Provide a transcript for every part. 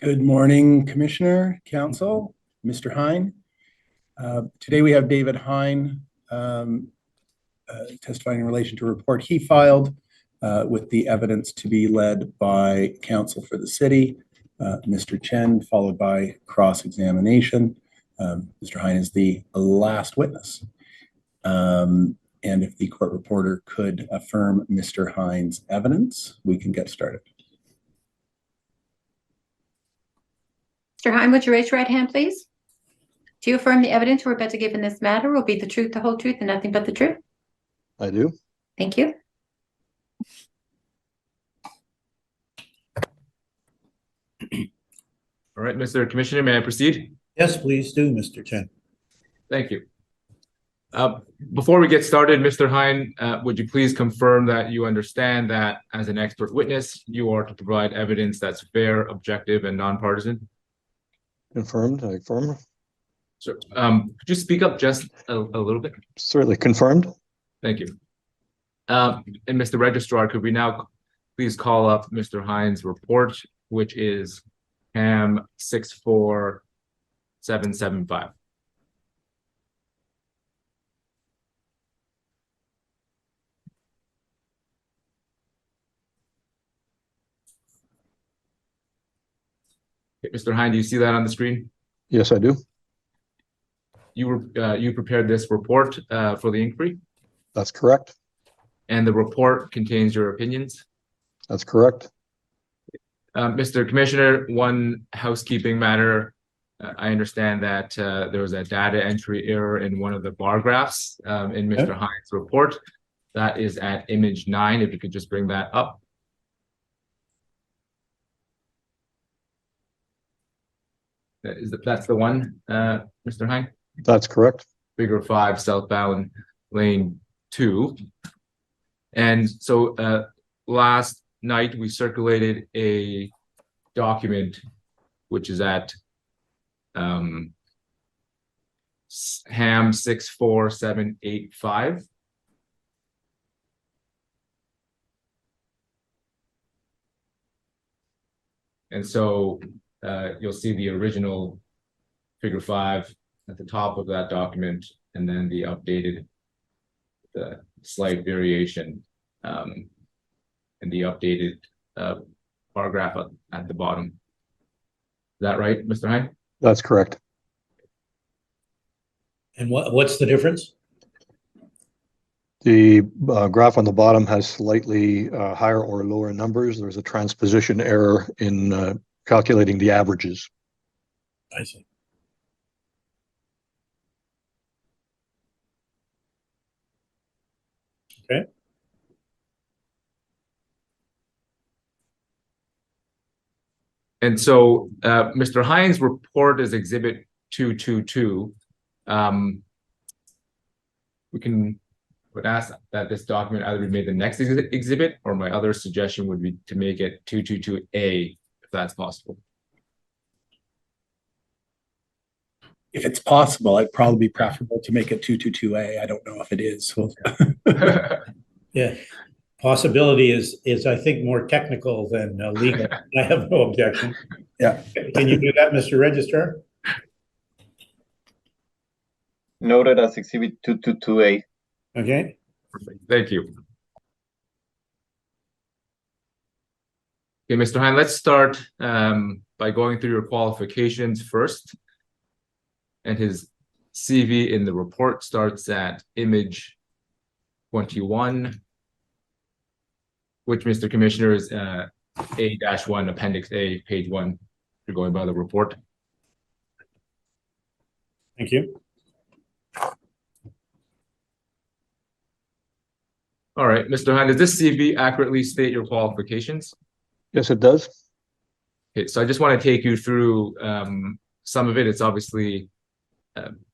Good morning, Commissioner, Council, Mr. Hine. Today we have David Hine testifying in relation to a report he filed with the evidence to be led by counsel for the city, Mr. Chen, followed by cross-examination. Mr. Hine is the last witness. And if the court reporter could affirm Mr. Hine's evidence, we can get started. Mr. Hine, would you raise your right hand, please? Do you affirm the evidence we're about to give in this matter will be the truth, the whole truth, and nothing but the truth? I do. Thank you. All right, Mr. Commissioner, may I proceed? Yes, please do, Mr. Chen. Thank you. Before we get started, Mr. Hine, would you please confirm that you understand that as an expert witness, you are to provide evidence that's fair, objective, and nonpartisan? Confirmed. I affirm. So, could you speak up just a little bit? Certainly confirmed. Thank you. And Mr. Registrar, could we now please call up Mr. Hine's report, which is CAM 64775. Mr. Hine, do you see that on the screen? Yes, I do. You prepared this report for the inquiry, That's correct. and the report contains your opinions. That's correct. Mr. Commissioner, one housekeeping matter. I understand that there was a data entry error in one of the bar graphs in Mr. Hine's report. That is at image 9. If you could just bring that up. That's the one, Mr. Hine? That's correct. Figure 5, southbound lane 2. And so last night we circulated a document which is at HAM 64785. And so you'll see the original figure 5 at the top of that document, and then the updated, the slight variation, and the updated bar graph at the bottom. Is that right, Mr. Hine? That's correct. And what's the difference? The graph on the bottom has slightly higher or lower numbers. There's a transposition error in calculating the averages. I see. Okay. And so Mr. Hine's report is exhibit 222. Would ask that this document either be made the next exhibit, or my other suggestion would be to make it 222A, if that's possible. If it's possible, it'd probably be preferable to make it 222A. I don't know if it is. Yeah. Possibility is I think more technical than legal. I have no objection. Yeah. Can you do that, Mr. Registrar? Noted as exhibit 222A. Okay. Perfect. Thank you. Okay, Mr. Hine, let's start by going through your qualifications first. And his CV in the report starts at image 21, which, Mr. Commissioner, is A-1, Appendix A, page 1. You're going by the report. Thank you. All right, Mr. Hine, does this CV accurately state your qualifications? Yes, it does. Okay, so I just want to take you through some of it. It's obviously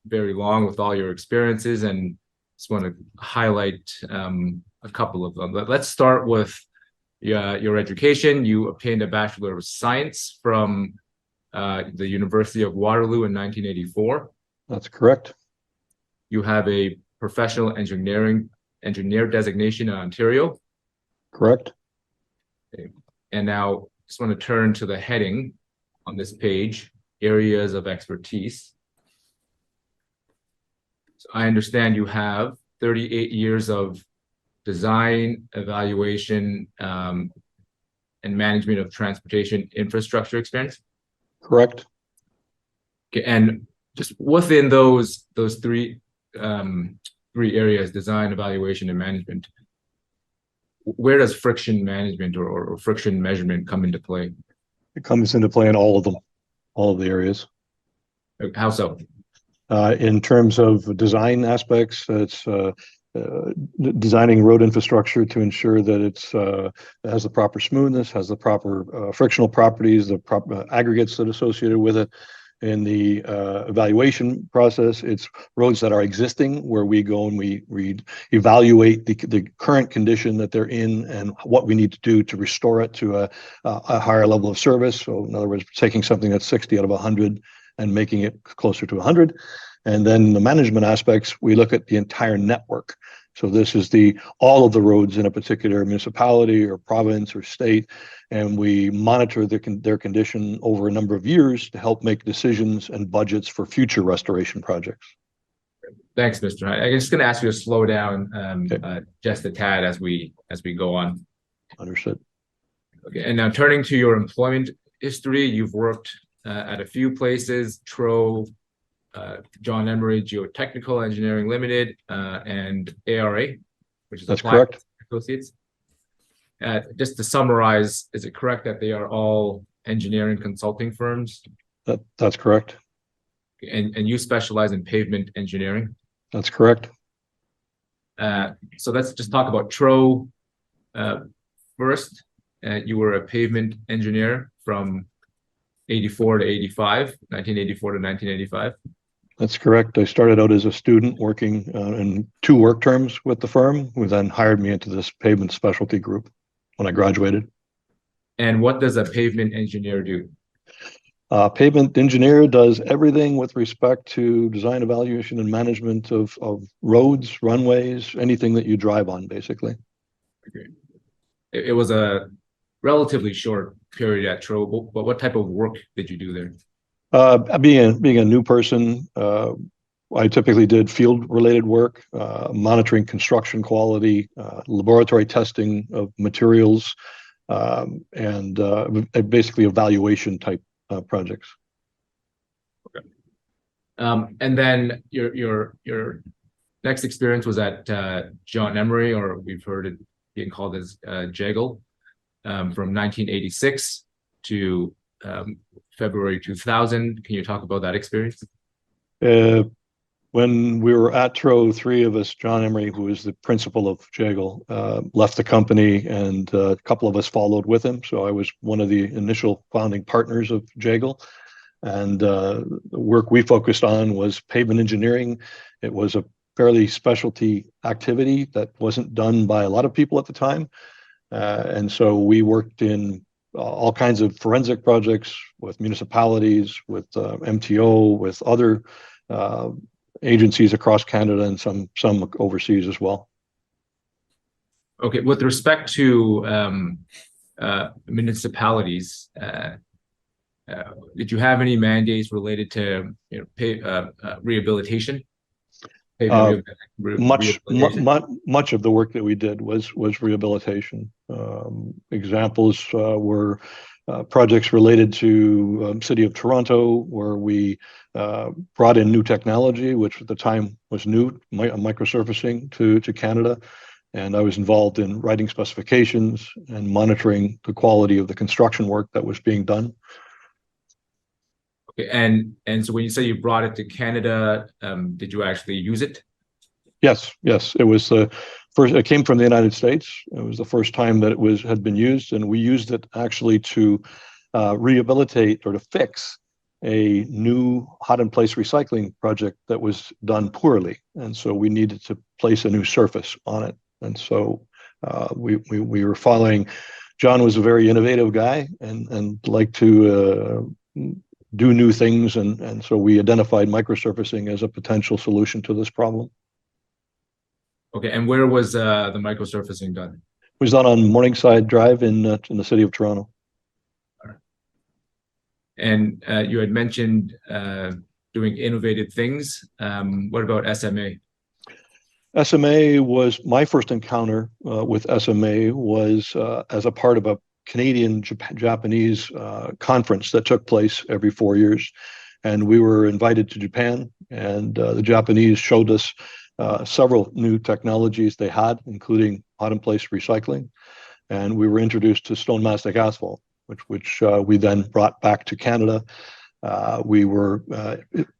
very long with all your experiences, and just want to highlight a couple of them. Let's start with your education. You obtained a Bachelor of Science from the University of Waterloo in 1984. That's correct. You have a professional engineer designation in Ontario. Correct. Okay. And now just want to turn to the heading on this page, areas of expertise. So I understand you have 38 years of design, evaluation, and management of transportation infrastructure experience. Correct. Okay, and just within those three areas, design, evaluation, and management, where does friction management or friction measurement come into play? It comes into play in all of them, all of the areas. How so? In terms of design aspects, it's designing road infrastructure to ensure that it has the proper smoothness, has the proper frictional properties, the proper aggregates that are associated with it. In the evaluation process, it's roads that are existing where we go and we evaluate the current condition that they're in and what we need to do to restore it to a higher level of service. So in other words, taking something that's 60 out of 100 and making it closer to 100. And then the management aspects, we look at the entire network. So this is all of the roads in a particular municipality or province or state, and we monitor their condition over a number of years to help make decisions and budgets for future restoration projects. Thanks, Mr. Hine. I'm just going to ask you to slow down just a tad as we go on. Understood. Okay, and now turning to your employment history, you've worked at a few places, TRO, John Emery Geotechnical Engineering Limited, and ARA, which is That's Applied correct. Associates. Just to summarize, is it correct that they are all engineering consulting firms? That's correct. And you specialize in pavement engineering? That's correct. So let's just talk about TRO first. You were a pavement engineer from 84 to 85, 1984 to 1985. That's correct. I started out as a student working in 2 work terms with the firm, who then hired me into this pavement specialty group when I graduated. And what does a pavement engineer do? Pavement engineer does everything with respect to design, evaluation, and management of roads, runways, anything that you drive on, basically. Okay. It was a relatively short period at TRO, but what type of work did you do there? Being a new person, I typically did field-related work, monitoring construction quality, laboratory testing of materials, and basically evaluation type projects. Okay. And then your next experience was at John Emery, or we've heard it being called as JEGL, from 1986 to February 2000. Can you talk about that experience? When we were at TRO, 3 of us, John Emery, who is the principal of JEGL, left the company, and a couple of us followed with him. So I was one of the initial founding partners of JEGL. And the work we focused on was pavement engineering. It was a fairly specialty activity that wasn't done by a lot of people at the time. And so we worked in all kinds of forensic projects with municipalities, with MTO, with other agencies across Canada, and some overseas as well. Okay, with respect to municipalities, did you have any mandates related to rehabilitation? Much of the work that we did was rehabilitation. Examples were projects related to City of Toronto, where we brought in new technology, which at the time was new, microsurfacing to Canada. And I was involved in writing specifications and monitoring the quality of the construction work that was being done. Okay, and so when you say you brought it to Canada, did you actually use it? Yes. It was the first. It came from the United States. It was the first time that it had been used, and we used it actually to rehabilitate or to fix a new hot-in-place recycling project that was done poorly, and so we needed to place a new surface on it. And so we were following. John was a very innovative guy and liked to do new things, and so we identified microsurfacing as a potential solution to this problem. Okay, and where was the microsurfacing done? It was done on Morningside Drive in the city of Toronto. All right. And you had mentioned doing innovative things. What about SMA? SMA was my first encounter with SMA was as a part of a Canadian Japanese conference that took place every 4 years. And we were invited to Japan, and the Japanese showed us several new technologies they had, including hot-in-place recycling. And we were introduced to stone mastic asphalt, which we then brought back to Canada. We were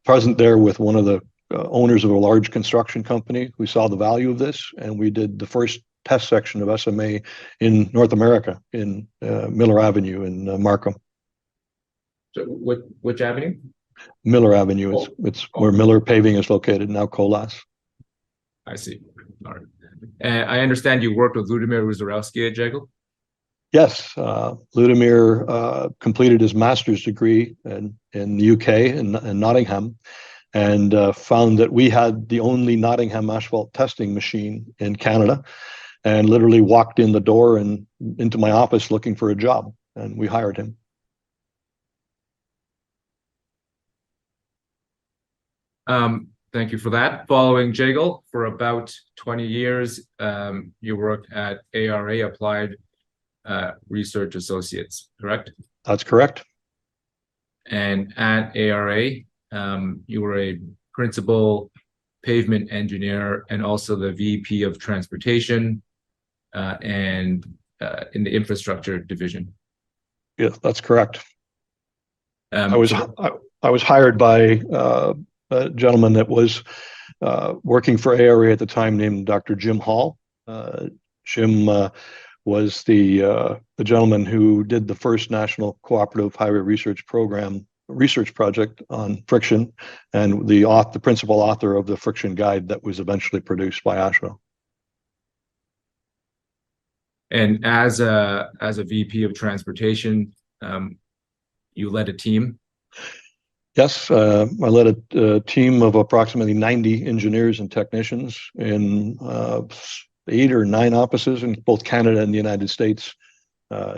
present there with one of the owners of a large construction company who saw the value of this, and we did the first test section of SMA in North America in Miller Avenue in Markham. So which avenue? Miller Avenue. It's where Miller Paving is located, now Colas. I see. All right. And I understand you worked with Ludimir Uzarowski at Jeggle? Yes, Ludimir completed his master's degree in the UK, in Nottingham, and found that we had the only Nottingham asphalt testing machine in Canada, and literally walked in the door and into my office looking for a job, and we hired him. Thank you for that. Following Jeggle for about 20 years, you worked at ARA, Applied Research Associates, correct? That's correct. And at ARA, you were a principal pavement engineer and also the VP of transportation and in the infrastructure division. Yes, that's correct. I So was hired by a gentleman that was working for ARA at the time named Dr. Jim Hall. Jim was the gentleman who did the first National Cooperative Highway Research Program research project on friction, and the principal author of the friction guide that was eventually produced by ASHRAE. and as a VP of transportation, you led a team. Yes, I led a team of approximately 90 engineers and technicians in 8 or 9 offices in both Canada and the United States,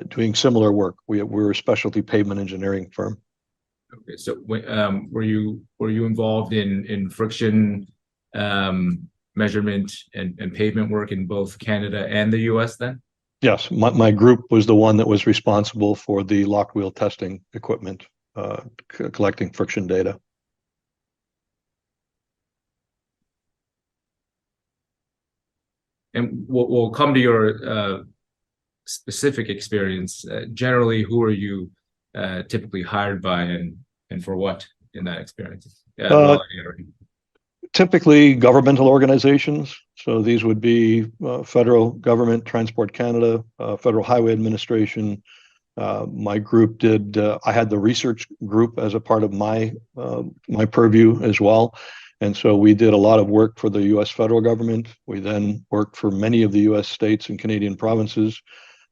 doing similar work. We're a specialty pavement engineering firm. Okay, so were you involved in friction measurement and pavement work in both Canada and the US then? Yes, my group was the one that was responsible for the locked wheel testing equipment, collecting friction data. And we'll come to your specific experience. Generally, who are you typically hired by and for what in that experience? Typically governmental organizations. So these would be federal government, Transport Canada, Federal Highway Administration. My group did, I had the research group as a part of my purview as well. And so we did a lot of work for the US federal government. We then worked for many of the US states and Canadian provinces,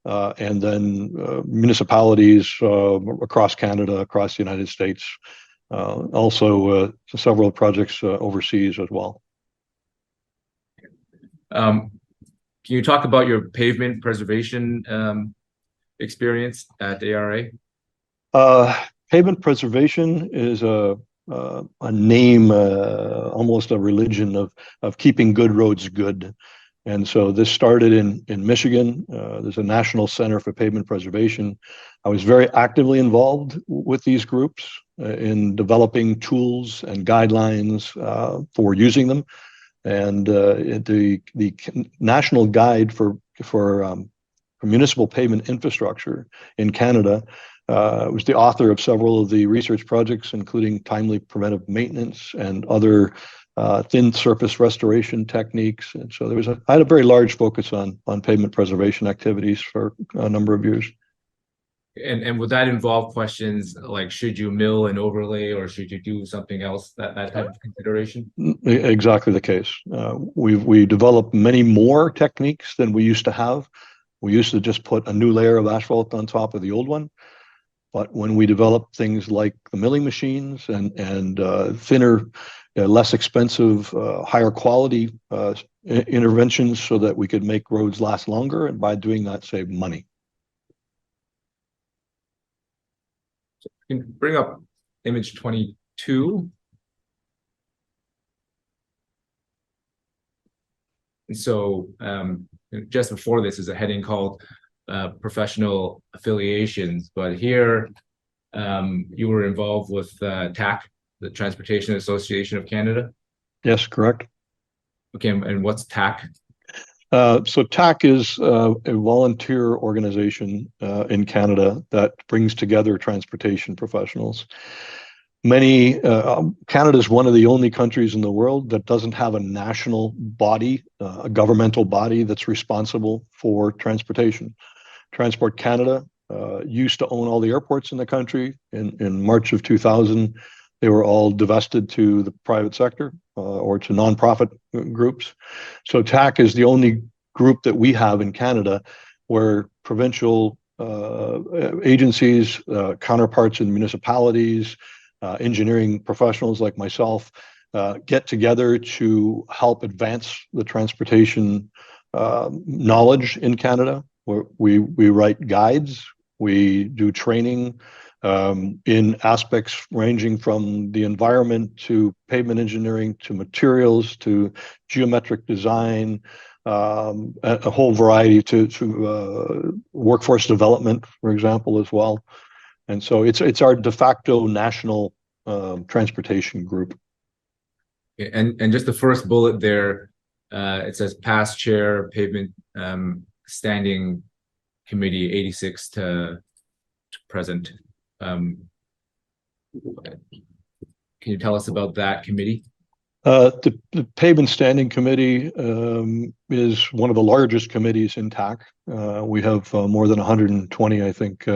and then municipalities across Canada, across the United States. Also several projects overseas as well. Can you talk about your pavement preservation experience at ARA? Pavement preservation is a name, almost a religion of keeping good roads good. And so this started in Michigan. There's a National Center for Pavement Preservation. I was very actively involved with these groups in developing tools and guidelines for using them. And the National Guide for Municipal Pavement Infrastructure in Canada was the author of several of the research projects, including timely preventive maintenance and other thin surface restoration techniques. And so I had a very large focus on pavement preservation activities for a number of years. And would that involve questions like, should you mill and overlay, or should you do something else, that type of consideration? Exactly the case. We developed many more techniques than we used to have. We used to just put a new layer of asphalt on top of the old one. But when we developed things like the milling machines and thinner, less expensive, higher quality interventions so that we could make roads last longer, and by doing that, save money. You can bring up image 22. And so just before this is a heading called professional affiliations, but here you were involved with TAC, the Transportation Association of Canada. Yes, correct. Okay, and what's TAC? So TAC is a volunteer organization in Canada that brings together transportation professionals. Canada is one of the only countries in the world that doesn't have a national body, a governmental body that's responsible for transportation. Transport Canada used to own all the airports in the country. In March of 2000, they were all divested to the private sector or to nonprofit groups. So TAC is the only group that we have in Canada where provincial agencies, counterparts in municipalities, engineering professionals like myself get together to help advance the transportation knowledge in Canada. We write guides, we do training in aspects ranging from the environment to pavement engineering to materials to geometric design, a whole variety to workforce development, for example, as well. And so it's our de facto national transportation group. And just the first bullet there, it says past chair, pavement standing committee 86 to present. Can you tell us about that committee? The Pavement Standing Committee is one of the largest committees in TAC. We have more than 120, I think,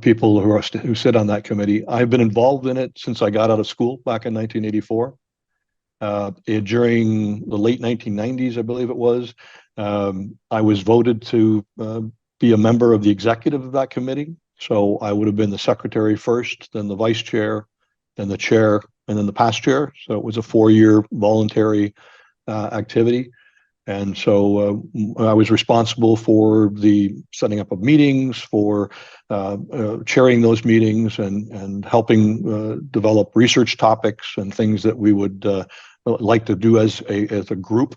people who sit on that committee. I've been involved in it since I got out of school back in 1984. During the late 1990s, I believe it was, I was voted to be a member of the executive of that committee. So I would have been the secretary first, then the vice chair, then the chair, and then the past chair. So it was a 4-year voluntary activity. And so I was responsible for the setting up of meetings, for chairing those meetings and helping develop research topics and things that we would like to do as a group.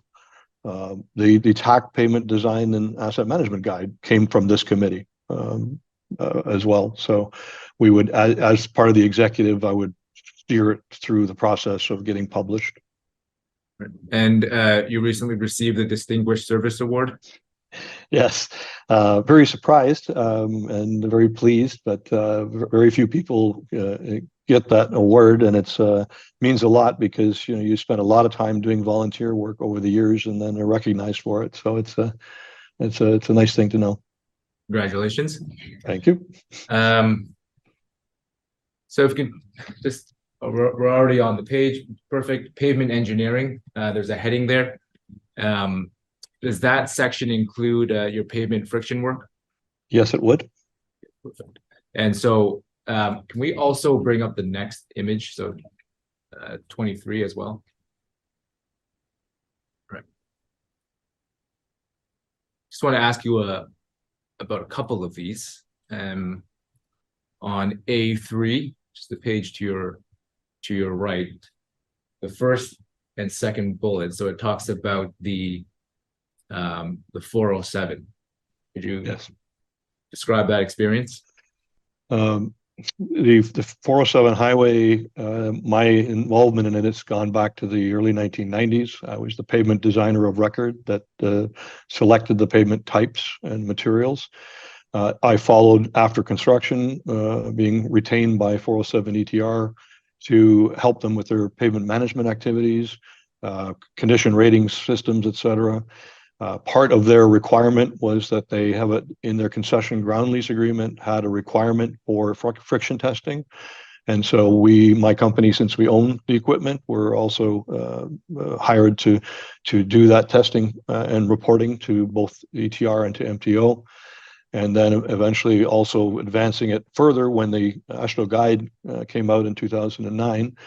The TAC Payment Design and Asset Management Guide came from this committee as well. So we would, as part of the executive, I would steer it through the process of getting published. And you recently received the Distinguished Service Award. Yes, very surprised and very pleased, but very few people get that award, and it's means a lot because you spend a lot of time doing volunteer work over the years, and then are recognized for it. So it's a nice thing to know. Congratulations. Thank you. So if you can just, we're already on the page. Perfect. Pavement engineering. There's a heading there. Does that section include your pavement friction work? Yes, it would. Perfect. And so can we also bring up the next image? So 23 as well. Right. Just want to ask you about a couple of these. On A3, just the page to your right, the first and second bullet. So it talks about the 407. Could you describe that experience? The 407 highway, my involvement in it has gone back to the early 1990s. I was the pavement designer of record that selected the pavement types and materials. I followed after construction, being retained by 407 ETR to help them with their pavement management activities, condition rating systems, etc. Part of their requirement was that they have it in their concession ground lease agreement, had a requirement for friction testing. And so my company, since we own the equipment, we're also hired to do that testing and reporting to both ETR and to MTO. And then eventually also advancing it further when the AASHTO guide came out in 2009.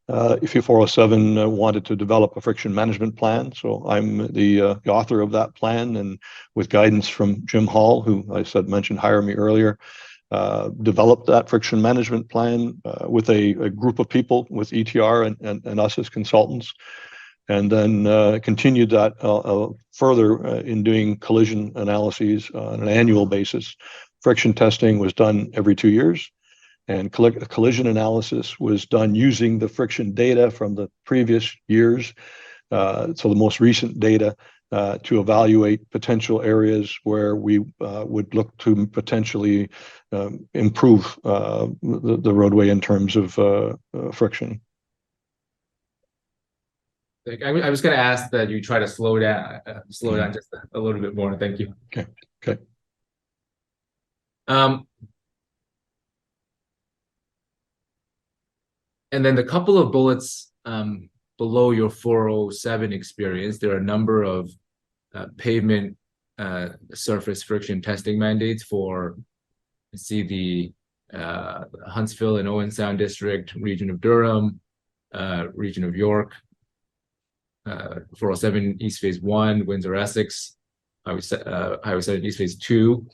If 407 wanted to develop a friction management plan. So I'm the author of that plan, and with guidance from Jim Hall, who I mentioned hired me earlier, developed that friction management plan with a group of people, with ETR and us as consultants, and then continued that further in doing collision analyses on an annual basis. Friction testing was done every 2 years, and collision analysis was done using the friction data from the previous years, so the most recent data, to evaluate potential areas where we would look to potentially improve the roadway in terms of friction. I was going to ask that you try to slow down just a little bit more. Thank you. Okay. And then the couple of bullets below your 407 experience, there are a number of pavement surface friction testing mandates for, see the Huntsville and Owen Sound District, region of Durham, region of York, 407 East Phase 1, Windsor, Essex, Highway 7 East Phase 2.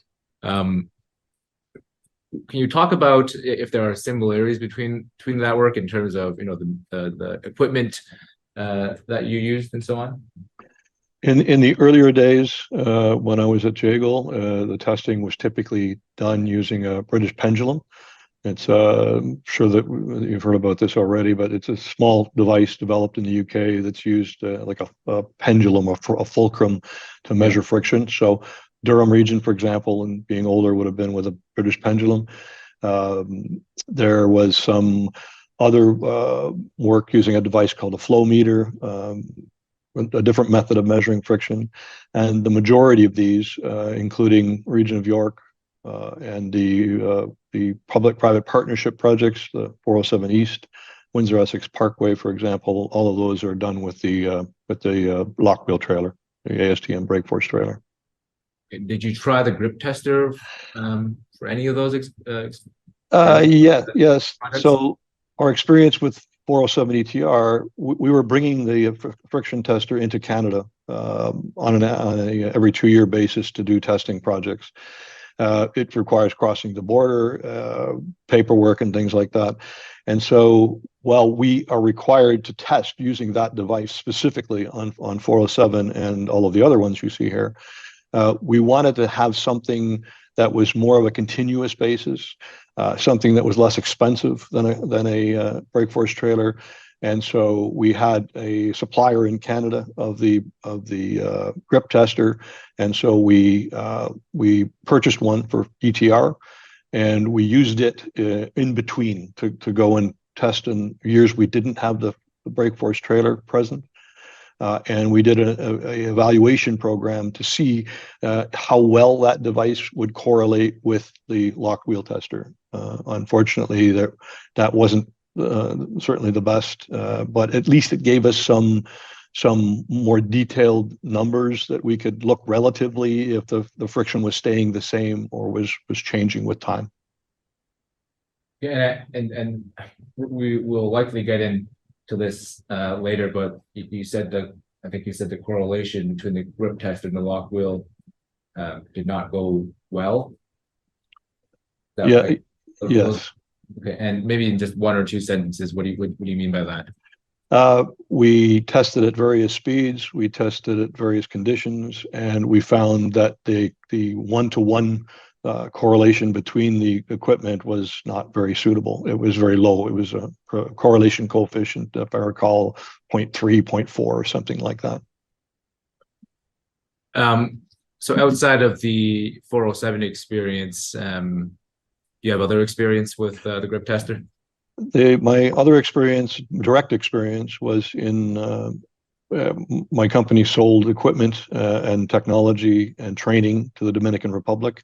Can you talk about if there are similarities between that work in terms of the equipment that you used and so on? In the earlier days, when I was at Jagle, the testing was typically done using a British pendulum. It's sure that you've heard about this already, but it's a small device developed in the UK that's used like a pendulum or a fulcrum to measure friction. So Durham region, for example, and being older, would have been with a British pendulum. There was some other work using a device called a flow meter, a different method of measuring friction. And the majority of these, including region of York and the public-private partnership projects, the 407 East, Windsor Essex Parkway, for example, all of those are done with the lock wheel trailer, the ASTM brake force trailer. Did you try the grip tester for any of those? Yes. So our experience with 407 ETR, we were bringing the friction tester into Canada on a every 2-year basis to do testing projects. It requires crossing the border, paperwork, and things like that. And so while we are required to test using that device specifically on 407 and all of the other ones you see here, we wanted to have something that was more of a continuous basis, something that was less expensive than a brake force trailer. And so we had a supplier in Canada of the grip tester, and so we purchased one for ETR, and we used it in between to go and test in years we didn't have the brake force trailer present. And we did an evaluation program to see how well that device would correlate with the lock wheel tester. Unfortunately, that wasn't certainly the best, but at least it gave us some more detailed numbers that we could look relatively if the friction was staying the same or was changing with time. Yeah, and we will likely get into this later, but you said I think you said the correlation between the grip test and the lock wheel did not go well. Yeah. Right? Yes. Okay, and maybe in just one or two sentences, what do you mean by that? We tested at various speeds. We tested at various conditions, and we found that the one-to-one correlation between the equipment was not very suitable. It was very low. It was a correlation coefficient, if I recall, 0.3, 0.4, or something like that. So outside of the 407 experience, you have other experience with the grip tester? My other experience, direct experience, was in my company sold equipment and technology and training to the Dominican Republic.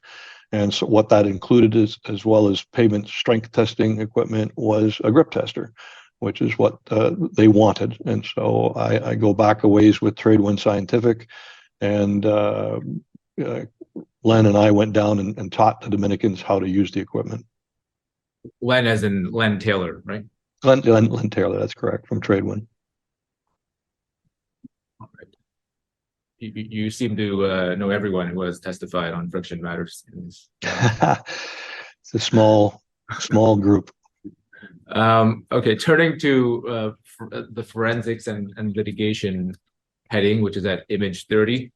And so what that included is, as well as pavement strength testing equipment, was a grip tester, which is what they wanted. And so I go back a ways with Tradewind Scientific, and Len and I went down and taught the Dominicans how to use the equipment. Len as in Len Taylor, right? Len Taylor, that's correct, from Tradewind. All right. You seem to know everyone who has testified on friction matters. It's a small group. Okay, turning to the forensics and litigation heading, which is at image 30.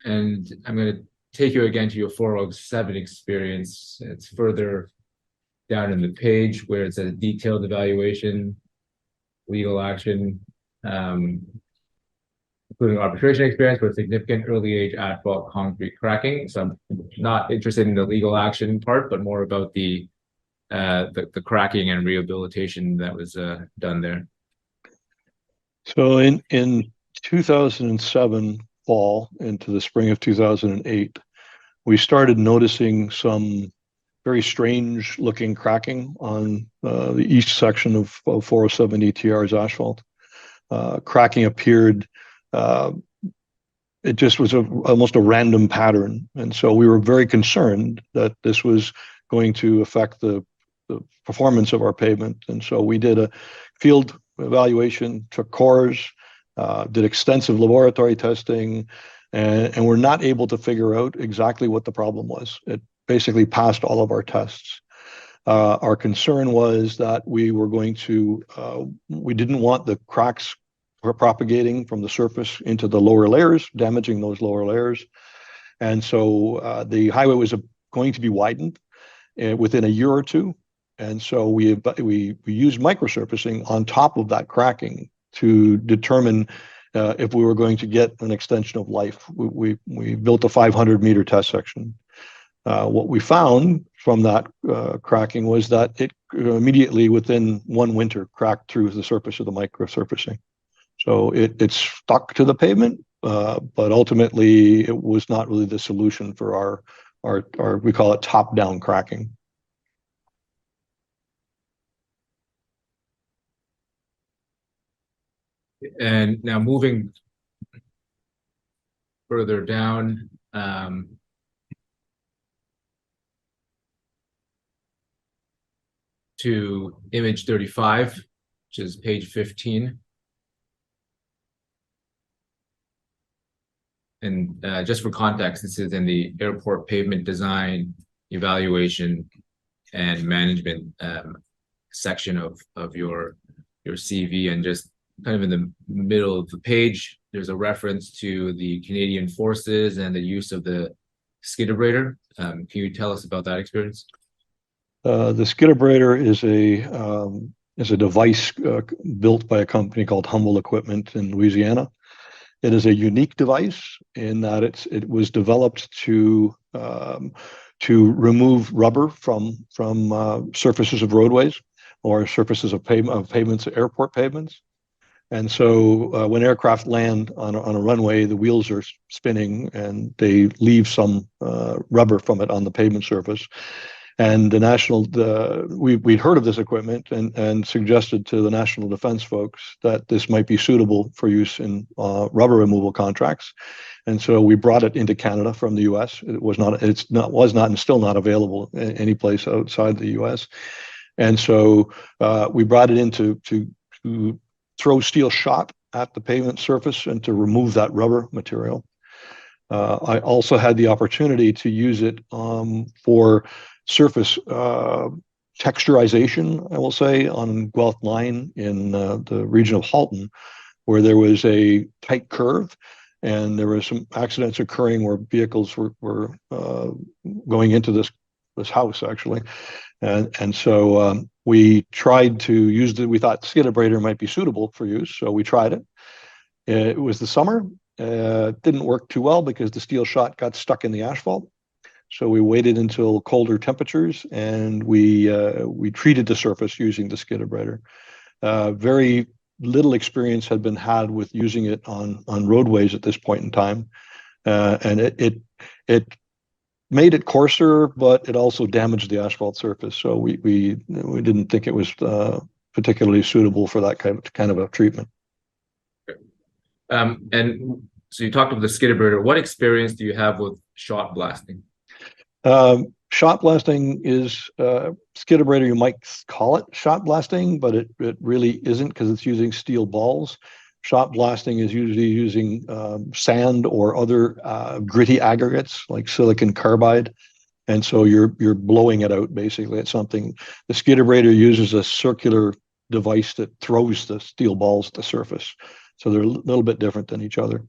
And I'm going to take you again to your 407 experience. It's further down in the page where it says detailed evaluation, legal action, including arbitration experience with significant early age asphalt concrete cracking. So I'm not interested in the legal action part, but more about the cracking and rehabilitation that was done there. So in 2007 fall into the spring of 2008, we started noticing some very strange looking cracking on the east section of 407 ETR's asphalt. Cracking appeared, it just was almost a random pattern. And so we were very concerned that this was going to affect the performance of our pavement. And so we did a field evaluation, took cores, did extensive laboratory testing, and we're not able to figure out exactly what the problem was. It basically passed all of our tests. Our concern was that we didn't want the cracks propagating from the surface into the lower layers, damaging those lower layers. And so the highway was going to be widened within a year or two. And so we used microsurfacing on top of that cracking to determine if we were going to get an extension of life. We built a 500-meter test section. What we found from that cracking was that it immediately within one winter cracked through the surface of the microsurfacing. So it stuck to the pavement, but ultimately it was not really the solution for our we call it top-down cracking. And now moving further down, to image 35, which is page 15. And just for context, this is in the airport pavement design, evaluation, and management section of your CV. And just kind of in the middle of the page, there's a reference to the Canadian Forces and the use of the skidabrator. Can you tell us about that experience? The skidabrator is a device built by a company called Humble Equipment in Louisiana. It is a unique device in that it was developed to remove rubber from surfaces of roadways or surfaces of pavements, airport pavements. And so when aircraft land on a runway, the wheels are spinning and they leave some rubber from it on the pavement surface. And we'd heard of this equipment and suggested to the National Defense folks that this might be suitable for use in rubber removal contracts. And so we brought it into Canada from the U.S. It was not and still not available any place outside the U.S. And so we brought it in to throw steel shot at the pavement surface and to remove that rubber material. I also had the opportunity to use it for surface texturization, I will say, on Guelph Line in the region of Halton, where there was a tight curve and there were some accidents occurring where vehicles were going into this house actually. And so we tried to use we thought skidabrator might be suitable for use, so we tried it. It was the summer. It didn't work too well because the steel shot got stuck in the asphalt. So we waited until colder temperatures and we treated the surface using the skidabrator. Very little experience had been had with using it on roadways at this point in time. And it made it coarser, but it also damaged the asphalt surface. So we didn't think it was particularly suitable for that kind of a treatment. And so you talked about the skidabrator. What experience do you have with shot blasting? Shot blasting is skid abrader, you might call it shot blasting, but it really isn't, because it's using steel balls. Shot blasting is usually using sand or other gritty aggregates like silicon carbide. And so you're blowing it out basically at something. The skid abrader uses a circular device that throws the steel balls at the surface. So they're a little bit different than each other.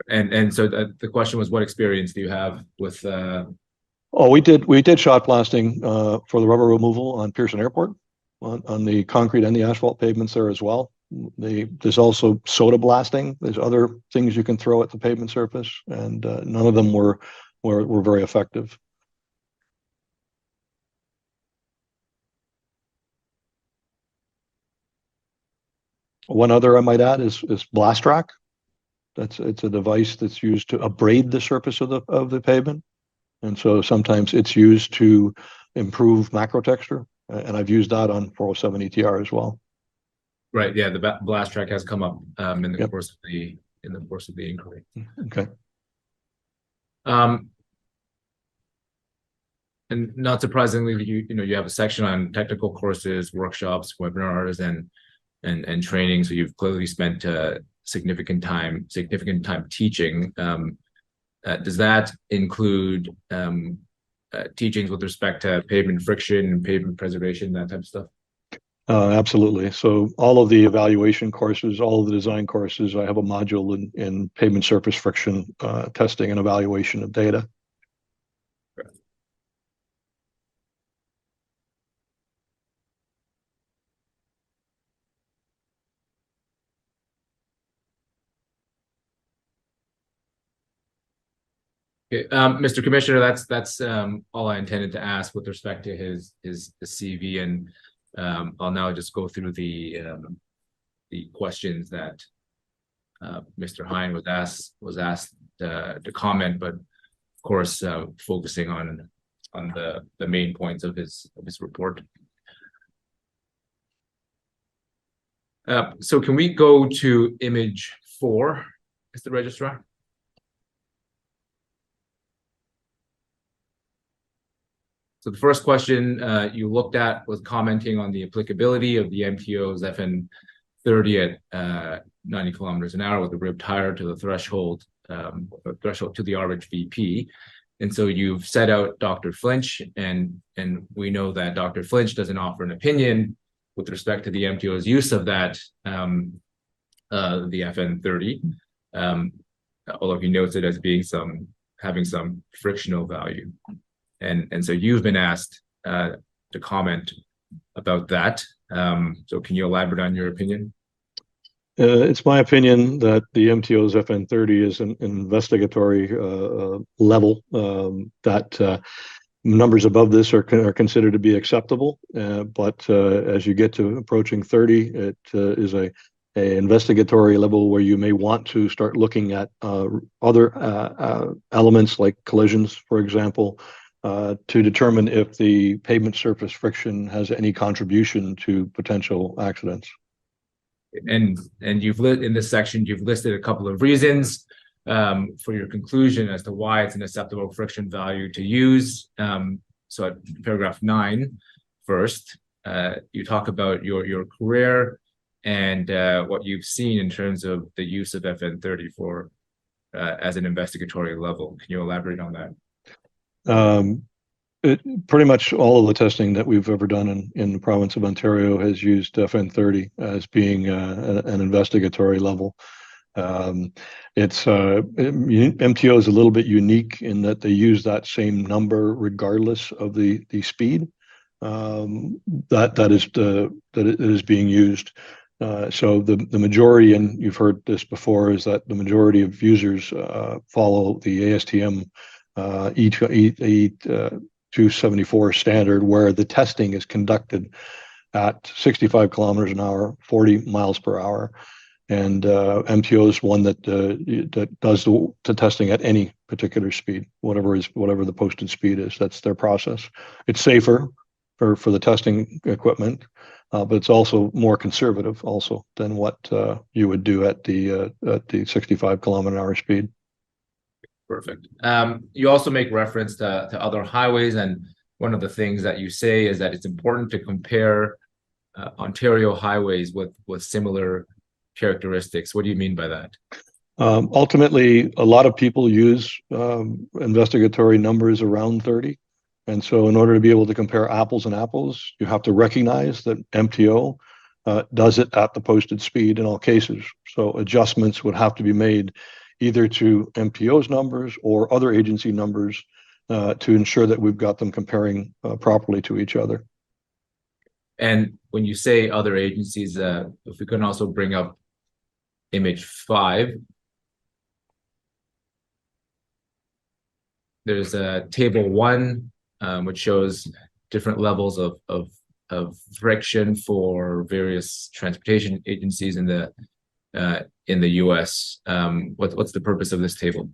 And so the question was, what experience do you have with? Oh, we did shot blasting for the rubber removal on Pearson Airport, on the concrete and the asphalt pavements there as well. There's also soda blasting. There's other things you can throw at the pavement surface, and none of them were very effective. One other I might add is blast rack. It's a device that's used to abrade the surface of the pavement, and so sometimes it's used to improve macro texture. And I've used that on 407 ETR as well. Right. Yeah, the blast track has come up in the Yep. course of the inquiry. Okay. And not surprisingly, you have a section on technical courses, workshops, webinars, and training. So you've clearly spent significant time teaching. Does that include teachings with respect to pavement friction, pavement preservation, that type of stuff? Absolutely. So all of the evaluation courses, all of the design courses, I have a module in pavement surface friction testing and evaluation of data. Okay, Mr. Commissioner, that's all I intended to ask with respect to his CV, and I'll now just go through the questions that Mr. Hein was asked to comment, but of course focusing on the main points of his report. So can we go to image 4, Mr. Registrar? So the first question you looked at was commenting on the applicability of the MTO's FN30 at 90 kilometers an hour with a rib tire to the threshold to the average VP. And so you've set out Dr. Flinch, and we know that Dr. Flinch doesn't offer an opinion with respect to the MTO's use of that, the FN30, although he notes it as being having some frictional value. And so you've been asked to comment about that. So can you elaborate on your opinion? It's my opinion that the MTO's FN30 is an investigatory level, that numbers above this are considered to be acceptable. But as you get to approaching 30, it is a investigatory level where you may want to start looking at other elements like collisions, for example, to determine if the pavement surface friction has any contribution to potential accidents. And in this section, you've listed a couple of reasons for your conclusion as to why it's an acceptable friction value to use. So at paragraph 9, first, you talk about your career and what you've seen in terms of the use of FN30 for as an investigatory level. Can you elaborate on that? Pretty much all of the testing that we've ever done in the province of Ontario has used FN30 as being an investigatory level. MTO is a little bit unique in that they use that same number regardless of the speed that it is being used. So the majority, and you've heard this before, is that the majority of users follow the ASTM E274 standard, where the testing is conducted at 65 kilometers an hour, 40 miles per hour. And MTO is one that does the testing at any particular speed, whatever the posted speed is. That's their process. It's safer for the testing equipment, but it's also more conservative also than what you would do at the 65 kilometer an hour speed. Perfect. You also make reference to other highways and one of the things that you say is that it's important to compare Ontario highways with similar characteristics. What do you mean by that? Ultimately, a lot of people use investigatory numbers around 30. And so in order to be able to compare apples and apples, you have to recognize that MTO does it at the posted speed in all cases. So adjustments would have to be made either to MTO's numbers or other agency numbers to ensure that we've got them comparing properly to each other. And when you say other agencies, if we can also bring up image 5, there's a table 1, which shows different levels of friction for various transportation agencies in the U.S. What's the purpose of this table?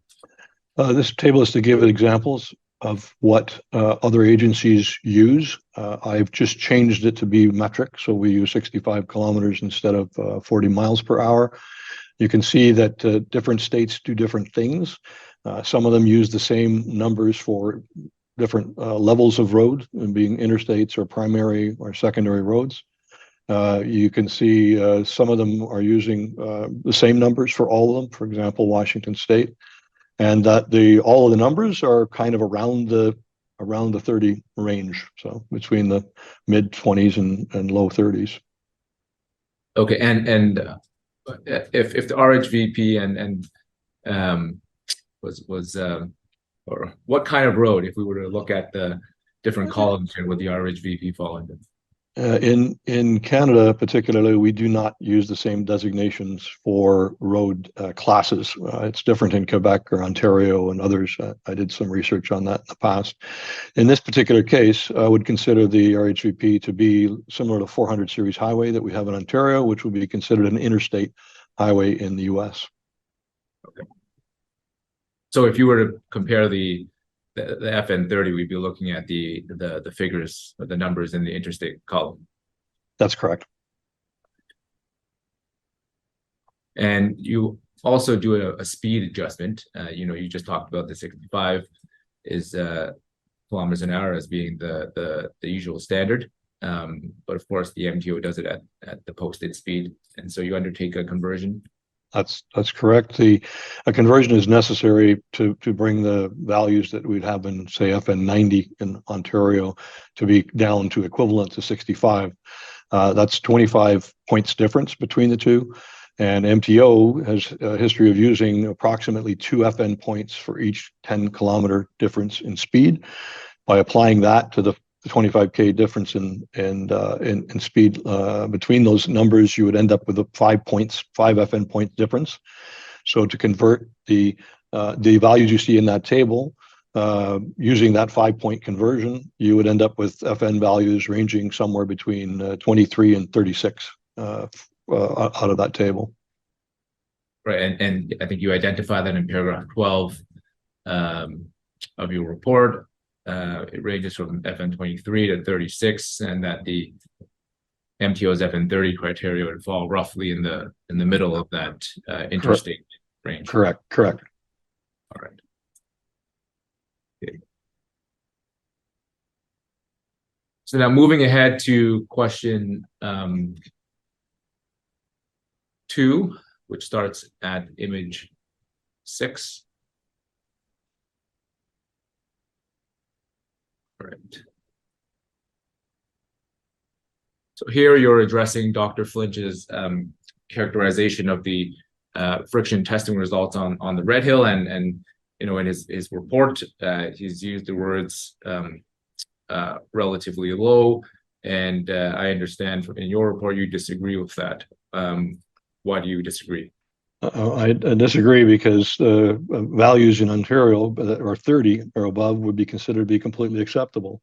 This table is to give examples of what other agencies use. I've just changed it to be metric, so we use 65 kilometers instead of 40 miles per hour. You can see that different states do different things. Some of them use the same numbers for different levels of road, being interstates or primary or secondary roads. You can see some of them are using the same numbers for all of them, for example, Washington State, and that all of the numbers are kind of around the 30 range, so between the mid 20s and low 30s. Okay, and if the RHVP and was or what kind of road, if we were to look at the different columns here, would the RHVP fall into? In Canada, particularly, we do not use the same designations for road classes. It's different in Quebec or Ontario and others. I did some research on that in the past. In this particular case, I would consider the RHVP to be similar to 400 series highway that we have in Ontario, which would be considered an interstate highway in the US. Okay. So if you were to compare the FN30, we'd be looking at the figures, or the numbers in the interstate column. That's correct. And you also do a speed adjustment. You just talked about the 65 kilometers an hour as being the usual standard. But of course, the MTO does it at the posted speed, and so you undertake a conversion. That's correct. A conversion is necessary to bring the values that we'd have in, say, FN90 in Ontario to be down to equivalent to 65. That's 25 points difference between the two. And MTO has a history of using approximately 2 FN points for each 10-kilometer difference in speed. By applying that to the 25K difference in speed between those numbers, you would end up with a 5 FN point difference. So to convert the values you see in that table, using that 5-point conversion, you would end up with FN values ranging somewhere between 23 and 36 out of that table. Right, and I think you identify that in paragraph 12 of your report. It ranges from FN23 to 36, and that the MTO's FN30 criteria would fall roughly in the middle of that interstate range. Correct. All right. Okay. So now moving ahead to question 2, which starts at image 6. Right. So here you're addressing Dr. Flinch's characterization of the friction testing results on the Red Hill, and in his report he's used the words relatively low, and I understand in your report you disagree with that. Why do you disagree? I disagree because values in Ontario that are 30 or above would be considered to be completely acceptable.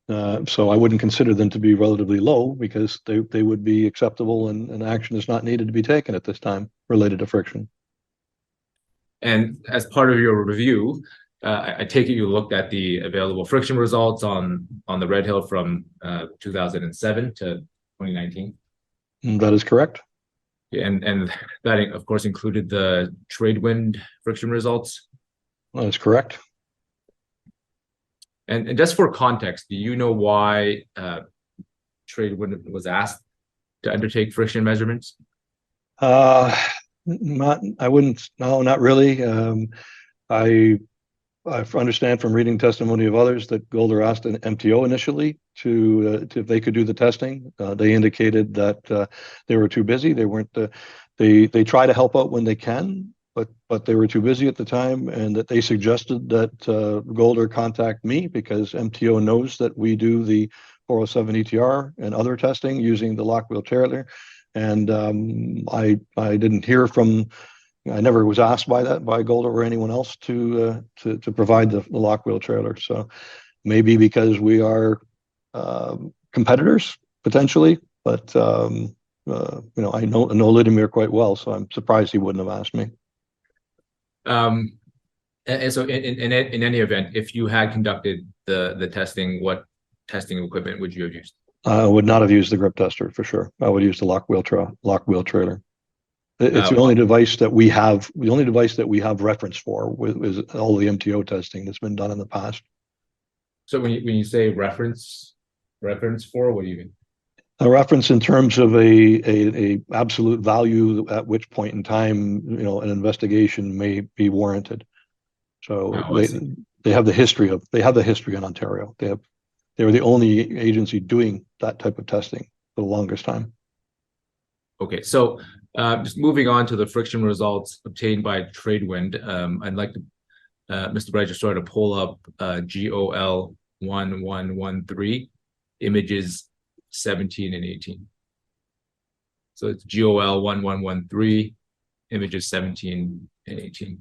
So I wouldn't consider them to be relatively low because they would be acceptable, and action is not needed to be taken at this time related to friction. And as part of your review, I take it you looked at the available friction results on the Red Hill from 2007 to 2019. That is correct. And that, of course, included the trade wind friction results. That is correct. And just for context, do you know why Tradewin was asked to undertake friction measurements? I wouldn't, no, not really. I understand from reading testimony of others that Golder asked an MTO initially to if they could do the testing. They indicated that they were too busy. They weren't. They try to help out when they can, but they were too busy at the time, and that they suggested that Golder contact me because MTO knows that we do the 407 ETR and other testing using the lock wheel trailer, and I didn't hear from. I never was asked by Golder or anyone else to provide the lock wheel trailer. So maybe because we are competitors potentially, but I know Lidimir quite well, so I'm surprised he wouldn't have asked me. And so in any event, if you had conducted the testing, what testing equipment would you have used? I would not have used the grip tester for sure. I would use the lock wheel trailer. It's the only device that we have. The only device that we have reference for is all the MTO testing that's been done in the past. So when you say reference for, what do you mean? A reference in terms of a absolute value at which point in time an investigation may be warranted. So they have the history in Ontario. They were the only agency doing that type of testing for the longest time. Okay, so just moving on to the friction results obtained by Tradewin, I'd like to, Mr. Registrar, to pull up GOL 1113, images 17 and 18. So it's GOL 1113, images 17 and 18.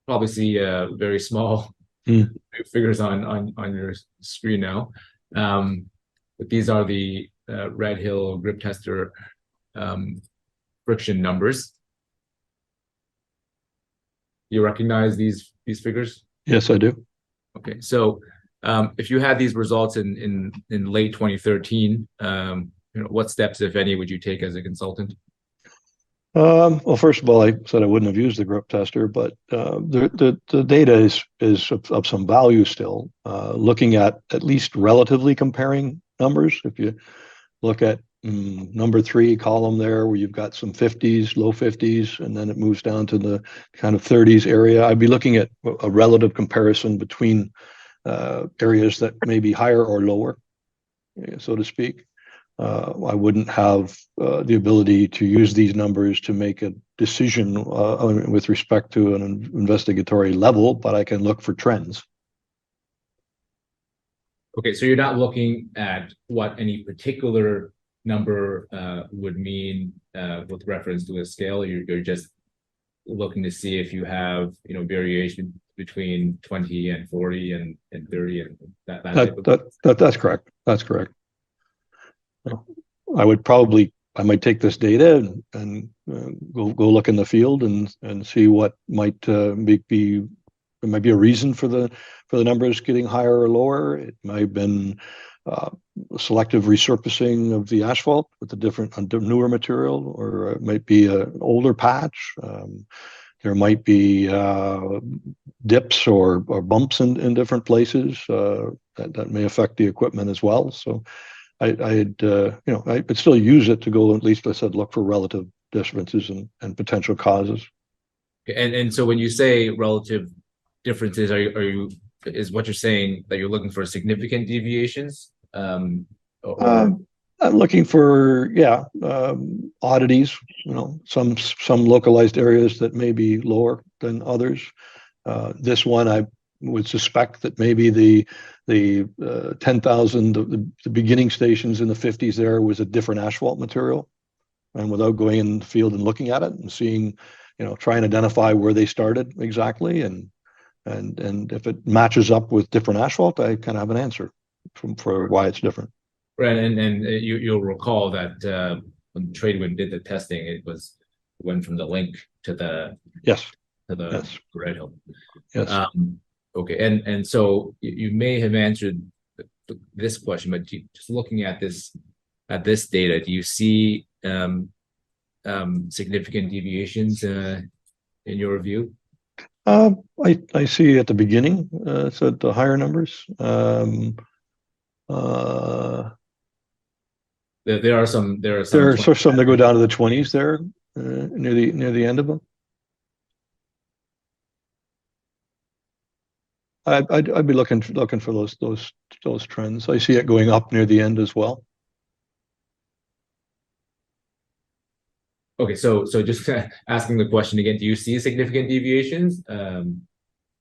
Probably see very small figures on your screen now, but these are the Red Hill grip tester friction numbers. You recognize these figures? Yes, I do. Okay, so if you had these results in late 2013, what steps, if any, would you take as a consultant? Well, first of all, I said I wouldn't have used the grip tester, but the data is of some value still. Looking at least relatively comparing numbers. If you look at number 3 column there, where you've got some 50s, low 50s, and then it moves down to the kind of 30s area, I'd be looking at a relative comparison between areas that may be higher or lower, so to speak. I wouldn't have the ability to use these numbers to make a decision with respect to an investigatory level, but I can look for trends. Okay, so you're not looking at what any particular number would mean with reference to a scale. You're just looking to see if you have variation between 20 and 40 and 30 and that type of... That's correct. That's correct. I might take this data and go look in the field and see what might be. There might be a reason for the numbers getting higher or lower. It might have been selective resurfacing of the asphalt with a newer material, or it might be an older patch. There might be dips or bumps in different places that may affect the equipment as well. So I'd still use it to go, at least I said, look for relative differences and potential causes. And so when you say relative differences, is what you're saying that you're looking for significant deviations? I'm looking for oddities, some localized areas that may be lower than others. This one, I would suspect that maybe the 10,000, the beginning stations in the 50s there was a different asphalt material, and without going in the field and looking at it and seeing, try and identify where they started exactly, and if it matches up with different asphalt, I kind of have an answer for why it's different. Right, and you'll recall that when Tradewin did the testing, it went from the link to the Red Hill. Yes. Okay, and so you may have answered this question, but just looking at this this data, do you see significant deviations in your view? I see at the beginning, it's at the higher numbers. There are some. There are There are some that go down to the 20s there, near the end of them. I'd be looking for those trends. I see it going up near the end as well. Okay, so just asking the question again, do you see significant deviations or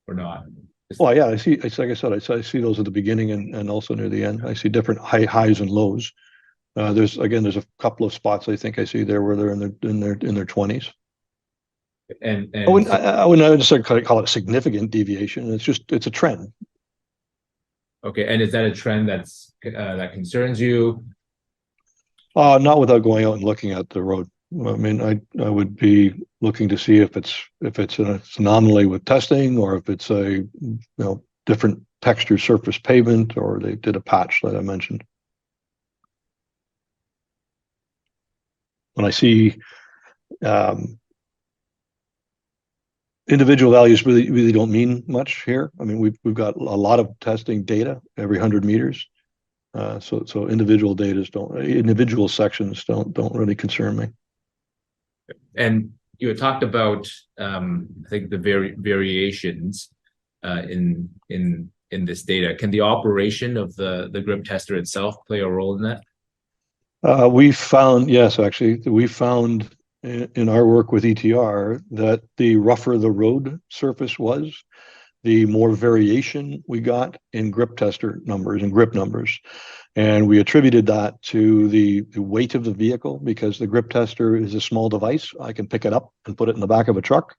not? Well, yeah, I see. It's like I said, I see those at the beginning and also near the end. I see different highs and lows. There's a couple of spots I think I see there where they're in their 20s. And I wouldn't necessarily call it a significant deviation. It's a trend. Okay, and is that a trend that concerns you? Not without going out and looking at the road. I mean, I would be looking to see if it's an anomaly with testing, or if it's a different texture surface pavement, or they did a patch that I mentioned. When I see individual values really don't mean much here. I mean, we've got a lot of testing data every 100 meters. So individual sections don't really concern me. And you had talked about I think the variations in this data. Can the operation of the grip tester itself play a role in that? We found in our work with ETR that the rougher the road surface was, the more variation we got in grip tester numbers and grip numbers. And we attributed that to the weight of the vehicle, because the grip tester is a small device. I can pick it up and put it in the back of a truck.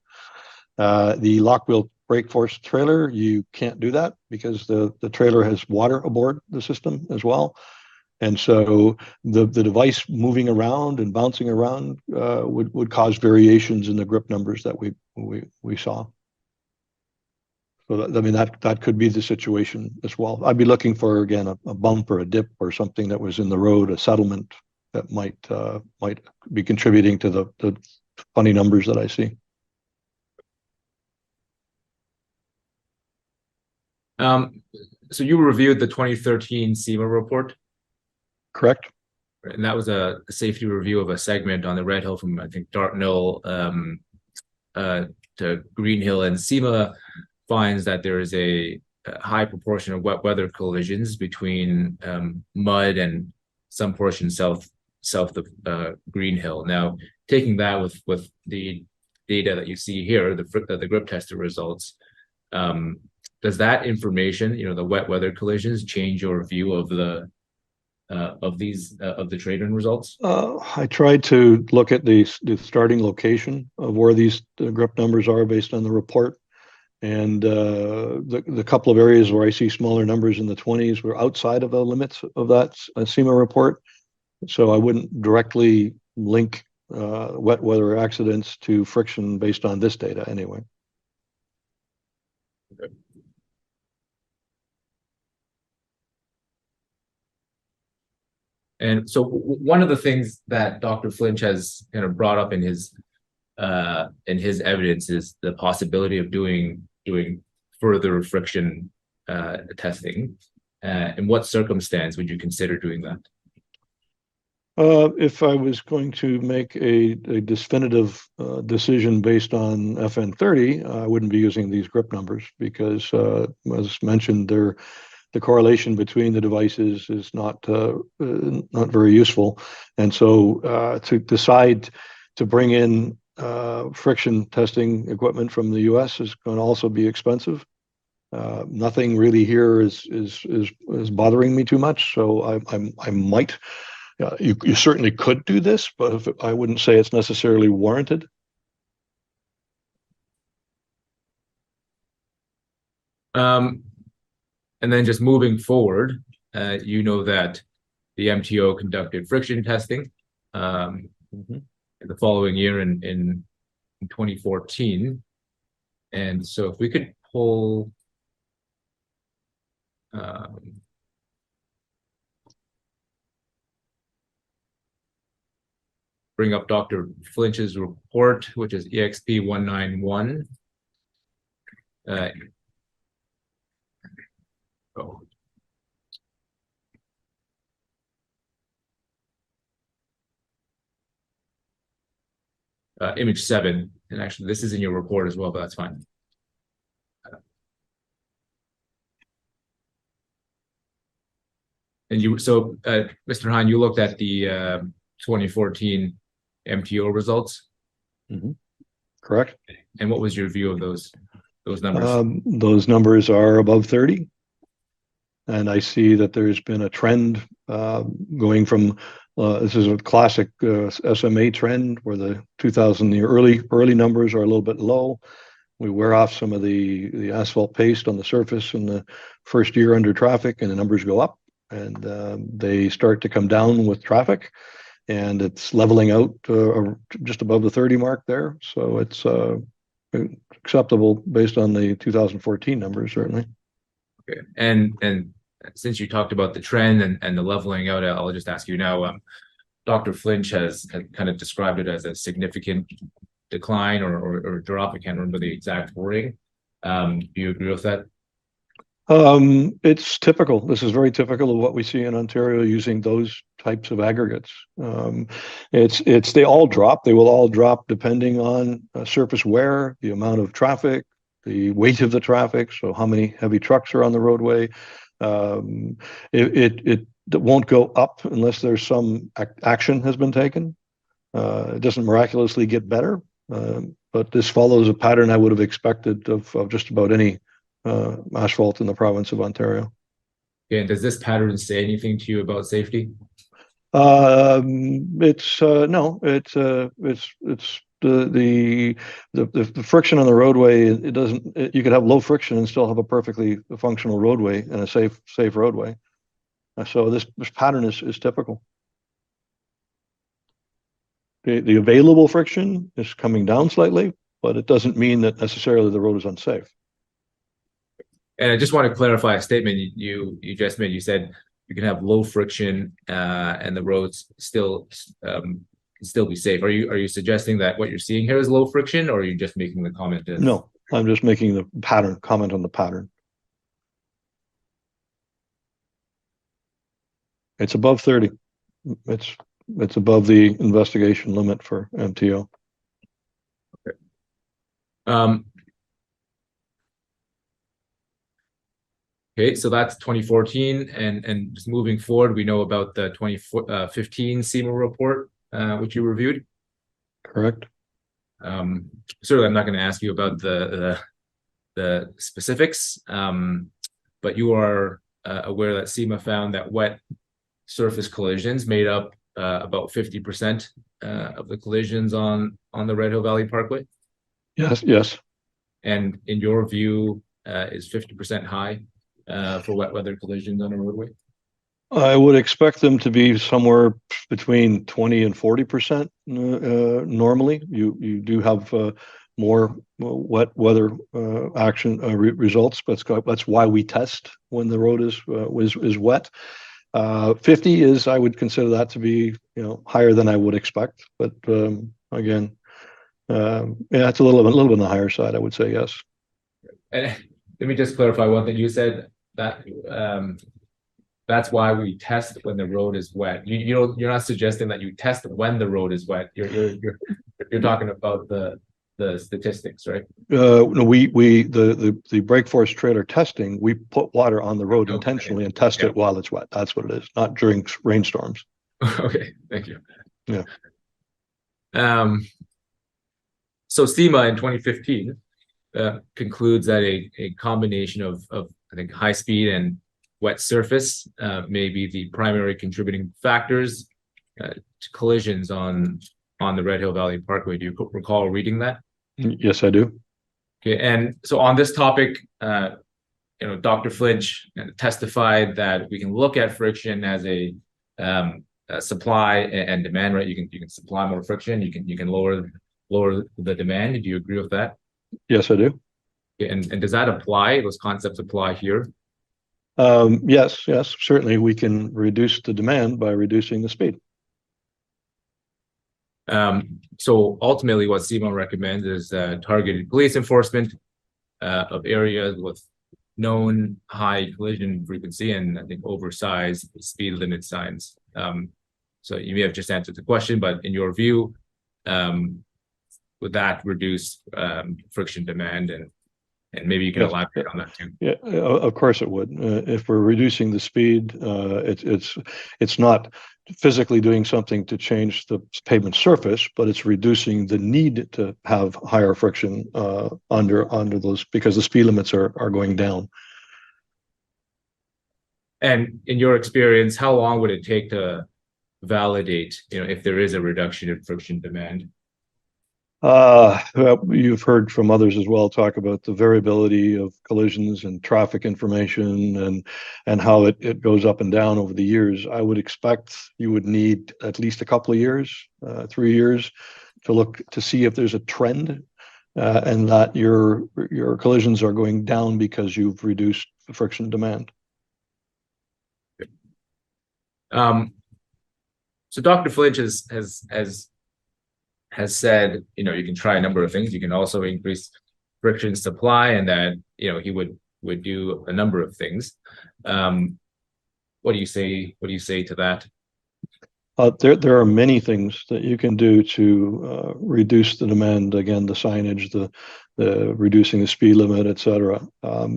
The lock wheel brake force trailer, you can't do that because the trailer has water aboard the system as well. And so the device moving around and bouncing around would cause variations in the grip numbers that we saw. So that could be the situation as well. I'd be looking for, again, a bump or a dip or something that was in the road, a settlement that might be contributing to the funny numbers that I see. So you reviewed the 2013 SEMA report? Correct. And that was a safety review of a segment on the Red Hill from, I think, Dartnell to Green Hill. And SEMA finds that there is a high proportion of wet weather collisions between mud and some portion south of Green Hill. Now, taking that with the data that you see here, the grip tester results, does that information, the wet weather collisions, change your view of the trade-in results? I tried to look at the starting location of where these grip numbers are based on the report. And the couple of areas where I see smaller numbers in the 20s were outside of the limits of that SEMA report. So I wouldn't directly link wet weather accidents to friction based on this data anyway. Okay. And so one of the things that Dr. Flinch has kind of brought up in his evidence is the possibility of doing further friction testing. In what circumstance would you consider doing that? If I was going to make a definitive decision based on FN30, I wouldn't be using these grip numbers because, as mentioned, the correlation between the devices is not very useful. And so to decide to bring in friction testing equipment from the US is going to also be expensive. Nothing really here is bothering me too much. So I might, you certainly could do this, but I wouldn't say it's necessarily warranted. And then just moving forward, you know that the MTO conducted friction testing the following year in 2014. And so if we could pull bring up Dr. Flinch's report, which is EXP 191. Image 7, and actually this is in your report as well, but that's fine. And you, so Mr. Hine, you looked at the 2014 MTO results. Mm-hmm. Correct. And what was your view of those numbers? Those numbers are above 30. And I see that there's been a trend going from, this is a classic SMA trend where the early numbers are a little bit low. We wear off some of the asphalt paste on the surface in the first year under traffic, and the numbers go up, and they start to come down with traffic, and it's leveling out just above the 30 mark there. So it's acceptable based on the 2014 numbers, certainly. Okay, and since you talked about the trend and the leveling out, I'll just ask you now. Dr. Flinch has kind of described it as a significant decline or drop. I can't remember the exact wording. Do you agree with that? It's typical. This is very typical of what we see in Ontario using those types of aggregates. They all drop. They will all drop depending on surface wear, the amount of traffic, the weight of the traffic. So how many heavy trucks are on the roadway? It won't go up unless there's some action has been taken. It doesn't miraculously get better, but this follows a pattern I would have expected of just about any asphalt in the province of Ontario. Okay, and does this pattern say anything to you about safety? It's the friction on the roadway. It doesn't. You could have low friction and still have a perfectly functional roadway and a safe roadway. So this pattern is typical. The available friction is coming down slightly, but it doesn't mean that necessarily the road is unsafe. And I just want to clarify a statement you just made. You said you can have low friction and the roads still be safe. Are you suggesting that what you're seeing here is low friction, or are you just making the comment? No, I'm just making the comment on the pattern. It's above 30. It's above the investigation limit for MTO. Okay. Okay, so that's 2014, and just moving forward, we know about the 2015 SEMA report, which you reviewed. Correct. Certainly, I'm not going to ask you about the specifics, but you are aware that SEMA found that wet surface collisions made up about 50% of the collisions on the Red Hill Valley Parkway. Yes. And in your view, is 50% high for wet weather collisions on a roadway? I would expect them to be somewhere between 20 and 40% normally. You do have more wet weather results, but that's why we test when the road is wet. 50 is, I would consider that to be higher than I would expect, but again, it's a little bit on the higher side, I would say. Yes. And let me just clarify one thing. You said that that's why we test when the road is wet. You're not suggesting that you test when the road is wet. You're talking about the statistics, right? No, the brake force trailer testing, we put water on the road intentionally and test it while it's wet. That's what it is, not during rainstorms. Okay, thank you. Yeah. So SEMA in 2015 concludes that a combination of I think high speed and wet surface may be the primary contributing factors to collisions on the Red Hill Valley Parkway. Do you recall reading that? Yes, I do. Okay, and so on this topic, Dr. Flinch testified that we can look at friction as a supply and demand, right? You can supply more friction, you can lower the demand. Do you agree with that? Yes, I do. Okay, and does that apply? Those concepts apply here? Yes, certainly we can reduce the demand by reducing the speed. So ultimately, what CMO recommends is targeted police enforcement of areas with known high collision frequency and I think oversized speed limit signs. So you may have just answered the question, but in your view, would that reduce friction demand? And maybe you can elaborate on that too. Yeah, of course it would. If we're reducing the speed, it's not physically doing something to change the pavement surface, but it's reducing the need to have higher friction under those, because the speed limits are going down. And in your experience, how long would it take to validate, if there is a reduction in friction demand? Well, you've heard from others as well talk about the variability of collisions and traffic information and how it goes up and down over the years. I would expect you would need at least a couple of years, 3 years, to look to see if there's a trend and that your collisions are going down because you've reduced the friction demand. So Dr. Flinch has said, you can try a number of things. You can also increase friction supply, and that he would do a number of things. What do you say? What do you say to that? There are many things that you can do to reduce the demand. Again, the signage, the reducing the speed limit, etc.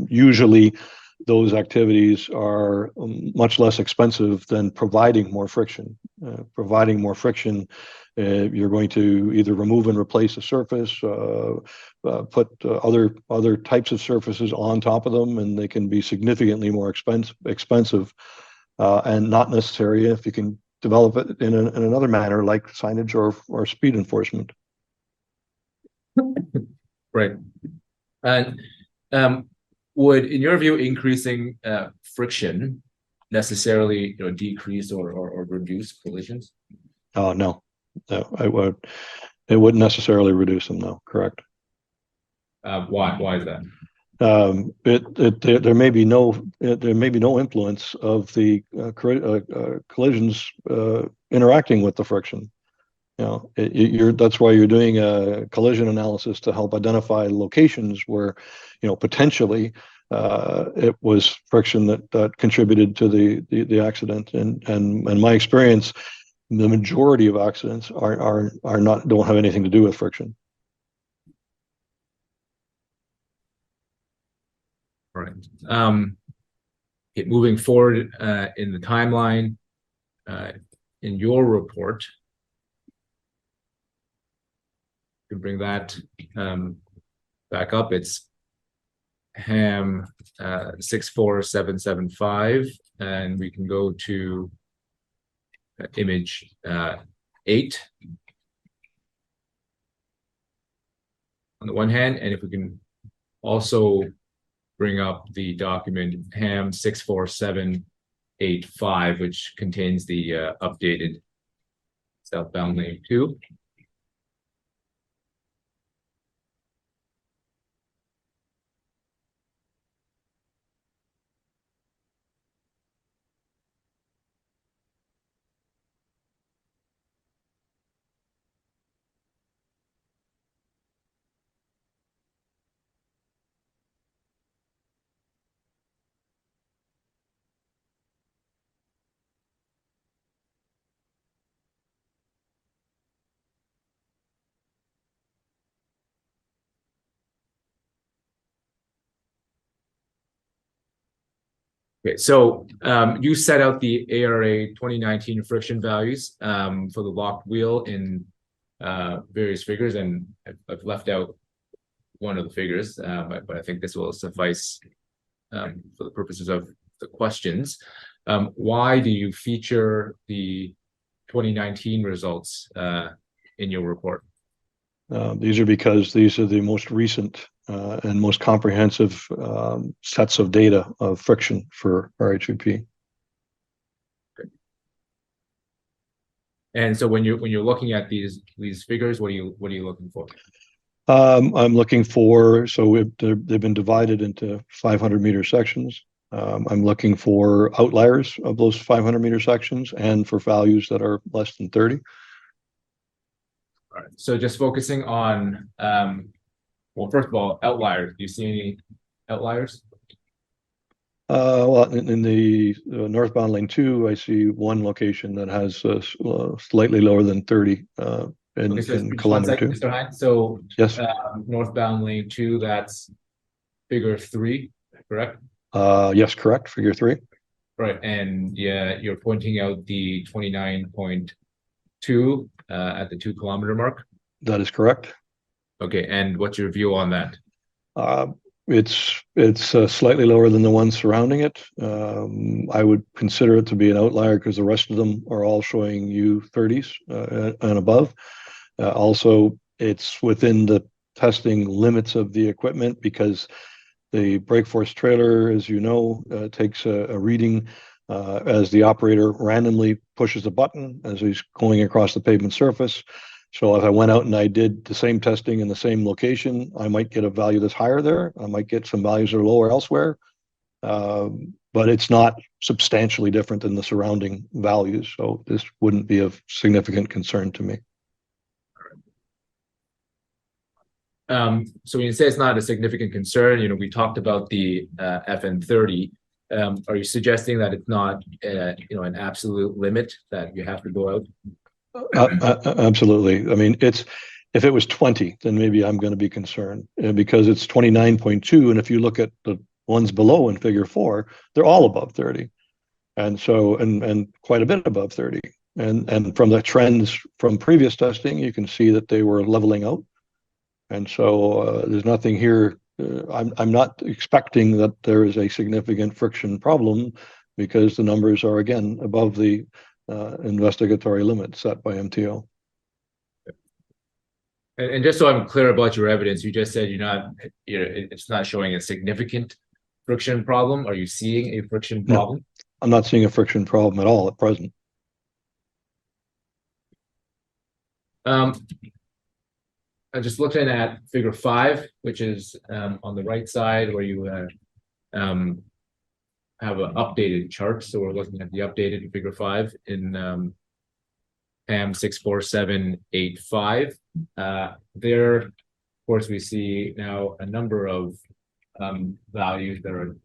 Usually, those activities are much less expensive than providing more friction. Providing more friction, you're going to either remove and replace a surface, put other types of surfaces on top of them, and they can be significantly more expensive and not necessary if you can develop it in another manner like signage or speed enforcement. Right. And would, in your view, increasing friction necessarily decrease or reduce collisions? Oh, no. It wouldn't necessarily reduce them, no. Correct. Why is that? There may be no influence of the collisions interacting with the friction. That's why you're doing a collision analysis to help identify locations where potentially it was friction that contributed to the accident. And in my experience, the majority of accidents don't have anything to do with friction. Right. Moving forward in the timeline, in your report, you can bring that back up. It's HAM 64775, and we can go to image 8 on the one hand, and if we can also bring up the document HAM 64785, which contains the updated southbound lane 2. Okay, so you set out the ARA 2019 friction values for the locked wheel in various figures, and I've left out one of the figures, but I think this will suffice for the purposes of the questions. Why do you feature the 2019 results in your report? These are because these are the most recent and most comprehensive sets of data of friction for RHUP. Okay. And so when you're looking at these figures, what are you looking for? I'm looking for, they've been divided into 500-meter sections. I'm looking for outliers of those 500-meter sections and for values that are less than 30. All right. So just focusing on, well, first of all, outliers. Do you see any outliers? Well, in the northbound lane 2, I see one location that has slightly lower than 30 in Okay, so just one kilometer second, 2. Mr. Hines. So Yes. northbound lane 2, that's figure 3, correct? Yes, correct. Figure 3. Right, and yeah, you're pointing out the 29.2 at the 2 kilometer mark. That is correct. Okay, and what's your view on that? It's slightly lower than the ones surrounding it. I would consider it to be an outlier because the rest of them are all showing U30s and above. Also, it's within the testing limits of the equipment because the brake force trailer, as you know, takes a reading as the operator randomly pushes a button as he's going across the pavement surface. So if I went out and I did the same testing in the same location, I might get a value that's higher there. I might get some values that are lower elsewhere. But it's not substantially different than the surrounding values. So this wouldn't be of significant concern to me. So when you say it's not a significant concern, we talked about the FN30. Are you suggesting that it's not, an absolute limit that you have to go out? Absolutely. I mean, if it was 20, then maybe I'm going to be concerned because it's 29.2. And if you look at the ones below in figure 4, they're all above 30. And so, and quite a bit above 30. And from the trends from previous testing, you can see that they were leveling out. And so there's nothing here. I'm not expecting that there is a significant friction problem because the numbers are again above the investigatory limit set by MTO. And just so I'm clear about your evidence, you just said it's not showing a significant friction problem. Are you seeing a friction problem? No, I'm not seeing a friction problem at all at present. I'm just looking at figure 5, which is on the right side where you have an updated chart. So we're looking at the updated figure 5 in PAM 64785. There, of course, we see now a number of values that are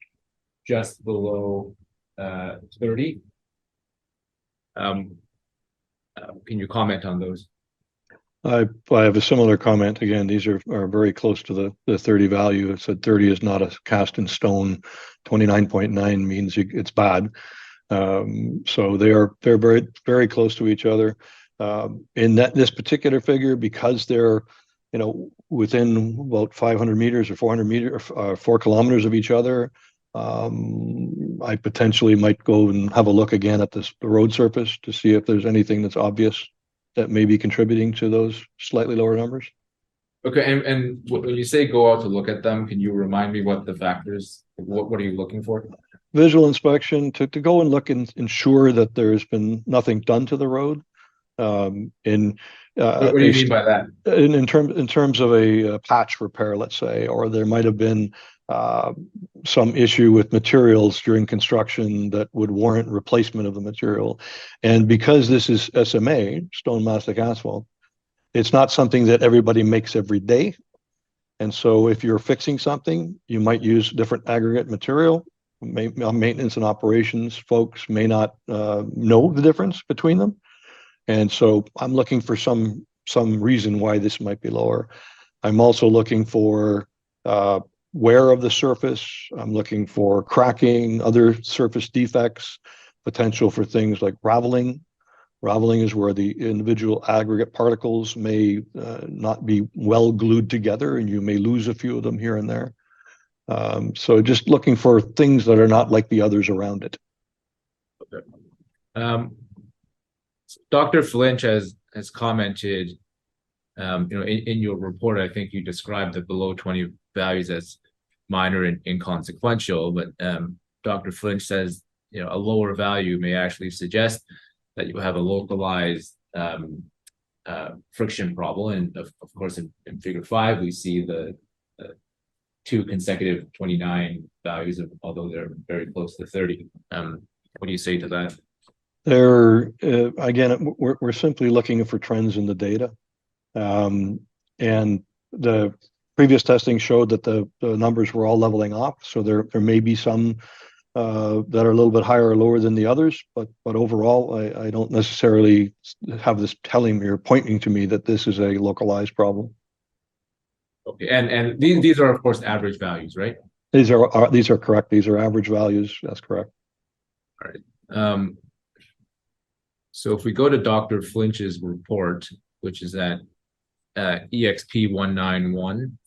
just below 30. Can you comment on those? I have a similar comment. Again, these are very close to the 30 value. It said 30 is not a cast in stone. 29.9 means it's bad. So they're very, very close to each other. In this particular figure, because they're within about 500 meters or 400 meters, 4 kilometers of each other, I potentially might go and have a look again at the road surface to see if there's anything that's obvious that may be contributing to those slightly lower numbers. Okay, and when you say go out to look at them, can you remind me what the factors, what are you looking for? Visual inspection to go and look and ensure that there's been nothing done to the road. What do you mean by that? In terms of a patch repair, let's say, or there might have been some issue with materials during construction that would warrant replacement of the material. And because this is SMA, stone mastic asphalt, it's not something that everybody makes every day. And so if you're fixing something, you might use different aggregate material. Maintenance and operations folks may not know the difference between them. And so I'm looking for some reason why this might be lower. I'm also looking for wear of the surface. I'm looking for cracking, other surface defects, potential for things like raveling. Raveling is where the individual aggregate particles may not be well glued together and you may lose a few of them here and there. So just looking for things that are not like the others around it. Okay. Dr. Flinch has commented, in your report, I think you described the below 20 values as minor and inconsequential, but Dr. Flinch says, a lower value may actually suggest that you have a localized friction problem. And of course, in figure 5, we see the 2 consecutive 29 values, although they're very close to 30. What do you say to that? Again, we're simply looking for trends in the data. And the previous testing showed that the numbers were all leveling off. So there may be some that are a little bit higher or lower than the others, but overall, I don't necessarily have this telling me or pointing to me that this is a localized problem. Okay, and these are of course average values, right? These are correct. These are average values. That's correct. All right. So if we go to Dr. Flinch's report, which is at EXP 191,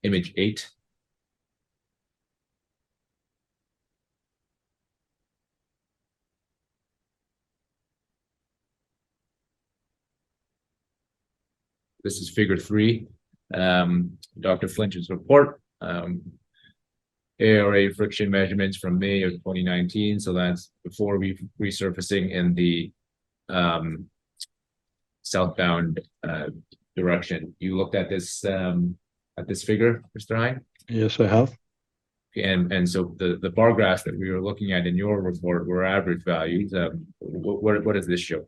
image 8. This is figure 3, Dr. Flinch's report. ARA friction measurements from May of 2019. So that's before resurfacing in the southbound direction. You looked at this figure, Mr. Hine? Yes, I have. And so the bar graphs that we were looking at in your report were average values. What does this show?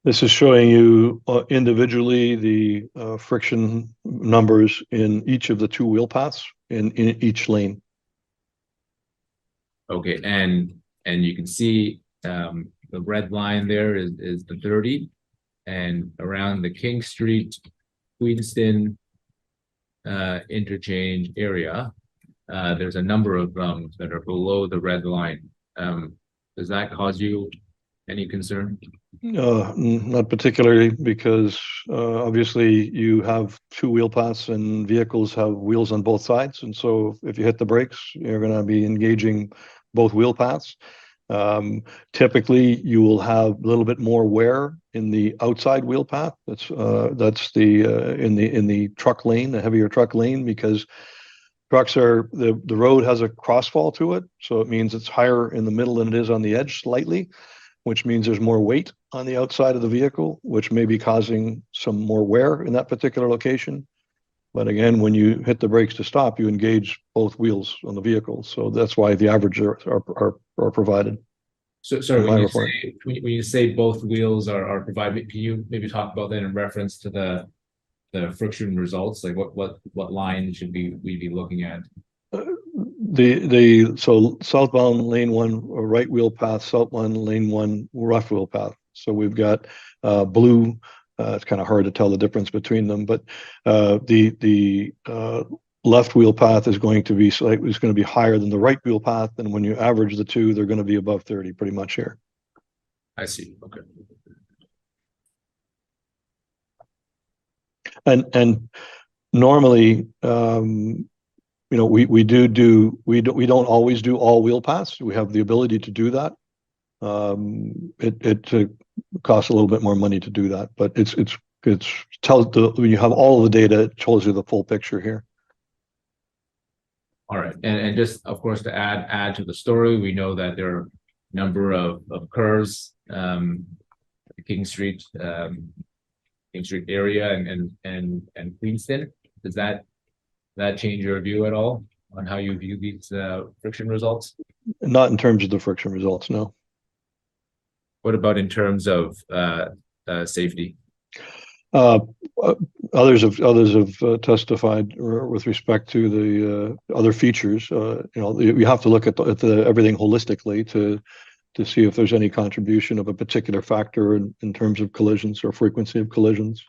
This is showing you individually the friction numbers in each of the 2 wheel paths in each lane. Okay, and you can see the red line there is the 30, and around the King Street, Queenston interchange area, there's a number of that are below the red line. Does that cause you any concern? Not particularly, because obviously you have 2 wheel paths and vehicles have wheels on both sides. And so if you hit the brakes, you're going to be engaging both wheel paths. Typically, you will have a little bit more wear in the outside wheel path. That's in the truck lane, the heavier truck lane, because trucks are the road has a crossfall to it. So it means it's higher in the middle than it is on the edge slightly, which means there's more weight on the outside of the vehicle, which may be causing some more wear in that particular location. But again, when you hit the brakes to stop, you engage both wheels on the vehicle. So that's why the averages are provided. So when you say both wheels are provided, can you maybe talk about that in reference to the friction results? Like what line should we be looking at? So southbound lane 1 right wheel path, southbound lane 1 left wheel path. So we've got blue. It's kind of hard to tell the difference between them, but the left wheel path is going to be higher than the right wheel path, and when you average the 2, they're going to be above 30 pretty much here. I see. Okay. And normally, we don't always do all wheel paths. We have the ability to do that. It costs a little bit more money to do that, but when you have all of the data, it tells you the full picture here. All right, and just of course to add to the story, we know that there are a number of curves, King Street area and Queenston. Does that change your view at all on how you view these friction results? Not in terms of the friction results, no. What about in terms of safety? Others have testified with respect to the other features. You have to look at everything holistically to see if there's any contribution of a particular factor in terms of collisions or frequency of collisions.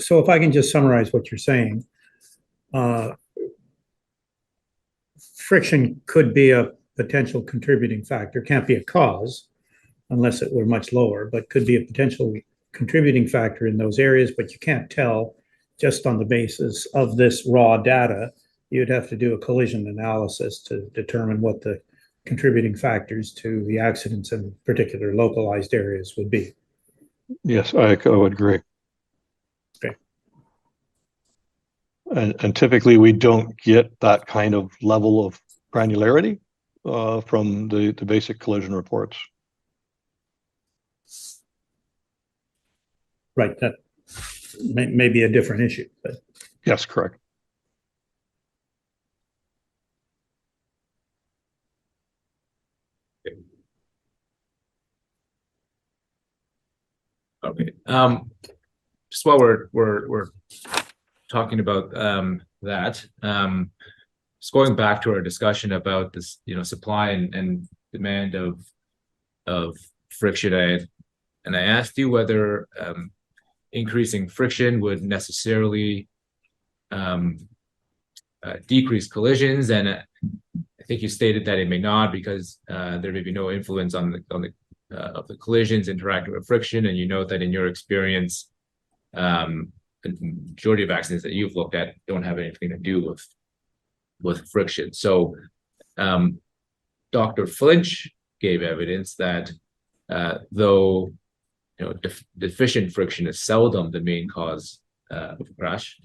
So if I can just summarize what you're saying, friction could be a potential contributing factor, can't be a cause unless it were much lower, but could be a potential contributing factor in those areas, but you can't tell just on the basis of this raw data. You'd have to do a collision analysis to determine what the contributing factors to the accidents in particular localized areas would be. Yes, I would agree. Okay. And typically we don't get that kind of level of granularity. from the basic collision reports. Right, that may be a different issue, but Yes, correct. Okay. Just while we're talking about that, just going back to our discussion about this, supply and demand of friction. I asked you whether increasing friction would necessarily decrease collisions, and I think you stated that it may not, because there may be no influence on the of the collisions interacting with friction, and you note that in your experience, the majority of accidents that you've looked at don't have anything to do with friction. So, Dr. Flinch gave evidence that though deficient friction is seldom the main cause of a crash,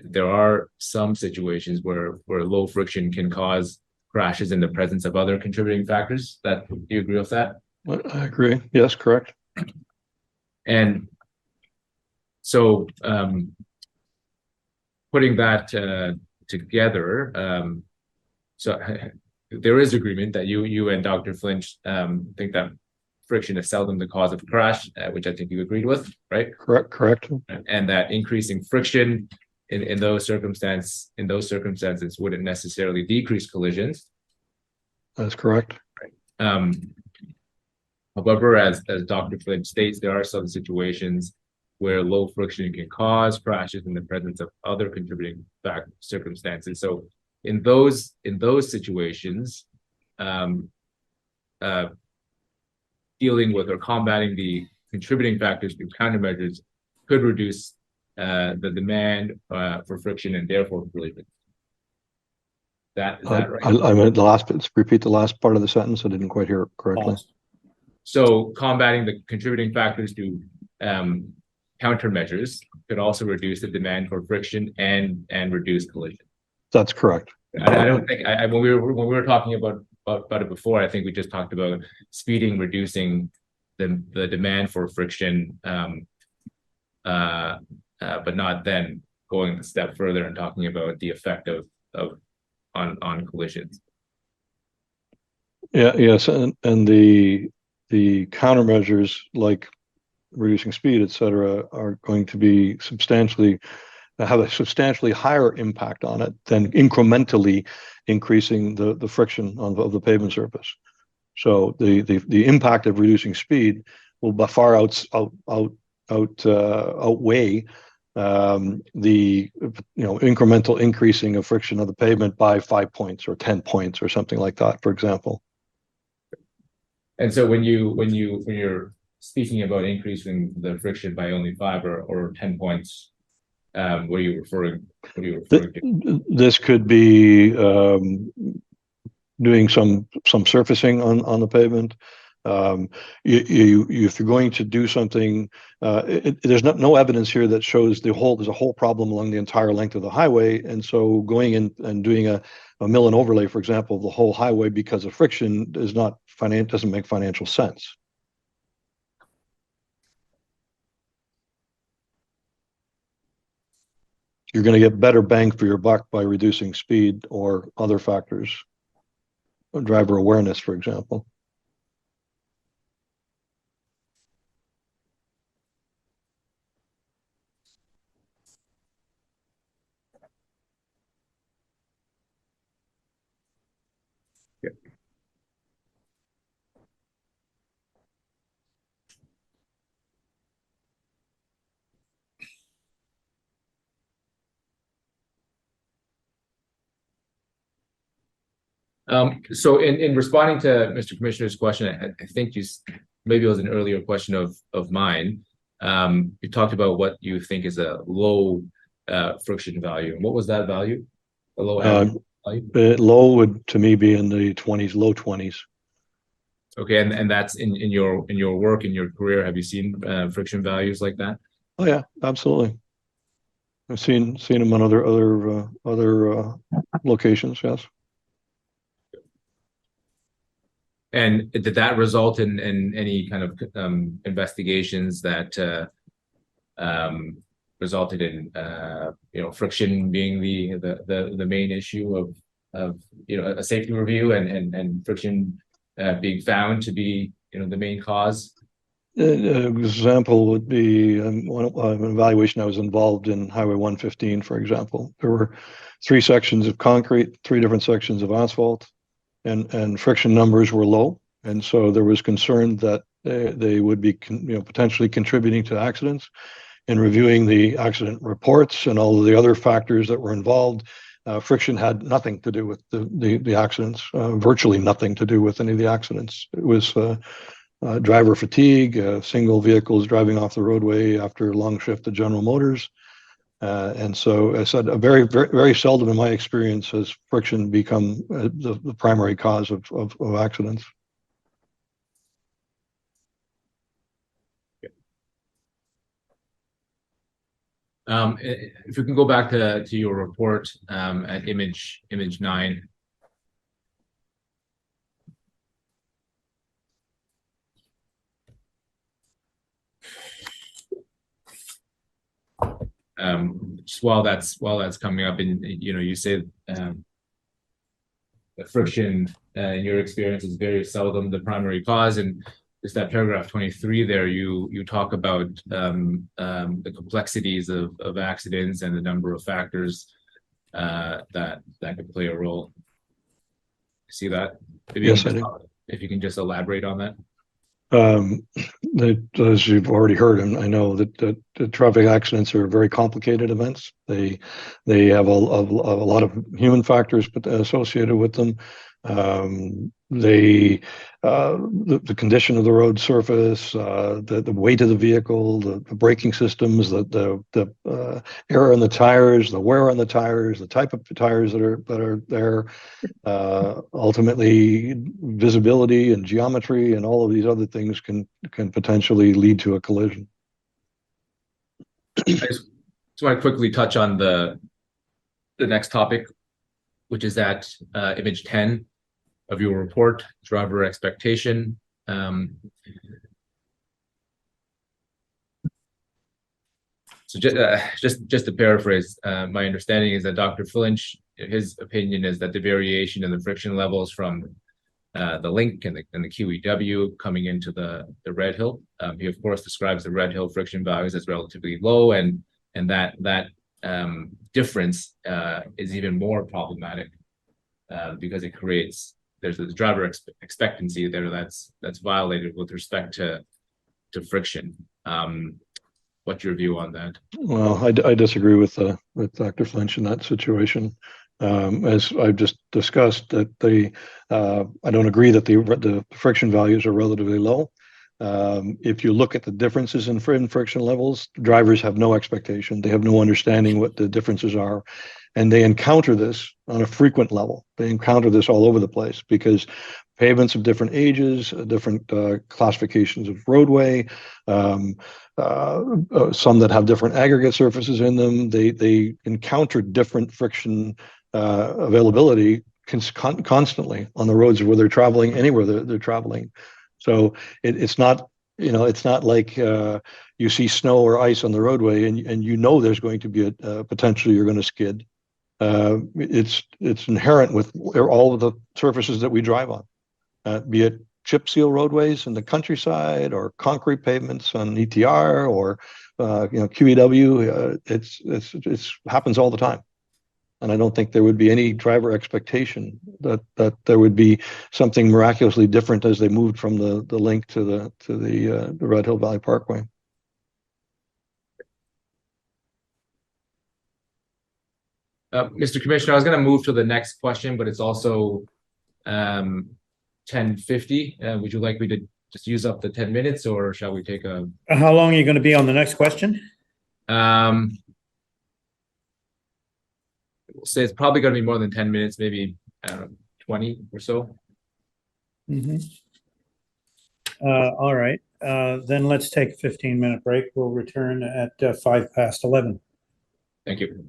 there are some situations where low friction can cause crashes in the presence of other contributing factors. Do you agree with that? I agree. Yes, correct. And so, putting that together, so there is agreement that you and Dr. Flinch think that friction is seldom the cause of a crash, which I think you agreed with, right? Correct. And that increasing friction in those circumstances wouldn't necessarily decrease collisions. That's correct. However, as Dr. Flynn states, there are some situations where low friction can cause crashes in the presence of other contributing circumstances. So in those situations, dealing with or combating the contributing factors through countermeasures could reduce the demand for friction and therefore collision. Is that right? I meant repeat the last part of the sentence. I didn't quite hear it correctly. So combating the contributing factors through countermeasures could also reduce the demand for friction and reduce collision. That's correct. I don't think when we were talking about it before, I think we just talked about speeding reducing the demand for friction, but not then going a step further and talking about the effect on collisions. Yes, and the countermeasures like reducing speed, et cetera, are going to be have a substantially higher impact on it than incrementally increasing the friction of the pavement surface. So the impact of reducing speed will by far outweigh the incremental increasing of friction of the pavement by 5 points or 10 points or something like that, for example. And so when you're speaking about increasing the friction by only 5 or 10 points, what are you referring to? This could be doing some surfacing on the pavement. If you're going to do something, there's no evidence here that shows there's a whole problem along the entire length of the highway, and so going in and doing a mill and overlay, for example, of the whole highway because of friction doesn't make financial sense. You're going to get better bang for your buck by reducing speed or other factors, driver awareness, for example. So in responding to Mr. Commissioner's question, I think maybe it was an earlier question of mine. You talked about what you think is a low friction value. And what was that value? A low average value? Low would to me be in the 20s, low 20s. Okay, and that's in your work, in your career, have you seen friction values like that? Oh yeah, absolutely. I've seen them on other locations. Yes. And did that result in any kind of investigations that resulted in friction being the main issue of a safety review and friction being found to be the main cause? An example would be an evaluation I was involved in Highway 115, for example. There were 3 sections of concrete, 3 different sections of asphalt, and friction numbers were low. And so there was concern that they would be potentially contributing to accidents. In reviewing the accident reports and all of the other factors that were involved, friction had nothing to do with the accidents, virtually nothing to do with any of the accidents. It was driver fatigue, single vehicles driving off the roadway after a long shift at General Motors. And so I said, very, very, very seldom in my experience has friction become the primary cause of accidents. If we can go back to your report at image 9. Just while that's coming up, and you said the friction in your experience is very seldom the primary cause, and just that paragraph 23 there, you talk about the complexities of accidents and the number of factors that could play a role. See that? Yes, I do. If you can just elaborate on that. As you've already heard, and I know that the traffic accidents are very complicated events. They have a lot of human factors associated with them. The condition of the road surface, the weight of the vehicle, the braking systems, the air in the tires, the wear on the tires, the type of tires that are there, ultimately visibility and geometry and all of these other things can potentially lead to a collision. I just want to quickly touch on the next topic, which is that image 10 of your report, driver expectation. So just to paraphrase, my understanding is that Dr. Flinch, his opinion is that the variation in the friction levels from the link and the QEW coming into the Red Hill. He of course describes the Red Hill friction values as relatively low, and that difference is even more problematic because it creates there's a driver expectancy there that's violated with respect to friction. What's your view on that? Well, I disagree with Dr. Flinch in that situation. As I've just discussed, that I don't agree that the friction values are relatively low. If you look at the differences in friction levels, drivers have no expectation. They have no understanding what the differences are. And they encounter this on a frequent level. They encounter this all over the place because pavements of different ages, different classifications of roadway, some that have different aggregate surfaces in them. They encounter different friction availability constantly on the roads where they're traveling, anywhere they're traveling. So it's not like you see snow or ice on the roadway and there's going to be a potentially you're going to skid. It's inherent with all of the surfaces that we drive on, be it chip seal roadways in the countryside or concrete pavements on ETR or QEW. It's happens all the time, and I don't think there would be any driver expectation that there would be something miraculously different as they moved from the link to the Red Hill Valley Parkway. Mr. Commissioner, I was going to move to the next question, but it's also 10:50. Would you like me to just use up the 10 minutes, or shall we take a? How long are you going to be on the next question? We'll say it's probably going to be more than 10 minutes, maybe 20 or so. All right. Then let's take a 15-minute break. We'll return at 11:05. Thank you.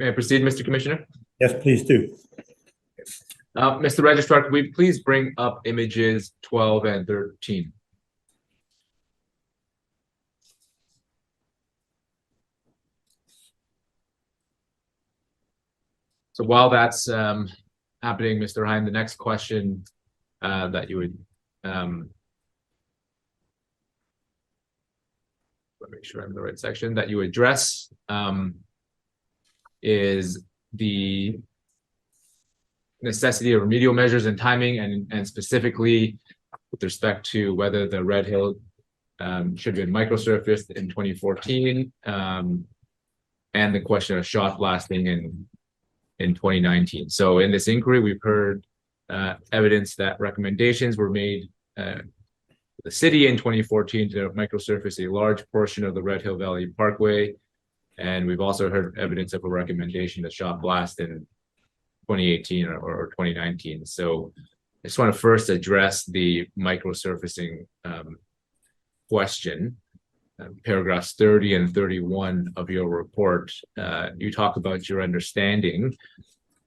May I proceed, Mr. Commissioner? Yes, please do. Mr. Registrar, could we please bring up images 12 and 13? So while that's happening, Mr. Hine, the next question that you would let me make sure I'm in the right section that you address is the necessity of remedial measures and timing, and specifically with respect to whether the Red Hill should have been microsurfaced in 2014, and the question of shot blasting in 2019. So in this inquiry, we've heard evidence that recommendations were made the city in 2014 to microsurface a large portion of the Red Hill Valley Parkway. And we've also heard evidence of a recommendation to shot blast in 2018 or 2019. So I just want to first address the microsurfacing question. Paragraphs 30 and 31 of your report, you talk about your understanding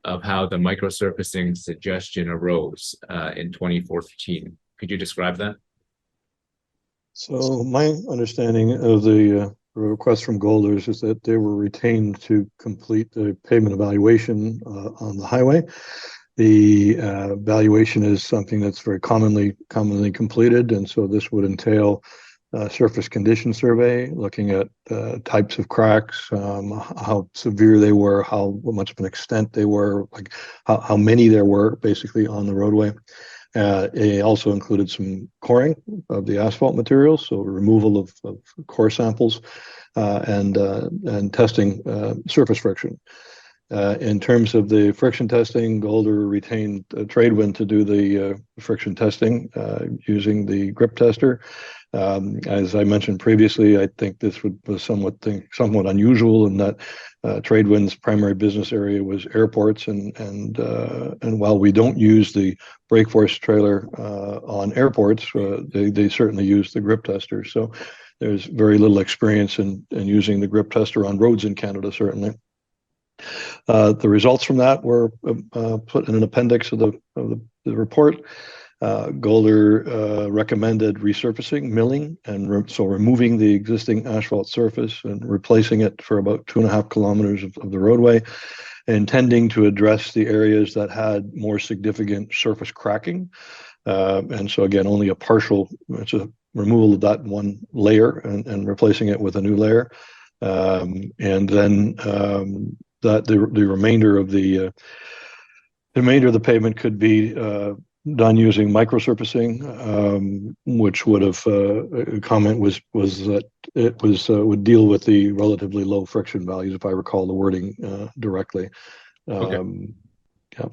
of how the microsurfacing suggestion arose in 2014. Could you describe that? So my understanding of the request from Golders is that they were retained to complete the pavement evaluation on the highway. The evaluation is something that's very commonly completed, and so this would entail a surface condition survey, looking at types of cracks, how severe they were, how much of an extent they were, like how many there were basically on the roadway. It also included some coring of the asphalt material, so removal of core samples, and testing surface friction. In terms of the friction testing, Golder retained Tradewind to do the friction testing using the grip tester. As I mentioned previously, I think this was somewhat unusual in that Tradewind's primary business area was airports, and while we don't use the brake force trailer on airports, they certainly use the grip tester. So there's very little experience in using the grip tester on roads in Canada, certainly. The results from that were put in an appendix of the report. Golder recommended resurfacing, milling, and so removing the existing asphalt surface and replacing it for about 2.5 kilometers of the roadway, intending to address the areas that had more significant surface cracking. And so again, only a partial, it's a removal of that one layer and replacing it with a new layer. And then that the remainder of the pavement could be done using microsurfacing, which would have comment was that it would deal with the relatively low friction values, if I recall the wording directly. Okay.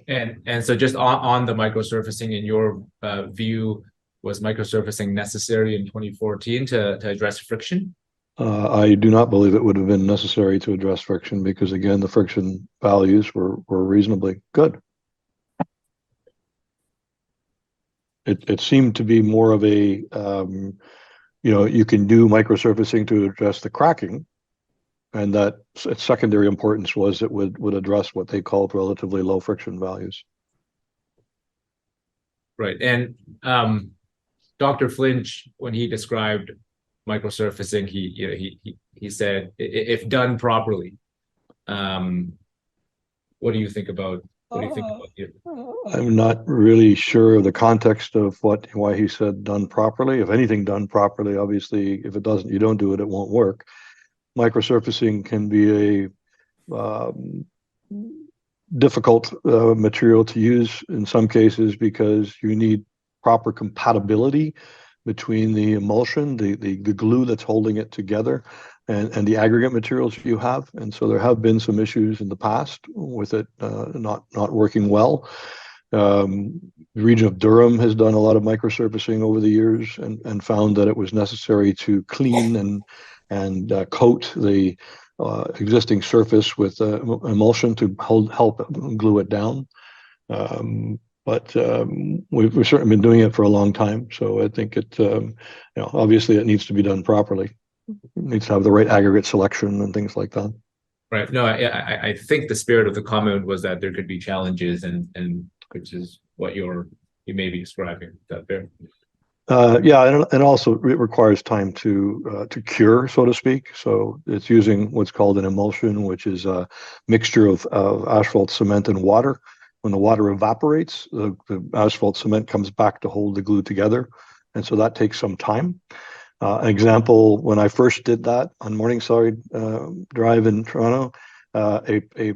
Yeah. And so just on the microsurfacing, in your view, was microsurfacing necessary in 2014 to address friction? I do not believe it would have been necessary to address friction because, again, the friction values were reasonably good. It seemed to be more of a, you can do microsurfacing to address the cracking, and that its secondary importance was it would address what they called relatively low friction values. Right. And Dr. Flinch, when he described microsurfacing, he said, if done properly, what do you think about it? I'm not really sure of the context of why he said done properly. If anything done properly, obviously, if it doesn't, you don't do it, it won't work. Microsurfacing can be a difficult material to use in some cases because you need proper compatibility between the emulsion, the glue that's holding it together, and the aggregate materials you have. And so there have been some issues in the past with it not working well. The region of Durham has done a lot of microsurfacing over the years and found that it was necessary to clean and coat the existing surface with emulsion to help glue it down. But we've certainly been doing it for a long time. So I think obviously it needs to be done properly. It needs to have the right aggregate selection and things like that. Right. No, I think the spirit of the comment was that there could be challenges, and which is what you may be describing. Is that fair? Yeah, and also it requires time to cure, so to speak. So it's using what's called an emulsion, which is a mixture of asphalt cement and water. When the water evaporates, the asphalt cement comes back to hold the glue together, and so that takes some time. An example, when I first did that on Morningside Drive in Toronto, we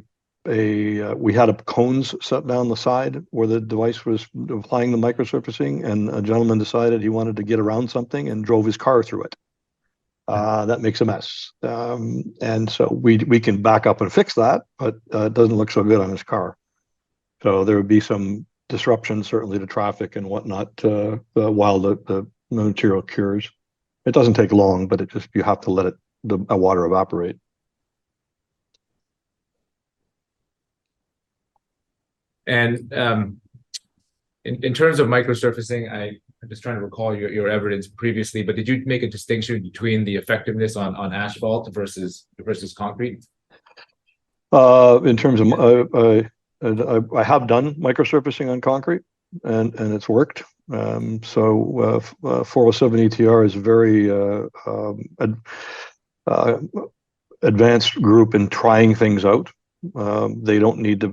had cones set down the side where the device was applying the microsurfacing, and a gentleman decided he wanted to get around something and drove his car through it. That makes a mess. And so we can back up and fix that, but it doesn't look so good on his car. So there would be some disruption, certainly to traffic and whatnot, while the material cures. It doesn't take long, but you have to let the water evaporate. And in terms of microsurfacing, I'm just trying to recall your evidence previously, but did you make a distinction between the effectiveness on asphalt versus concrete? In terms of I have done microsurfacing on concrete, and it's worked. So 407 ETR is a very advanced group in trying things out. They don't need to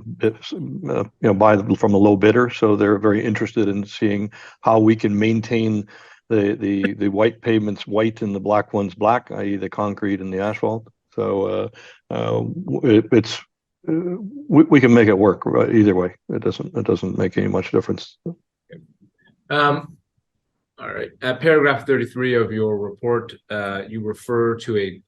buy them from a low bidder, so they're very interested in seeing how we can maintain the white pavements white and the black ones black, i.e. the concrete and the asphalt. So we can make it work either way. It doesn't make any much difference. All right. At paragraph 33 of your report, you refer to a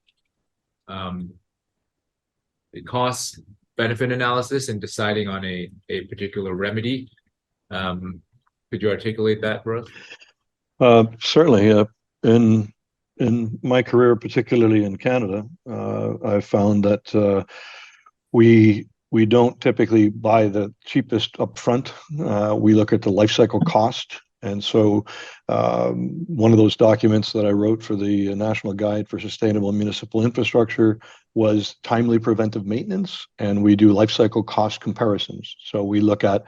cost benefit analysis in deciding on a particular remedy. Could you articulate that for us? Certainly. In my career, particularly in Canada, I've found that we don't typically buy the cheapest upfront. We look at the life cycle cost. And so one of those documents that I wrote for the National Guide for Sustainable Municipal Infrastructure was timely preventive maintenance, and we do life cycle cost comparisons. So we look at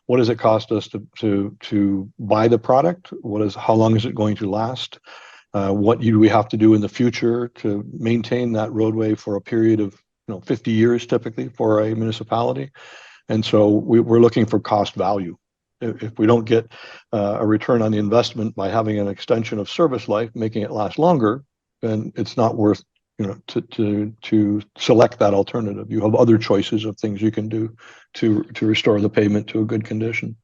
what does it cost us to buy the product? How long is it going to last? What do we have to do in the future to maintain that roadway for a period of 50 years typically for a municipality? And so we're looking for cost value. If we don't get a return on the investment by having an extension of service life, making it last longer, then it's not worth to select that alternative. You have other choices of things you can do to restore the pavement to a good condition.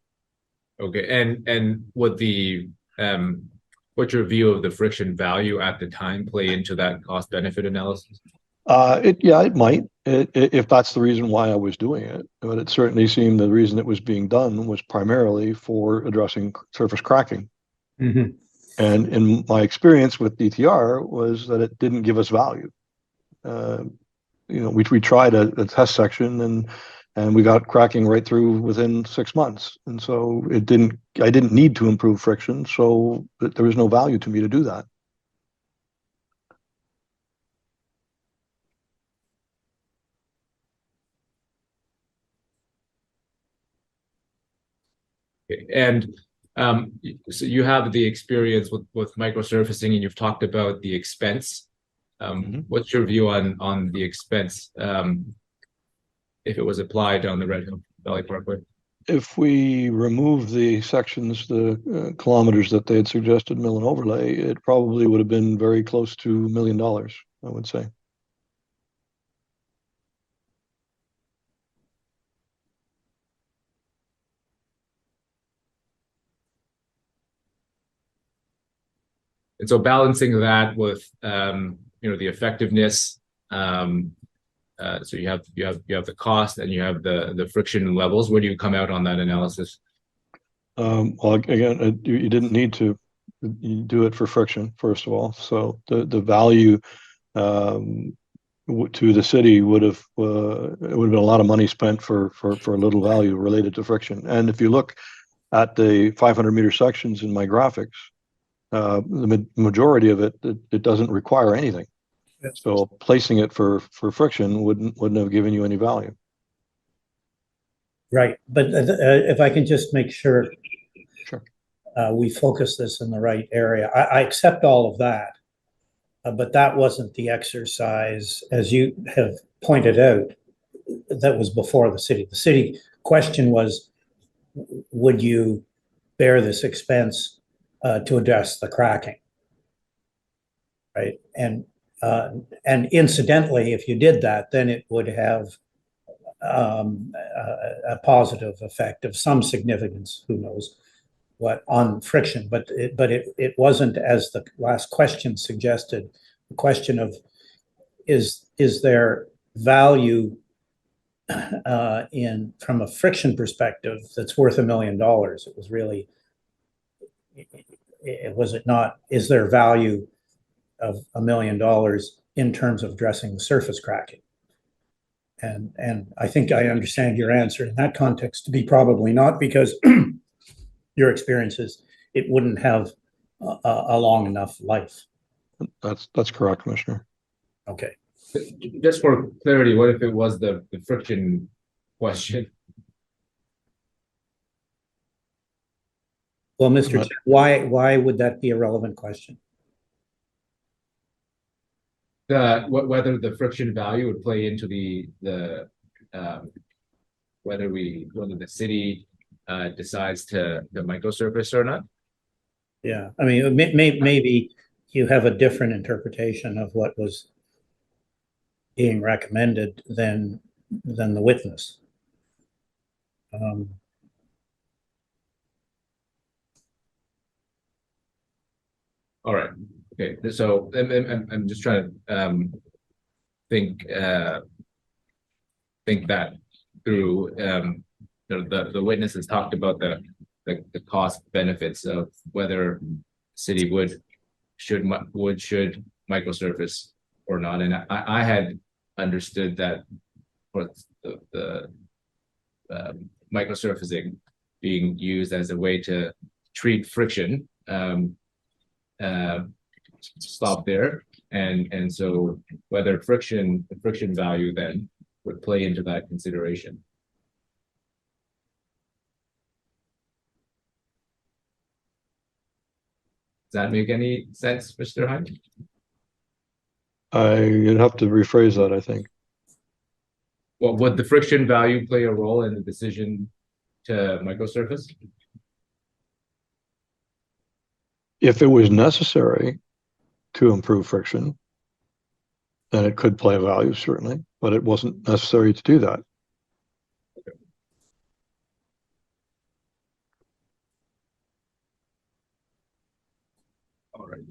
Okay, and what's your view of the friction value at the time play into that cost benefit analysis? It might, if that's the reason why I was doing it. But it certainly seemed the reason it was being done was primarily for addressing surface cracking. Mm-hmm. And in my experience with DTR was that it didn't give us value. We tried a test section and we got cracking right through within 6 months. And so I didn't need to improve friction, so there was no value to me to do that. And so you have the experience with microsurfacing, and you've talked about the expense. What's your view on the expense if it was applied on the Red Hill Valley Parkway? If we remove the sections, the kilometers that they had suggested mill and overlay, it probably would have been very close to $1 million, I would say. And so balancing that with the effectiveness, so you have the cost and you have the friction levels. Where do you come out on that analysis? Well, again, you didn't need to do it for friction, first of all. So the value to the city would have been a lot of money spent for a little value related to friction. And if you look at the 500-meter sections in my graphics, the majority of it doesn't require anything. So placing it for friction wouldn't have given you any value. Right, but if I can just make sure Sure. we focus this in the right area. I accept all of that, but that wasn't the exercise, as you have pointed out, that was before the city. The city question was, would you bear this expense to address the cracking? Right, and incidentally, if you did that, then it would have a positive effect of some significance, who knows what, on friction, but it wasn't, as the last question suggested, the question of is there value in from a friction perspective that's worth $1 million. It was really, was it not, is there value of $1 million in terms of addressing the surface cracking? And I think I understand your answer in that context to be probably not, because your experience is it wouldn't have a long enough life. That's correct, Commissioner. Okay. Just for clarity, what if it was the friction question? Well, Mr. Chen, why would that be a relevant question? Whether the friction value would play into whether the city decides to microsurface or not. Yeah, I mean, maybe you have a different interpretation of what was being recommended than the witness. All right. Okay. So I'm just trying to think that through. The witness has talked about the cost benefits of whether city should microsurface or not, and I had understood that for the microsurfacing being used as a way to treat friction. Stop there, and so whether the friction value then would play into that consideration. Does that make any sense, Mr. Hunt? You'd have to rephrase that, I think. Well, would the friction value play a role in the decision to microsurface? If it was necessary to improve friction, then it could play a value, certainly, but it wasn't necessary to do that. Okay. All right.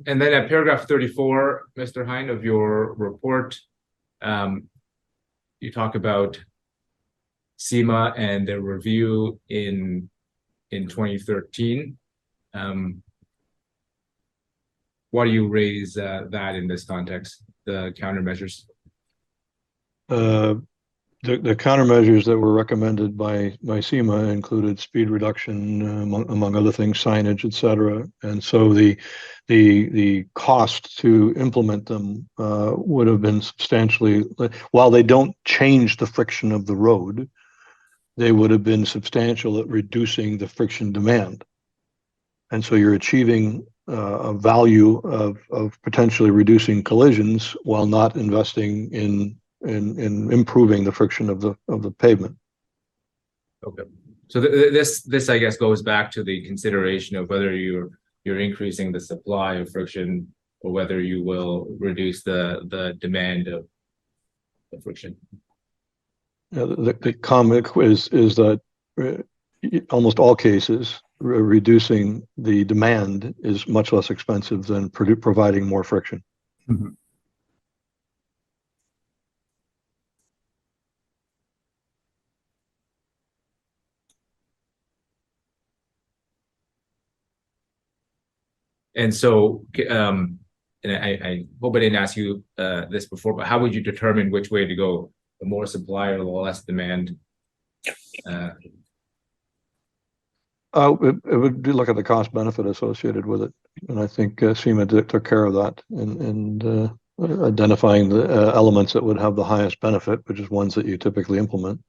And then at paragraph 34, Mr. Hein, of your report, you talk about SEMA and their review in 2013. Why do you raise that in this context, the countermeasures? The countermeasures that were recommended by SEMA included speed reduction, among other things, signage, et cetera. And so the cost to implement them would have been substantially, while they don't change the friction of the road, they would have been substantial at reducing the friction demand. And so you're achieving a value of potentially reducing collisions while not investing in improving the friction of the pavement. Okay, so this I guess goes back to the consideration of whether you're increasing the supply of friction or whether you will reduce the demand of the friction. The comment is that almost all cases reducing the demand is much less expensive than providing more friction. Mm-hmm. And so, and I hope I didn't ask you this before, but how would you determine which way to go? more supply or the less demand? It would look at the cost benefit associated with it, and I think SEMA took care of that in identifying the elements that would have the highest benefit, which is ones that you typically implement.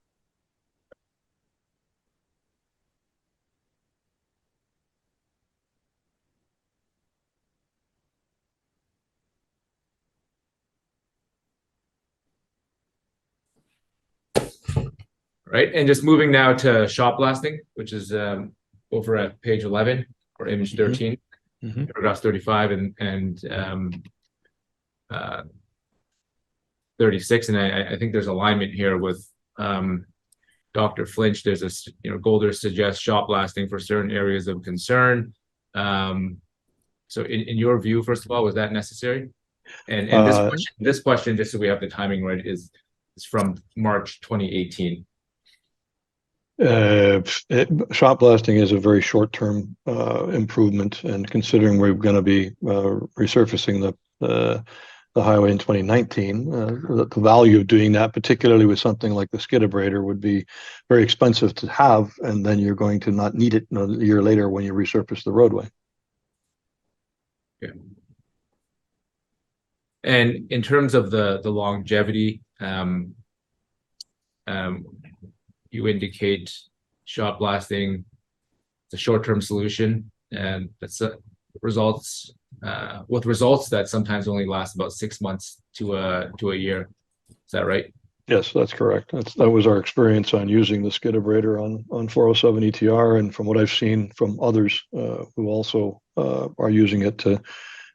Right, and just moving now to shot blasting, which is over at page 11 or image 13, paragraphs 35 and 36, and I think there's alignment here with Dr. Flinch. There's Golder suggests shot blasting for certain areas of concern. So in your view, first of all, was that necessary? And this question, just so we have the timing right, is from March 2018. Shot blasting is a very short-term improvement, and considering we're going to be resurfacing the highway in 2019, the value of doing that, particularly with something like the skid abrader, would be very expensive to have, and then you're going to not need it a year later when you resurface the roadway. Yeah. And in terms of the longevity, you indicate shot blasting, it's a short-term solution, and that's results that sometimes only last about 6 months to a year. Is that right? Yes, that's correct. That was our experience on using the skid abrader on 407 ETR, and from what I've seen from others who also are using it to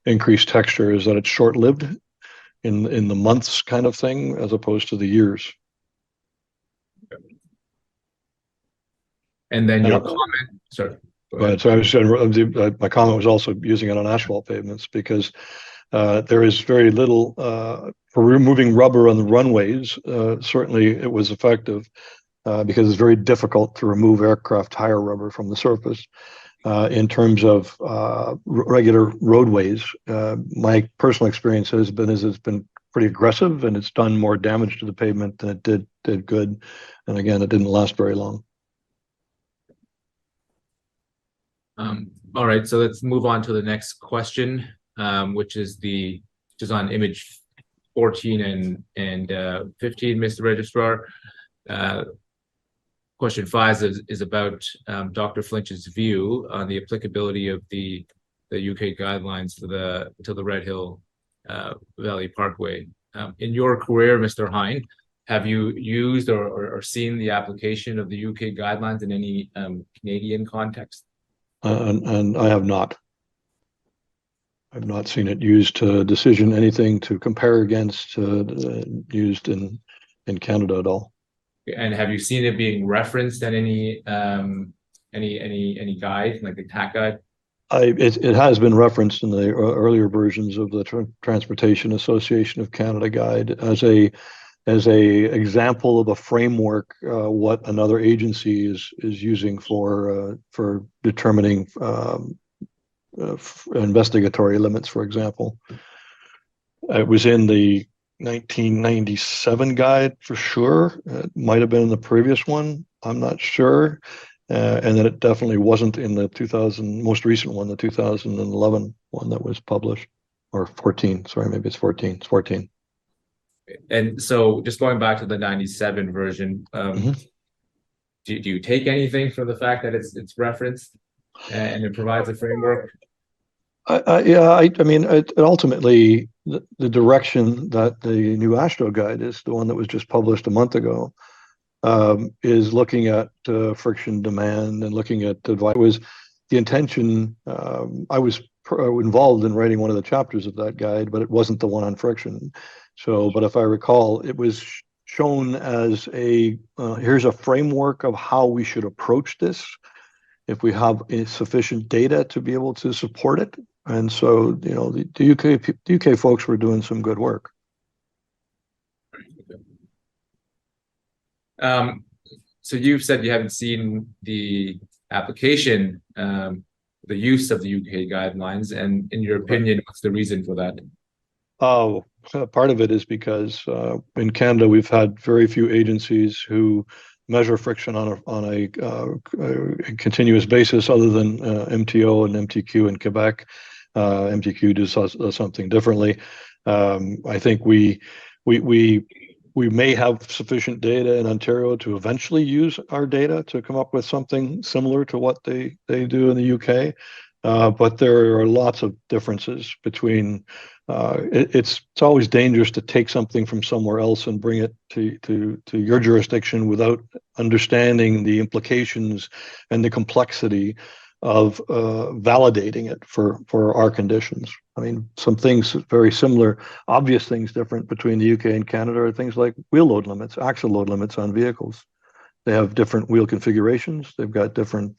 increase texture, is that it's short-lived in the months kind of thing as opposed to the years. And then your comment, sorry. Right. So my comment was also using it on asphalt pavements, because there is very little for removing rubber on the runways. Certainly it was effective because it's very difficult to remove aircraft tire rubber from the surface. In terms of regular roadways, my personal experience has been it's been pretty aggressive, and it's done more damage to the pavement than it did good. And again, it didn't last very long. All right, so let's move on to the next question, which is on image 14 and 15, Mr. Registrar. Question 5 is about Dr. Flinch's view on the applicability of the UK guidelines to the Red Hill Valley Parkway. In your career, Mr. Hine, have you used or seen the application of the UK guidelines in any Canadian context? And I have not. I've not seen it used to decision anything to compare against used in Canada at all. And have you seen it being referenced at any guide, like the TAC guide? It has been referenced in the earlier versions of the Transportation Association of Canada guide as a example of a framework, what another agency is using for determining investigatory limits, for example. It was in the 1997 guide for sure. It might have been in the previous one. I'm not sure. And then it definitely wasn't in the most recent one, the 2011 one that was published, or 14. Sorry, maybe it's 14. It's 14. And so just going back to the 97 version, do you take anything from the fact that it's referenced and it provides a framework? I mean, ultimately, the direction that the new AASHTO guide is, the one that was just published a month ago, is looking at friction demand and looking at the intention. I was involved in writing one of the chapters of that guide, but it wasn't the one on friction. So, but if I recall, it was shown as here's a framework of how we should approach this if we have sufficient data to be able to support it. And so, the UK folks were doing some good work. So you've said you haven't seen the application, the use of the UK guidelines, and in your opinion, what's the reason for that? Oh, part of it is because in Canada we've had very few agencies who measure friction on a continuous basis, other than MTO and MTQ in Quebec. MTQ does something differently. I think we may have sufficient data in Ontario to eventually use our data to come up with something similar to what they do in the UK. But there are lots of differences between. It's always dangerous to take something from somewhere else and bring it to your jurisdiction without understanding the implications and the complexity of validating it for our conditions. I mean, some things very similar, obvious things different between the UK and Canada are things like wheel load limits, axle load limits on vehicles. They have different wheel configurations. They've got different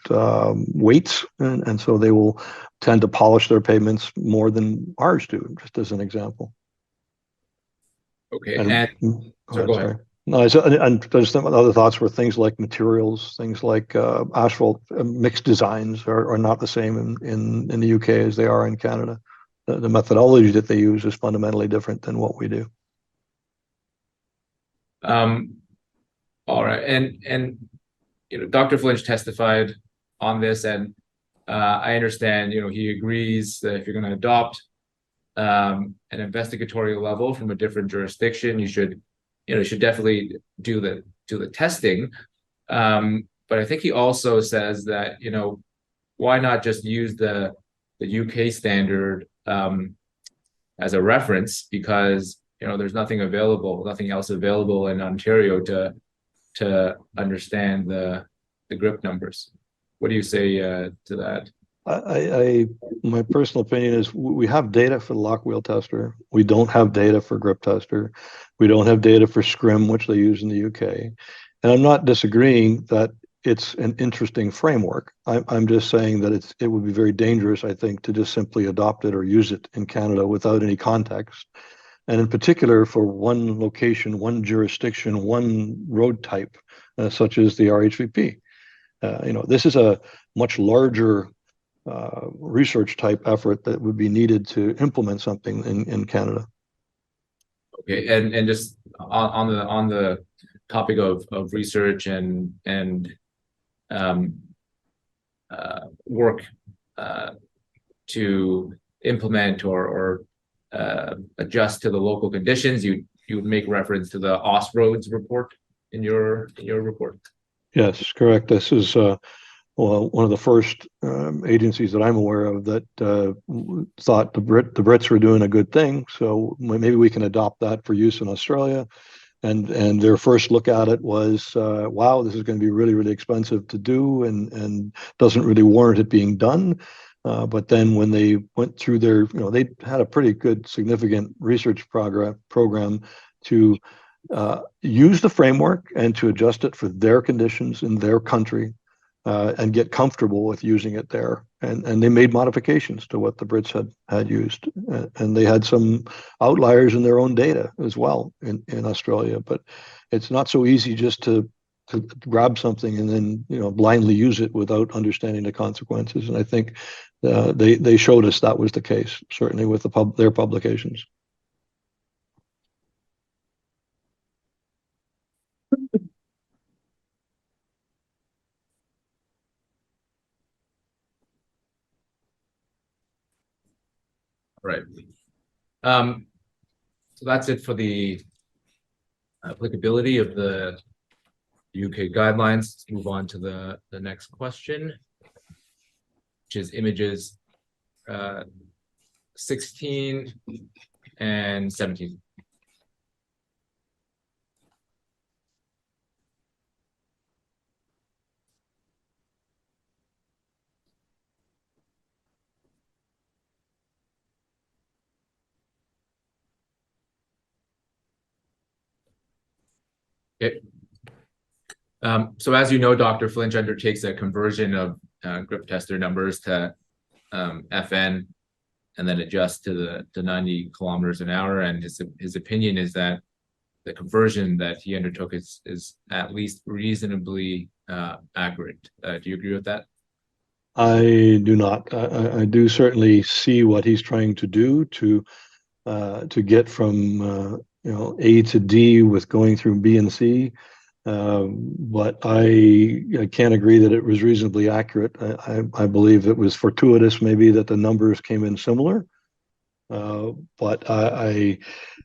weights, and so they will tend to polish their pavements more than ours do, just as an example. Okay, Go ahead. No, and there's some other thoughts where things like materials, things like asphalt mixed designs are not the same in the UK as they are in Canada. The methodology that they use is fundamentally different than what we do. All right, and Dr. Flinch testified on this, and I understand he agrees that if you're going to adopt an investigatory level from a different jurisdiction, you should definitely do the testing. But I think he also says that why not just use the UK standard as a reference, because there's nothing else available in Ontario to understand the grip numbers. What do you say to that? My personal opinion is we have data for the lock wheel tester. We don't have data for grip tester. We don't have data for scrim, which they use in the UK. And I'm not disagreeing that it's an interesting framework. I'm just saying that it would be very dangerous, I think, to just simply adopt it or use it in Canada without any context. And in particular, for one location, one jurisdiction, one road type, such as the RHVP. This is a much larger research type effort that would be needed to implement something in Canada. Okay, and just on the topic of research and work to implement or adjust to the local conditions, you would make reference to the Roads report in your report. Yes, correct. This is one of the first agencies that I'm aware of that thought the Brits were doing a good thing. So maybe we can adopt that for use in Australia. And their first look at it was, wow, this is going to be really, really expensive to do and doesn't really warrant it being done. But then when they went through their, they had a pretty good, significant research program to use the framework and to adjust it for their conditions in their country and get comfortable with using it there. And they made modifications to what the Brits had used. And they had some outliers in their own data as well in Australia. But it's not so easy just to grab something and then blindly use it without understanding the consequences. And I think they showed us that was the case, certainly with their publications. Right. So that's it for the applicability of the UK guidelines. Let's move on to the next question, which is images 16 and 17. Okay. So as you know, Dr. Flinch undertakes a conversion of grip tester numbers to FN and then adjust to the 90 kilometers an hour. And his opinion is that the conversion that he undertook is at least reasonably accurate. Do you agree with that? I do not. I do certainly see what he's trying to do to to get from A to D with going through B and C. But I can't agree that it was reasonably accurate. I believe it was fortuitous maybe that the numbers came in similar. But I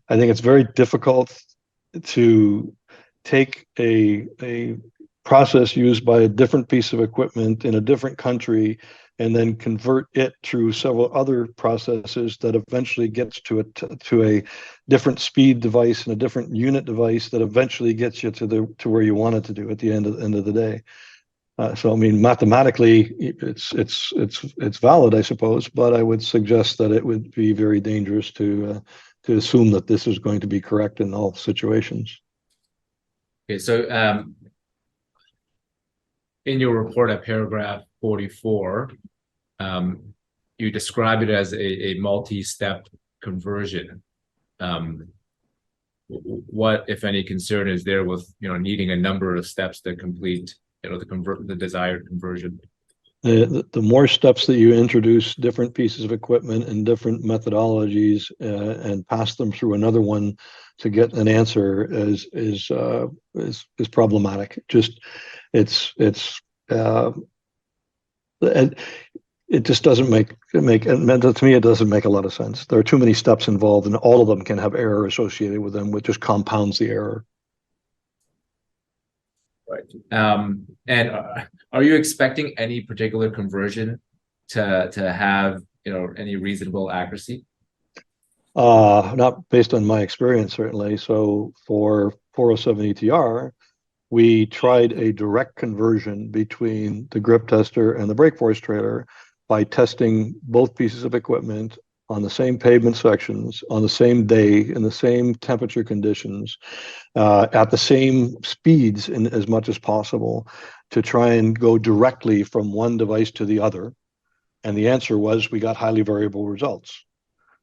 think it's very difficult to take a process used by a different piece of equipment in a different country and then convert it through several other processes that eventually gets to a different speed device and a different unit device that eventually gets you to where you want it to do at the end of the day. So I mean, mathematically, it's valid, I suppose, but I would suggest that it would be very dangerous to assume that this is going to be correct in all situations. Okay, so in your report at paragraph 44, you describe it as a multi-step conversion. What, if any, concern is there with needing a number of steps to complete the desired conversion? The more steps that you introduce different pieces of equipment and different methodologies and pass them through another one to get an answer is problematic. Just it just doesn't make to me it doesn't make a lot of sense. There are too many steps involved, and all of them can have error associated with them, which just compounds the error. Right. And are you expecting any particular conversion to have any reasonable accuracy? Not based on my experience, certainly. So for 407 ETR, we tried a direct conversion between the grip tester and the brake force trailer by testing both pieces of equipment on the same pavement sections, on the same day, in the same temperature conditions, at the same speeds in as much as possible, to try and go directly from one device to the other. And the answer was we got highly variable results.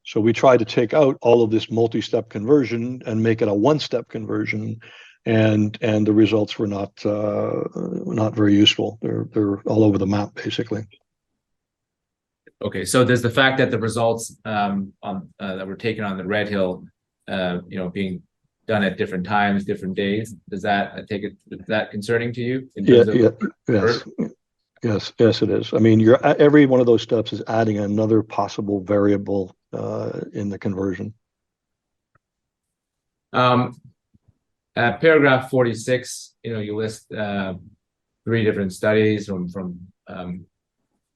So we tried to take out all of this multi-step conversion and make it a one-step conversion, and the results were not very useful. They're all over the map, basically. Okay, so does the fact that the results that were taken on the Red Hill, being done at different times, different days, is that concerning to you? Yes, it is. I mean, every one of those steps is adding another possible variable in the conversion. Paragraph 46, you list 3 different studies from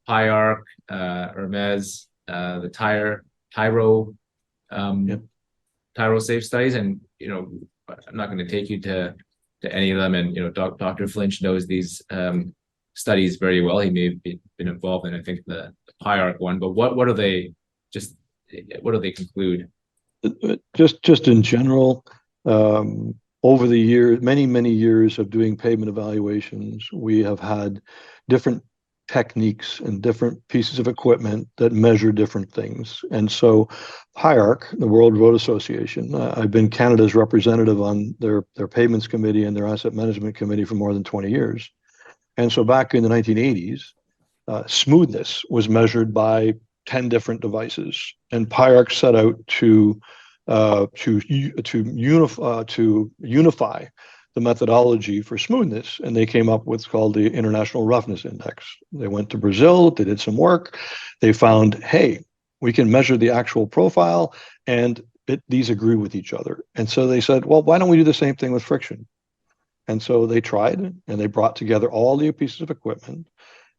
Parkway, Hermes, the Tyro Safe studies, and I'm not going to take you to any of them. And Dr. Flinch knows these studies very well. He may have been involved in, I think, the Parkway one. But what do they conclude? Just in general, over the years, many years of doing pavement evaluations, we have had different techniques and different pieces of equipment that measure different things. And so HIARC, the World Road Association, I've been Canada's representative on their pavements committee and their asset management committee for more than 20 years. And so back in the 1980s, smoothness was measured by 10 different devices, and HIARC set out to unify the methodology for smoothness, and they came up with what's called the International Roughness Index. They went to Brazil, they did some work, they found, hey, we can measure the actual profile, and these agree with each other. And so they said, well, why don't we do the same thing with friction? And so they tried, and they brought together all the pieces of equipment,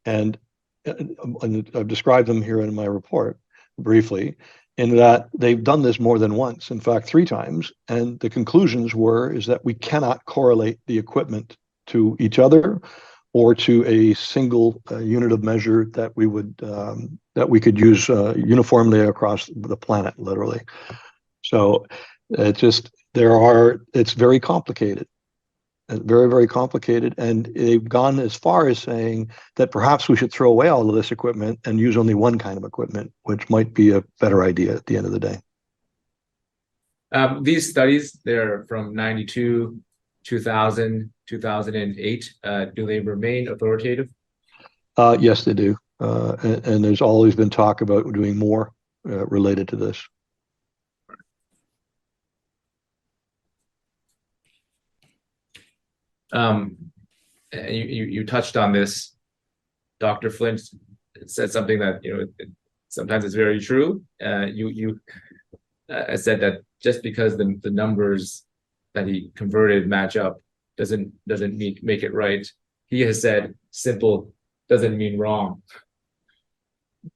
and I've described them here in my report briefly, in that they've done this more than once, in fact, 3 times. And the conclusions is that we cannot correlate the equipment to each other or to a single unit of measure that we could use uniformly across the planet, literally. So it's very complicated. Very, very complicated, and they've gone as far as saying that perhaps we should throw away all of this equipment and use only one kind of equipment, which might be a better idea at the end of the day. These studies, they're from 92, 2000, 2008. Do they remain authoritative? Yes, they do. And there's always been talk about doing more related to this. You touched on this. Dr. Flint said something that, sometimes it's very true. You said that just because the numbers that he converted match up doesn't make it right. He has said simple doesn't mean wrong.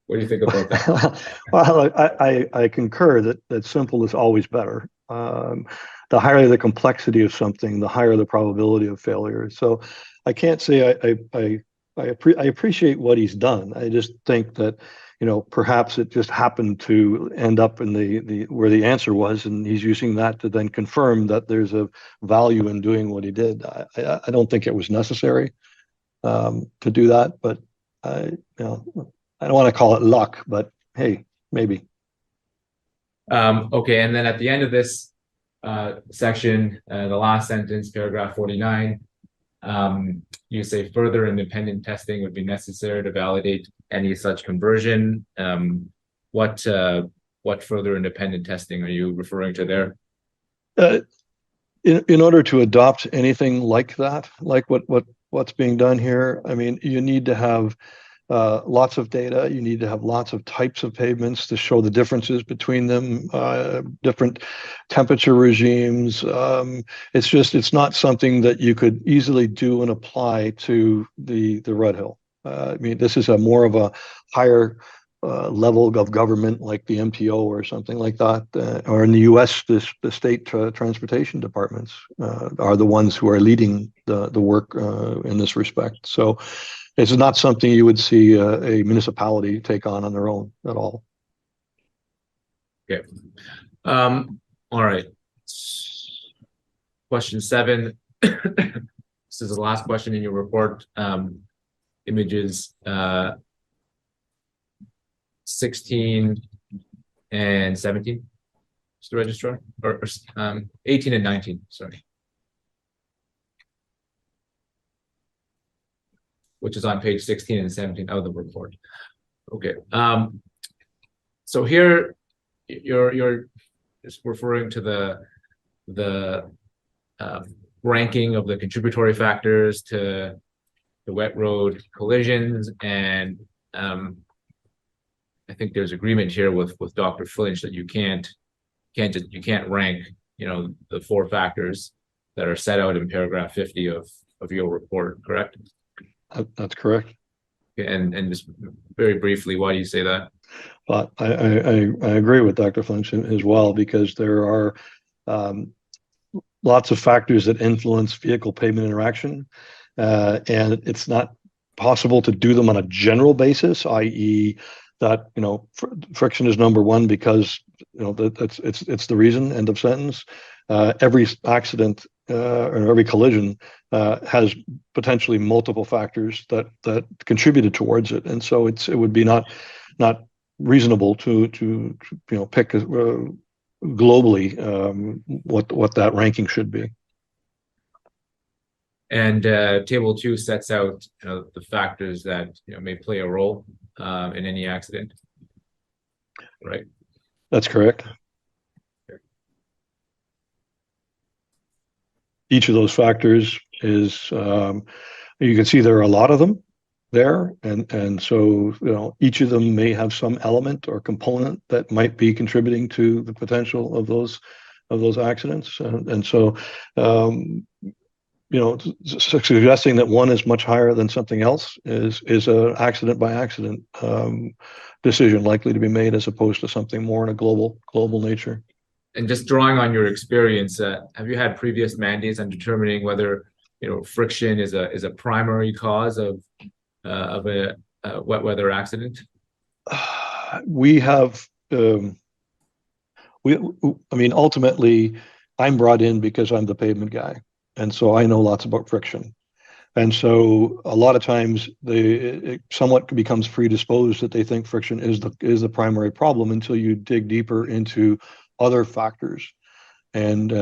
What do you think about that? Well, I concur that simple is always better. The higher the complexity of something, the higher the probability of failure. So I can't say I appreciate what he's done. I just think that, perhaps it just happened to end up in the where the answer was, and he's using that to then confirm that there's a value in doing what he did. I don't think it was necessary to do that, but I don't want to call it luck, but hey, maybe. Okay, and then at the end of this section, the last sentence, paragraph 49, you say further independent testing would be necessary to validate any such conversion. What further independent testing are you referring to there? In order to adopt anything like that, like what's being done here, I mean, you need to have lots of data. You need to have lots of types of pavements to show the differences between them, different temperature regimes. It's not something that you could easily do and apply to the Red Hill. I mean, this is more of a higher level of government, like the MTO or something like that, or in the U.S., the state transportation departments are the ones who are leading the work in this respect. So it's not something you would see a municipality take on their own at all. Okay. All right. Question 7. This is the last question in your report. Images 16 and 17. Is the registrar? Or 18 and 19, sorry. Which is on page 16 and 17 of the report. Okay. So here you're just referring to the ranking of the contributory factors to the wet road collisions, and I think there's agreement here with Dr. Flinch that you can't rank, the 4 factors that are set out in paragraph 50 of your report, correct? That's correct. And just very briefly, why do you say that? But I agree with Dr. Flinch as well, because there are lots of factors that influence vehicle pavement interaction, and it's not possible to do them on a general basis, i.e. that friction is number one because it's the reason, end of sentence. Every accident or every collision has potentially multiple factors that contributed towards it, and so it would be not reasonable to pick globally what that ranking should be. And table 2 sets out the factors that may play a role in any accident, right? That's correct. Each of those factors is, you can see there are a lot of them there, and so each of them may have some element or component that might be contributing to the potential of those accidents, and so suggesting that one is much higher than something else is an accident by accident decision likely to be made, as opposed to something more in a global nature. And just drawing on your experience, have you had previous mandates on determining whether friction is a primary cause of a wet weather accident? We have. I mean, ultimately, I'm brought in because I'm the pavement guy, and so I know lots about friction. And so a lot of times it somewhat becomes predisposed that they think friction is the primary problem until you dig deeper into other factors. And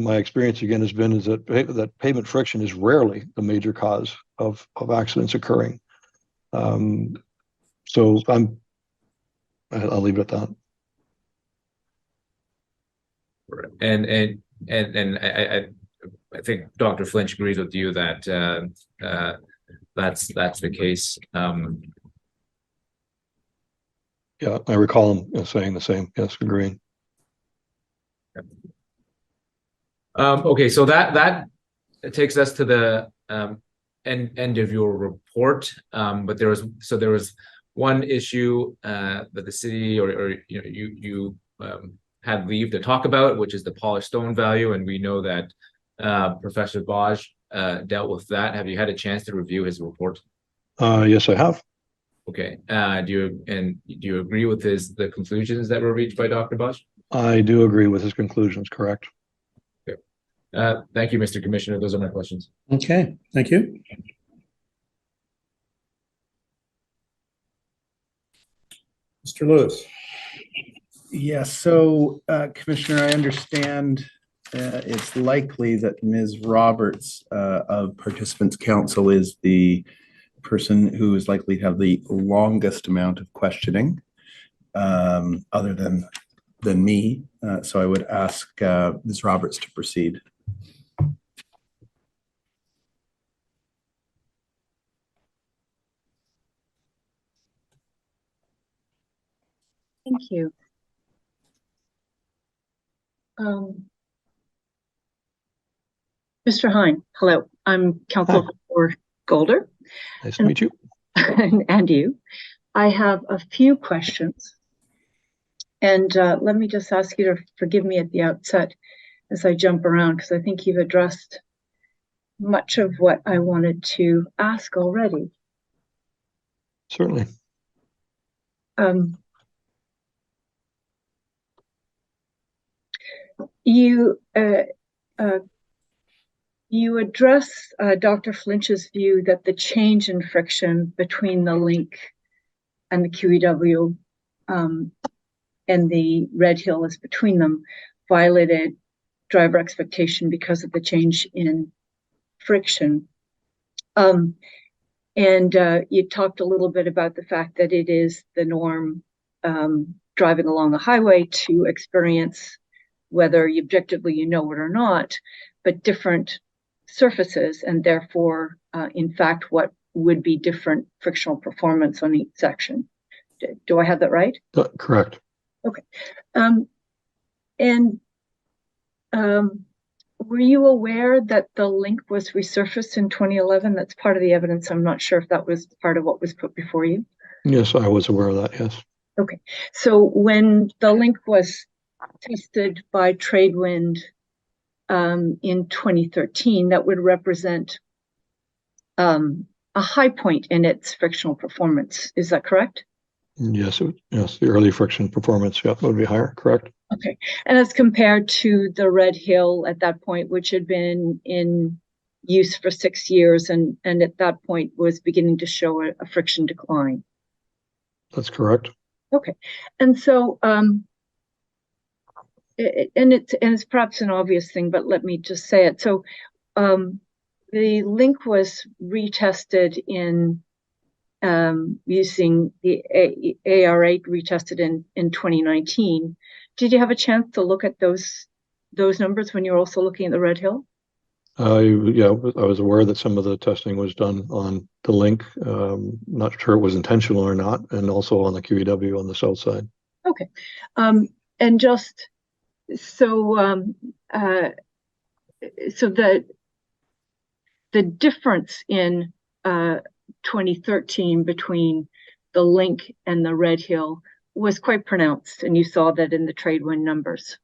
my experience again has been is that pavement friction is rarely the major cause of accidents occurring. So I'll leave it at that. And I think Dr. Flinch agrees with you that that's the case. Yeah, I recall him saying the same. Yes, agreeing. Okay, so that takes us to the end of your report. But there was one issue that the city or you had leave to talk about, which is the polished stone value, and we know that Professor Baj dealt with that. Have you had a chance to review his report? Yes, I have. Okay. Do you agree with the conclusions that were reached by Dr. Baj? I do agree with his conclusions, correct. Okay. Thank you, Mr. Commissioner. Those are my questions. Okay, thank you. Mr. Lewis. Yes, so Commissioner, I understand it's likely that Ms. Roberts of Participants Council is the person who is likely to have the longest amount of questioning, other than me. So I would ask Ms. Roberts to proceed. Thank you. Mr. Hine, hello. I'm Council for Golder. Nice to meet you. And you. I have a few questions. And let me just ask you to forgive me at the outset as I jump around, because I think you've addressed much of what I wanted to ask already. Certainly. You address Dr. Flinch's view that the change in friction between the link and the QEW and the Red Hill is between them violated driver expectation because of the change in friction. And you talked a little bit about the fact that it is the norm driving along the highway to experience, whether objectively you know it or not, but different surfaces, and therefore, in fact, what would be different frictional performance on each section. Do I have that right? Correct. Okay. Were you aware that the link was resurfaced in 2011? That's part of the evidence. I'm not sure if that was part of what was put before you. Yes, I was aware of that, yes. Okay. So when the link was tested by Tradewind in 2013, that would represent a high point in its frictional performance. Is that correct? Yes, yes, the early friction performance, yeah, would be higher, correct. Okay, and as compared to the Red Hill at that point, which had been in use for 6 years and at that point was beginning to show a friction decline. That's correct. Okay, and so it's perhaps an obvious thing, but let me just say it. So the link was retested in using the AR8 retested in 2019. Did you have a chance to look at those numbers when you're also looking at the Red Hill? Yeah, I was aware that some of the testing was done on the link. Not sure it was intentional or not, and also on the QEW on the south side. Okay, and just so so the difference in 2013 between the link and the Red Hill was quite pronounced, and you saw that in the Tradewind numbers.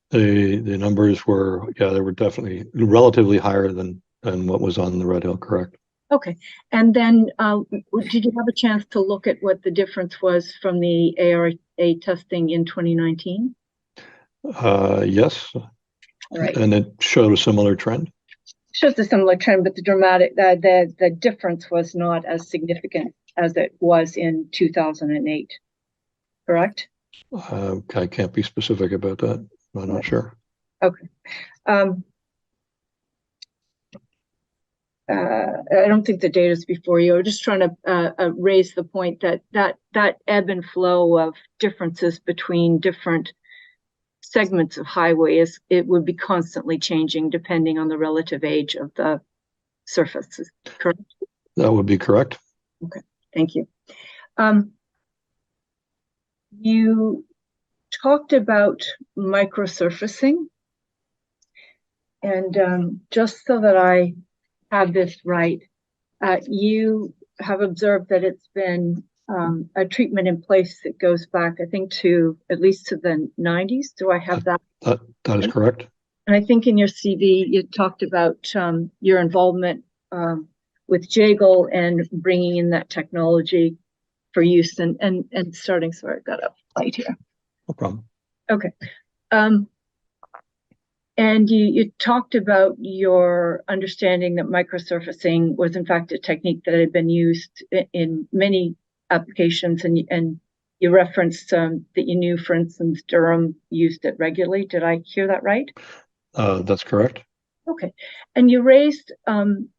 The numbers were, yeah, they were definitely relatively higher than what was on the Red Hill, correct. Okay, and then did you have a chance to look at what the difference was from the ARA testing in 2019? Yes. Right. And it showed a similar trend. Shows a similar trend, but the difference was not as significant as it was in 2008. Correct? I can't be specific about that. I'm not sure. Okay. I don't think the data is before you. I'm just trying to raise the point that ebb and flow of differences between different segments of highway, it would be constantly changing depending on the relative age of the surfaces, correct? That would be correct. Okay, thank you. You talked about microsurfacing, and just so that I have this right, you have observed that it's been a treatment in place that goes back, I think, to at least to the 90s. Do I have that? That is correct. And I think in your CV, you talked about your involvement with Jagal and bringing in that technology for use and starting. Sorry, I've got a light here. No problem. Okay. And you talked about your understanding that microsurfacing was in fact a technique that had been used in many applications, and you referenced that you knew, for instance, Durham used it regularly. Did I hear that right? That's correct. Okay. And you raised an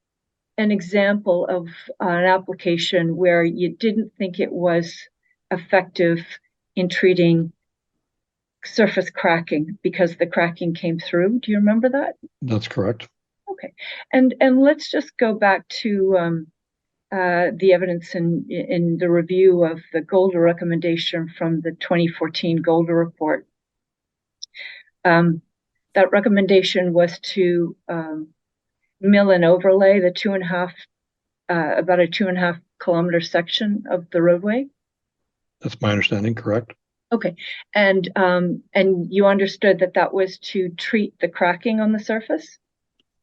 example of an application where you didn't think it was effective in treating surface cracking because the cracking came through. Do you remember that? That's correct. Okay. And let's just go back to the evidence in the review of the Golder recommendation from the 2014 Golder report. That recommendation was to mill and overlay the about a 2.5 kilometer section of the roadway. That's my understanding, correct? Okay, and you understood that was to treat the cracking on the surface?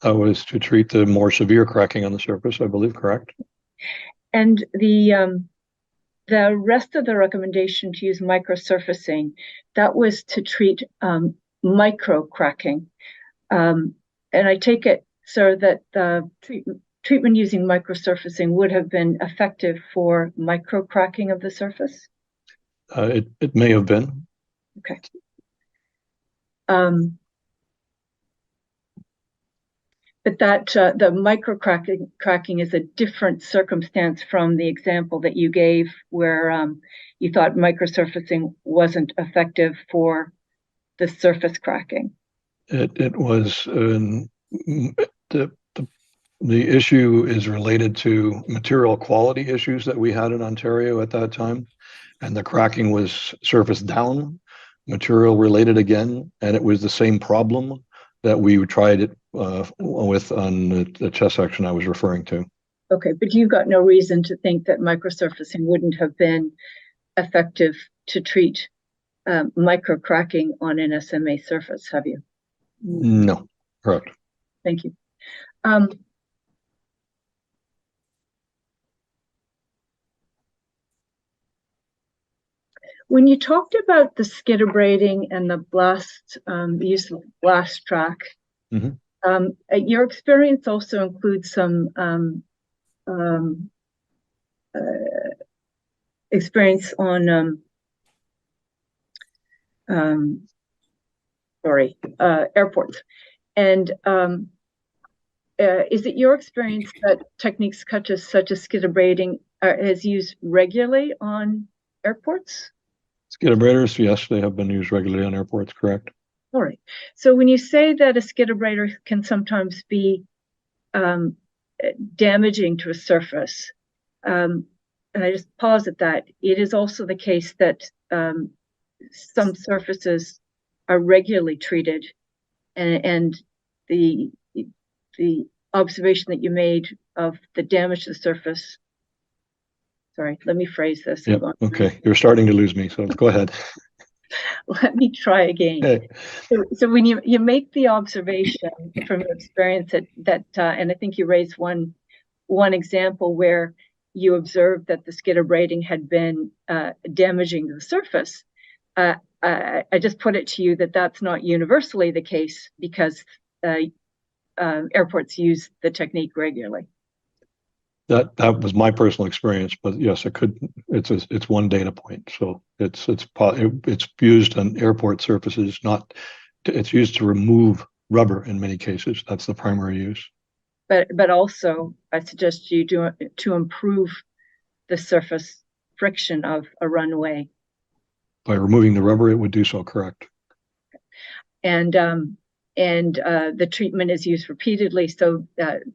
That was to treat the more severe cracking on the surface, I believe, correct? And the rest of the recommendation to use microsurfacing, that was to treat micro cracking. And I take it, sir, that the treatment using microsurfacing would have been effective for micro cracking of the surface? It may have been. Okay. But that the micro cracking is a different circumstance from the example that you gave, where you thought microsurfacing wasn't effective for the surface cracking. It was the issue is related to material quality issues that we had in Ontario at that time. And the cracking was surface down, material related again, and it was the same problem that we tried it with on the chest section I was referring to. Okay, but you've got no reason to think that microsurfacing wouldn't have been effective to treat micro cracking on an SMA surface, have you? No, correct. Thank you. When you talked about the skid abrading and the blast, the use of blast track, your experience also includes some experience on airports. And is it your experience that techniques such as skid abrading is used regularly on airports? Skid abraders, yes, they have been used regularly on airports, correct. All right. So when you say that a skid abrader can sometimes be damaging to a surface, and I just pause at that, it is also the case that some surfaces are regularly treated, and the observation that you made of the damage to the surface. Sorry, let me phrase this. Yeah, okay, you're starting to lose me, so go ahead. Let me try again. Okay. So when you make the observation from your experience that and I think you raised one example where you observed that the skid abrading had been damaging the surface. I just put it to you that that's not universally the case, because airports use the technique regularly. That was my personal experience, but yes, it could. It's one data point, so it's used on airport surfaces. It's used to remove rubber in many cases. That's the primary use. But also, I suggest you do to improve the surface friction of a runway. By removing the rubber, it would do so, correct. the treatment is used repeatedly. So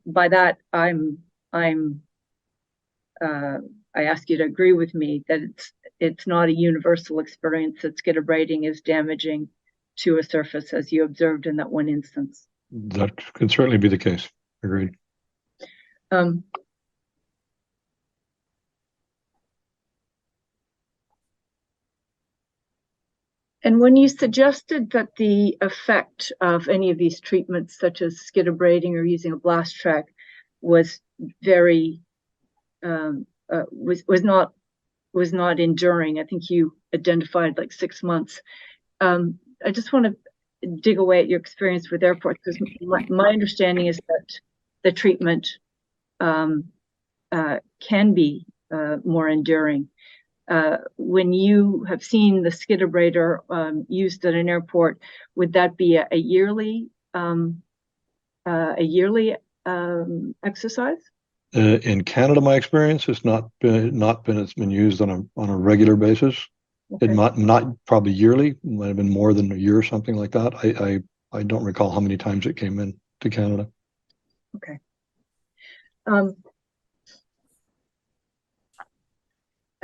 by that, I ask you to agree with me that it's not a universal experience that skid-abrading is damaging to a surface, as you observed in that one instance. That could certainly be the case. Agreed. And when you suggested that the effect of any of these treatments, such as skid-abrading or using a blast track, was very was not enduring, I think you identified like 6 months. I just want to dig away at your experience with airports, because my understanding is that the treatment can be more enduring. When you have seen the skid-abrader used at an airport, would that be a yearly exercise? In Canada, my experience has not been. It's been used on a regular basis. Okay. It not probably yearly. It might have been more than a year or something like that. I don't recall how many times it came in to Canada. Okay.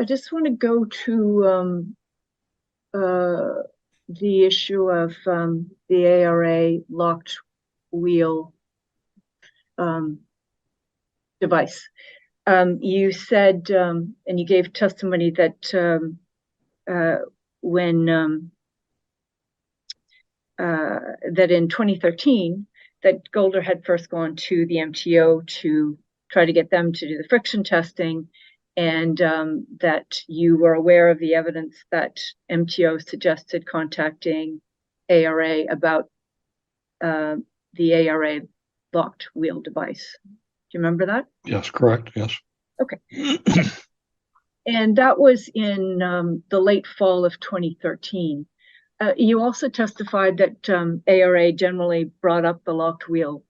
I just want to go to the issue of the ARA locked wheel device. You said, and you gave testimony that that in 2013, that Golder had first gone to the MTO to try to get them to do the friction testing, and that you were aware of the evidence that MTO suggested contacting ARA about the ARA locked wheel device. Do you remember that? Yes, correct. Yes. Okay. And that was in the late fall of 2013. You also testified that ARA generally brought up the locked wheel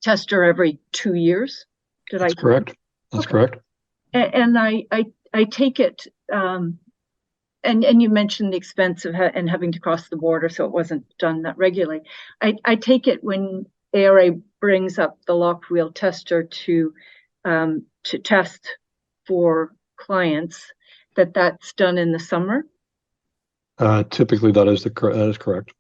tester every 2 years. That's correct. That's correct. And I take it, and you mentioned the expense of and having to cross the border, so it wasn't done that regularly. I take it when ARA brings up the locked wheel tester to test for clients, that's done in the summer. Typically, that is correct.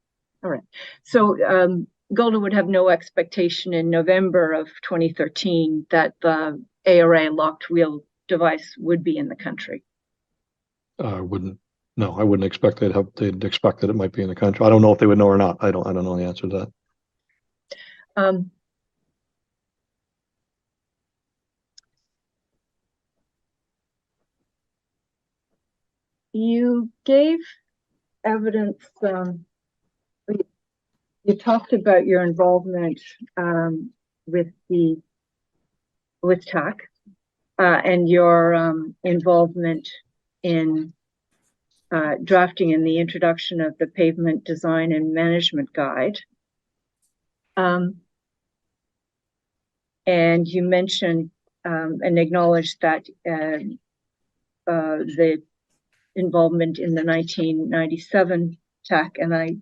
All right. So Golder would have no expectation in November of 2013 that the ARA locked wheel device would be in the country. I wouldn't expect they'd expect that it might be in the country. I don't know if they would know or not. I don't know the answer to that. You gave evidence, you talked about your involvement with TAC and your involvement in drafting and the introduction of the Pavement Design and Management Guide. And you mentioned and acknowledged that the involvement in the 1997 TAC, and I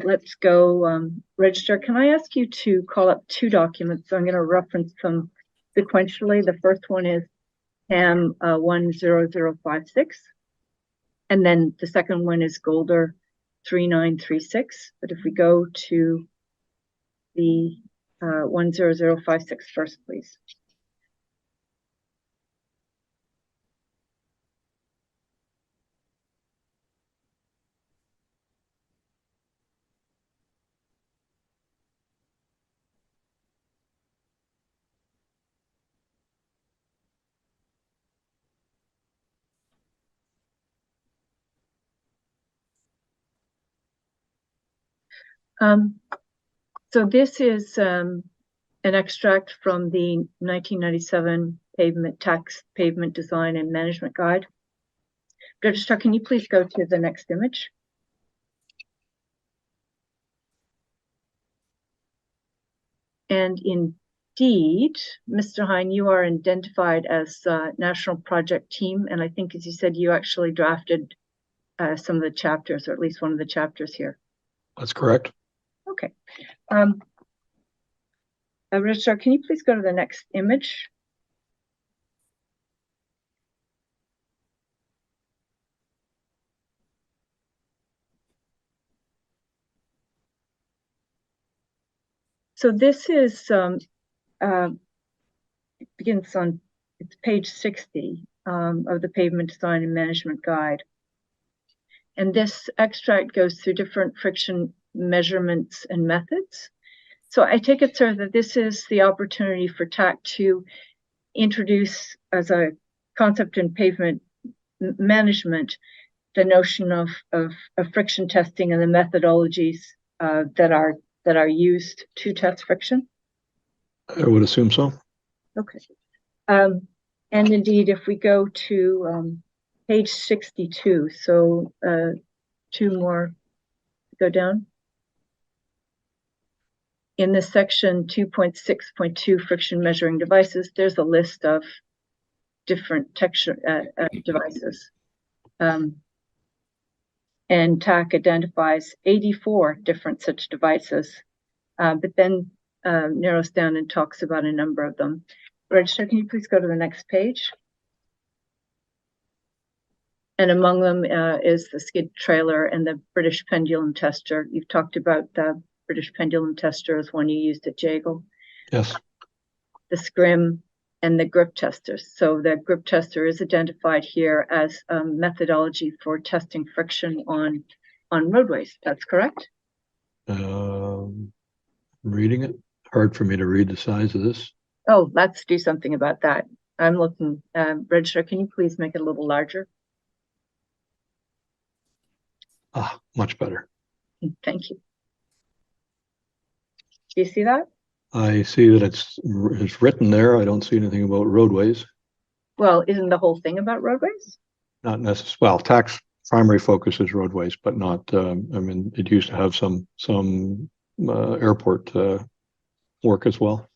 let's go, Registrar, can I ask you to call up 2 documents? So I'm going to reference them sequentially. The first one is HAM 10056, and then the second one is Golder 3936. But if we go to the 10056 first, please. So this is an extract from the 1997 Pavement Design and Management Guide. Registrar, can you please go to the next image? And indeed, Mr. Hine, you are identified as National Project Team, and I think, as you said, you actually drafted some of the chapters, or at least one of the chapters here. That's correct. Okay. Registrar, can you please go to the next image? So this is begins on it's page 60 of the Pavement Design and Management Guide. And this extract goes through different friction measurements and methods. So I take it, sir, that this is the opportunity for TAC to introduce as a concept in pavement management the notion of friction testing and the methodologies that are used to test friction. I would assume so. Okay. And indeed, if we go to page 62, so two more, go down. In this section 2.6.2 friction measuring devices, there's a list of different texture devices. And TAC identifies 84 different such devices, but then narrows down and talks about a number of them. Registrar, can you please go to the next page? And among them is the skid trailer and the British pendulum tester. You've talked about the British pendulum tester as one you used at Jagle. Yes. The scrim and the grip testers. So the grip tester is identified here as a methodology for testing friction on roadways. That's correct? Reading it. Hard for me to read the size of this. Oh, let's do something about that. I'm looking, Registrar, can you please make it a little larger? Much better. Thank you. Do you see that? I see that it's written there. I don't see anything about roadways. Well, isn't the whole thing about roadways? Not necessarily. Well, TAC's primary focus is roadways, but not. I mean, it used to have some airport work as well.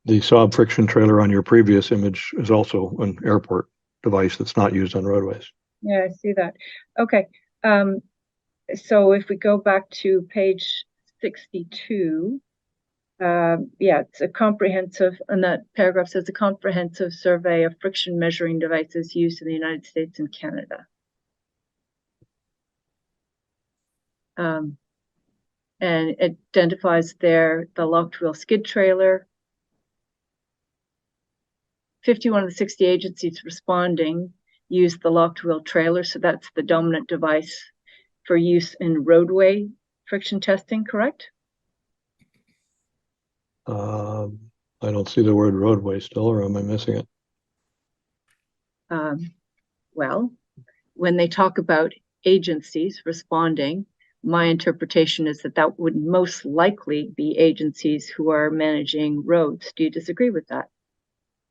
The Saab friction trailer on your previous image is also an airport device that's not used on roadways. Yeah, I see that. Okay. So if we go back to page 62, yeah, it's a comprehensive, and that paragraph says a comprehensive survey of friction measuring devices used in the United States and Canada. And it identifies there the locked wheel skid trailer. 51 of the 60 agencies responding use the locked wheel trailer, so that's the dominant device for use in roadway friction testing, correct? I don't see the word roadway still, or am I missing it? Well, when they talk about agencies responding, my interpretation is that would most likely be agencies who are managing roads. Do you disagree with that?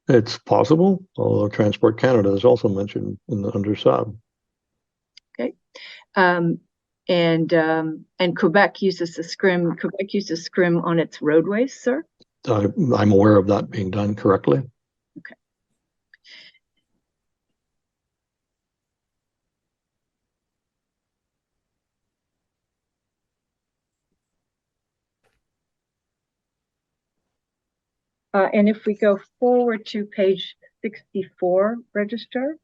It's possible, although Transport Canada is also mentioned under Saab. Okay. And Quebec uses the scrim. Quebec uses scrim on its roadways, sir? I'm aware of that being done correctly. Okay. And if we go forward to page 64, register.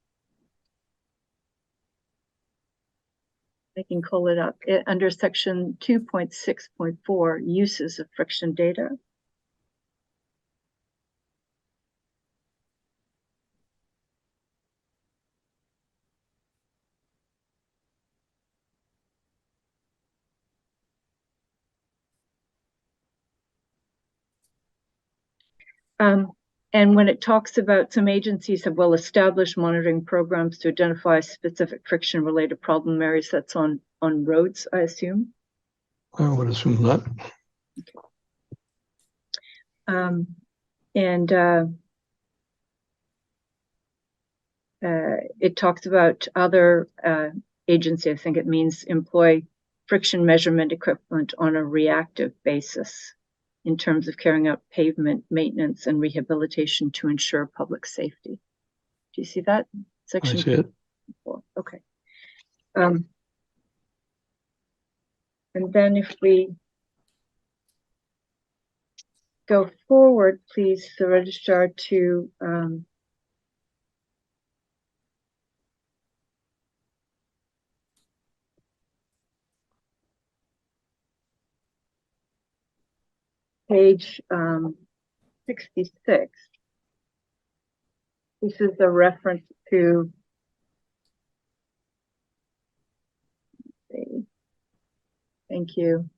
I can call it up under section 2.6.4, uses of friction data. And when it talks about some agencies have well-established monitoring programs to identify specific friction-related problem areas, that's on roads, I assume? I would assume that. It talks about other agency, I think it means employ friction measurement equipment on a reactive basis in terms of carrying out pavement maintenance and rehabilitation to ensure public safety. Do you see that? Section I see it. 4. Okay. And then if we go forward, please, the registrar to page 66. This is a reference to thank you.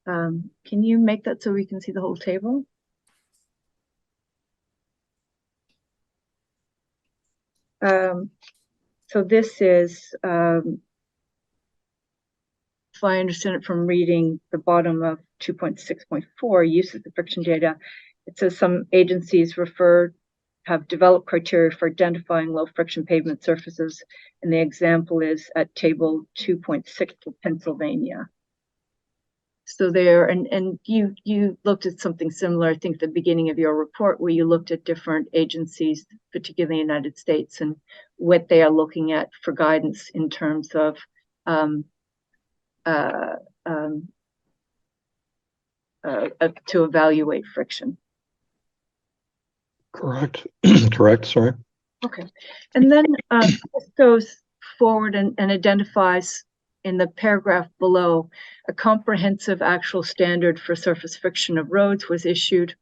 Can you make that so we can see the whole table? So this is, if I understand it from reading the bottom of 2.6.4, uses of friction data, it says some agencies have developed criteria for identifying low friction pavement surfaces, and the example is at table 2.6 for Pennsylvania. So there, and you looked at something similar, I think, at the beginning of your report, where you looked at different agencies, particularly in the United States, and what they are looking at for guidance in terms of to evaluate friction. Correct. Correct. Sorry. Okay. And then this goes forward and identifies in the paragraph below, a comprehensive actual standard for surface friction of roads was issued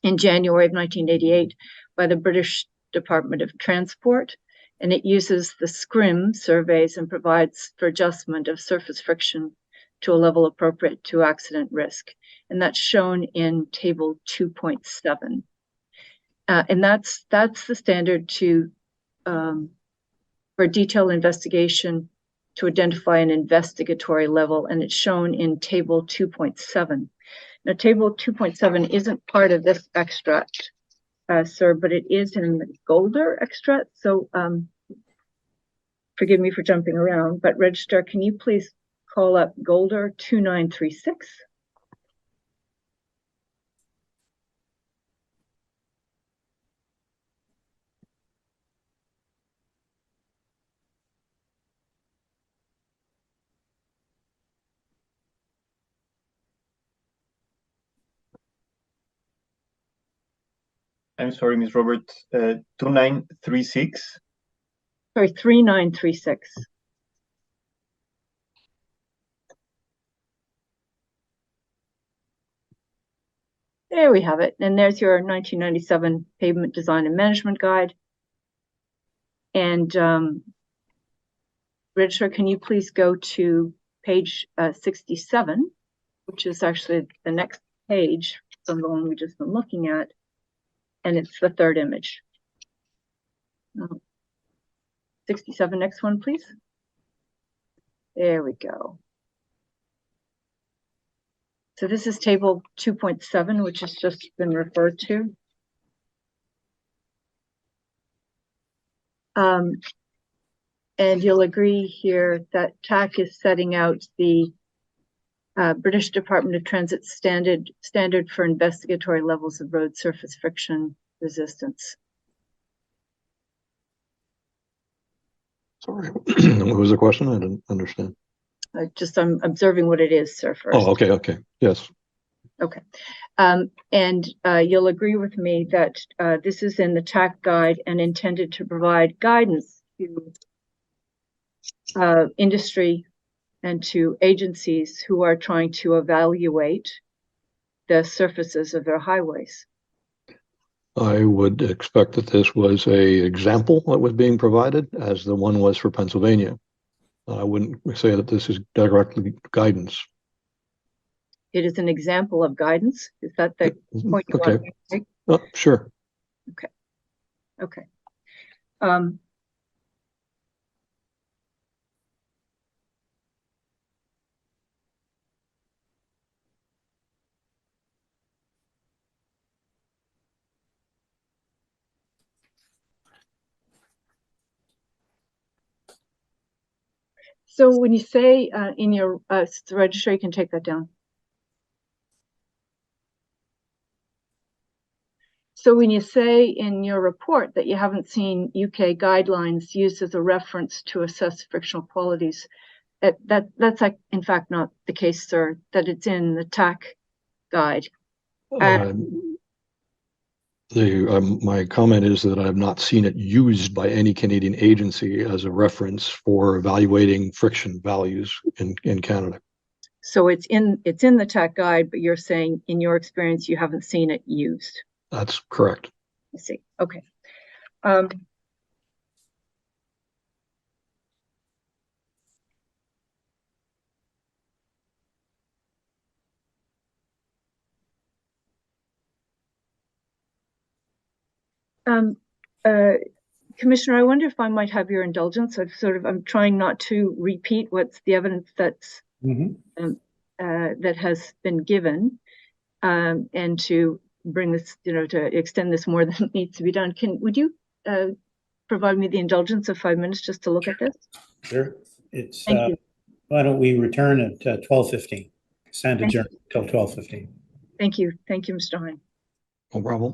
in January of 1988 by the British Department of Transport, and it uses the SCRIM surveys and provides for adjustment of surface friction to a level appropriate to accident risk. And that's shown in table 2.7. And that's the standard to for detailed investigation to identify an investigatory level, and it's shown in table 2.7. Now, table 2.7 isn't part of this extract, sir, but it is in the Golder extract. So forgive me for jumping around, but Registrar, can you please call up Golder 2936? I'm sorry, Ms. Roberts, 2936. Sorry, 3936. There we have it. And there's your 1997 Pavement Design and Management Guide. And Registrar, can you please go to page 67, which is actually the next page from the one we just been looking at. And it's the third image. 67, next one, please. There we go. So this is table 2.7, which has just been referred to. And you'll agree here that TAC is setting out the British Department of Transit standard for investigatory levels of road surface friction resistance. Sorry. What was the question? I didn't understand. I'm observing what it is, sir, first. Oh, okay. Okay. Yes. Okay. And you'll agree with me that this is in the TAC guide and intended to provide guidance to industry and to agencies who are trying to evaluate the surfaces of their highways. I would expect that this was a example that was being provided, as the one was for Pennsylvania. I wouldn't say that this is directly guidance. It is an example of guidance. Is that the point you want me to make? Oh, sure. Okay. Okay. So when you say in your the registrar, you can take that down. So when you say in your report that you haven't seen UK guidelines used as a reference to assess frictional qualities, that's like, in fact, not the case, sir, that it's in the TAC guide. My comment is that I have not seen it used by any Canadian agency as a reference for evaluating friction values in Canada. So it's in the TAC guide, but you're saying in your experience you haven't seen it used. That's correct. I see. Okay. Commissioner, I wonder if I might have your indulgence. I'm trying not to repeat what's the evidence that's that has been given, and to bring this, to extend this more than needs to be done. Would you provide me the indulgence of 5 minutes just to look at this? Sure. It's, Thank you. why don't we return at 12:15? Stand adjourned till 12:15. Thank you. Thank you, Mr. Hine. No problem.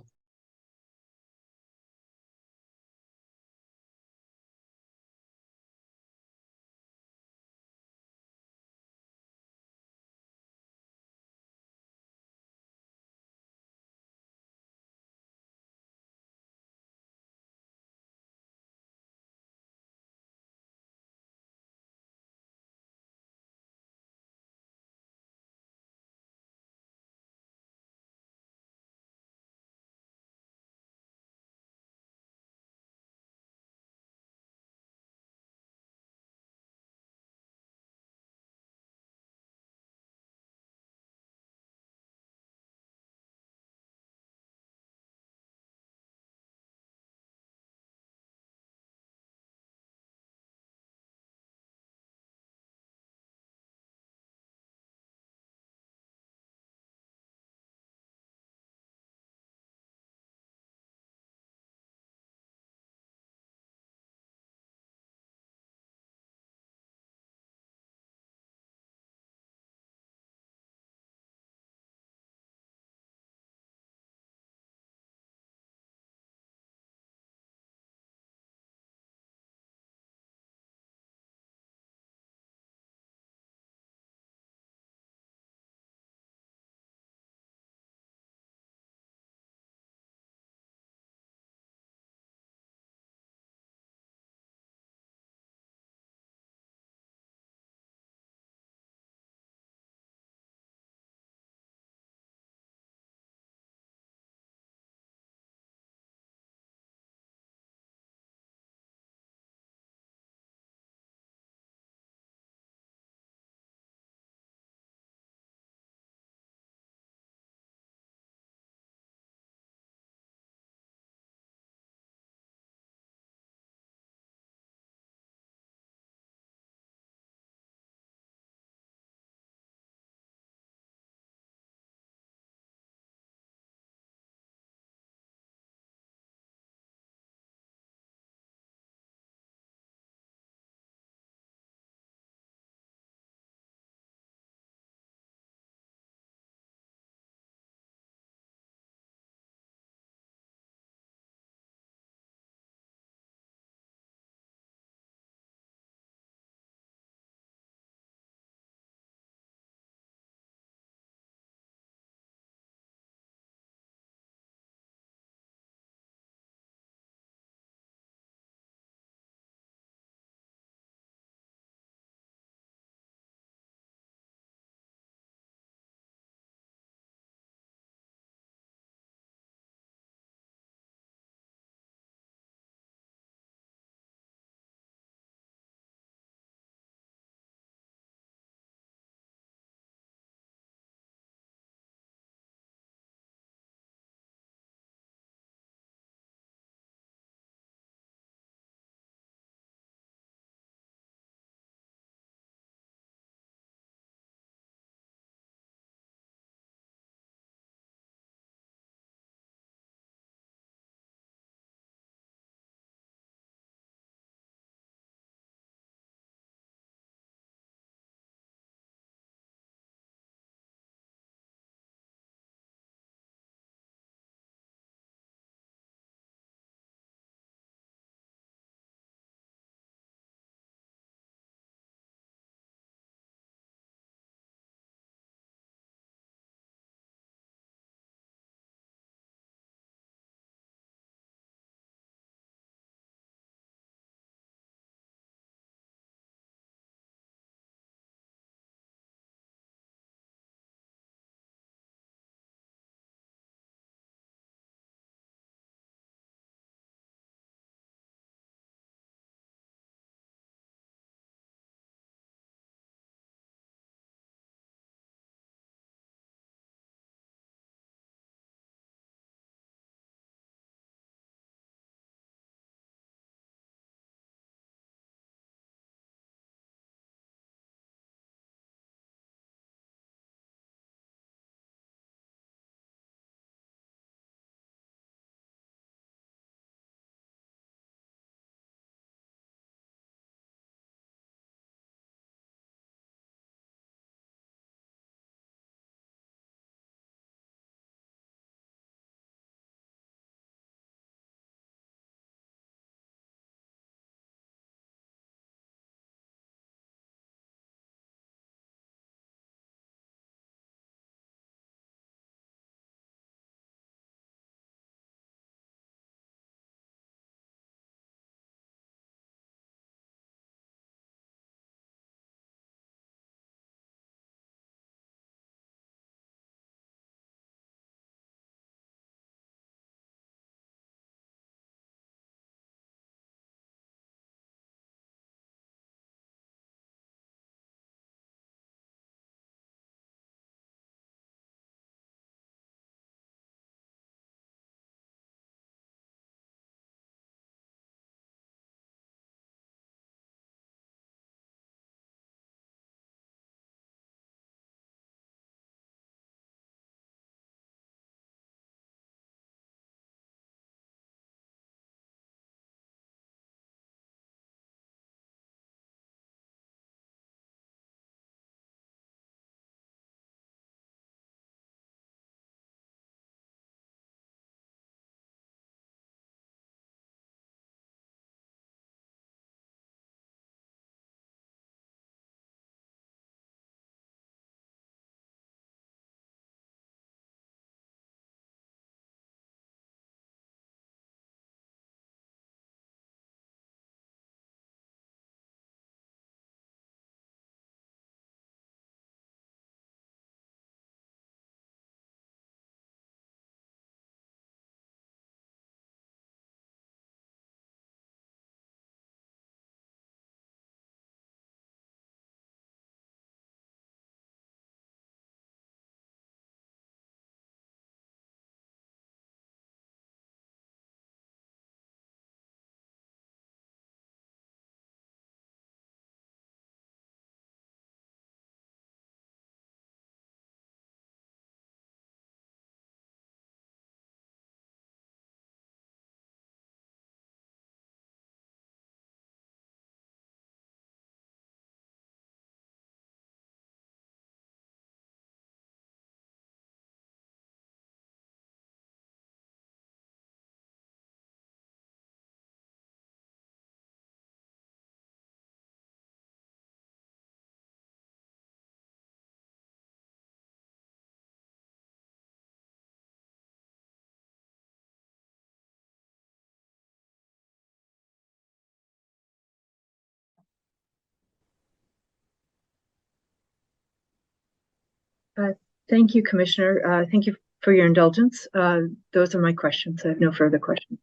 Thank you, Commissioner. Thank you for your indulgence. Those are my questions. I have no further questions.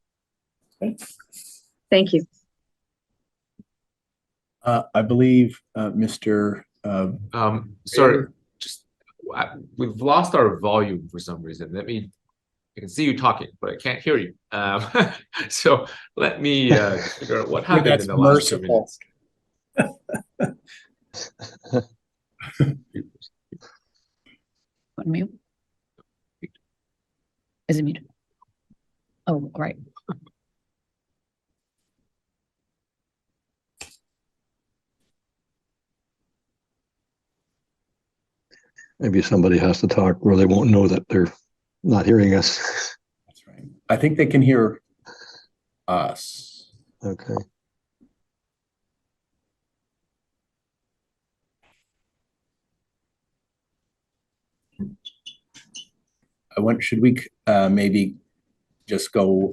Okay. Thank you. I believe Mr. Sorry, just we've lost our volume for some reason. I can see you talking, but I can't hear you. So let me just figure out what happened in the last 2 minutes. Unmute. Is it muted? Oh, right. Maybe somebody has to talk where they won't know that they're not hearing us. That's right. I think they can hear us. Okay. Should we maybe just go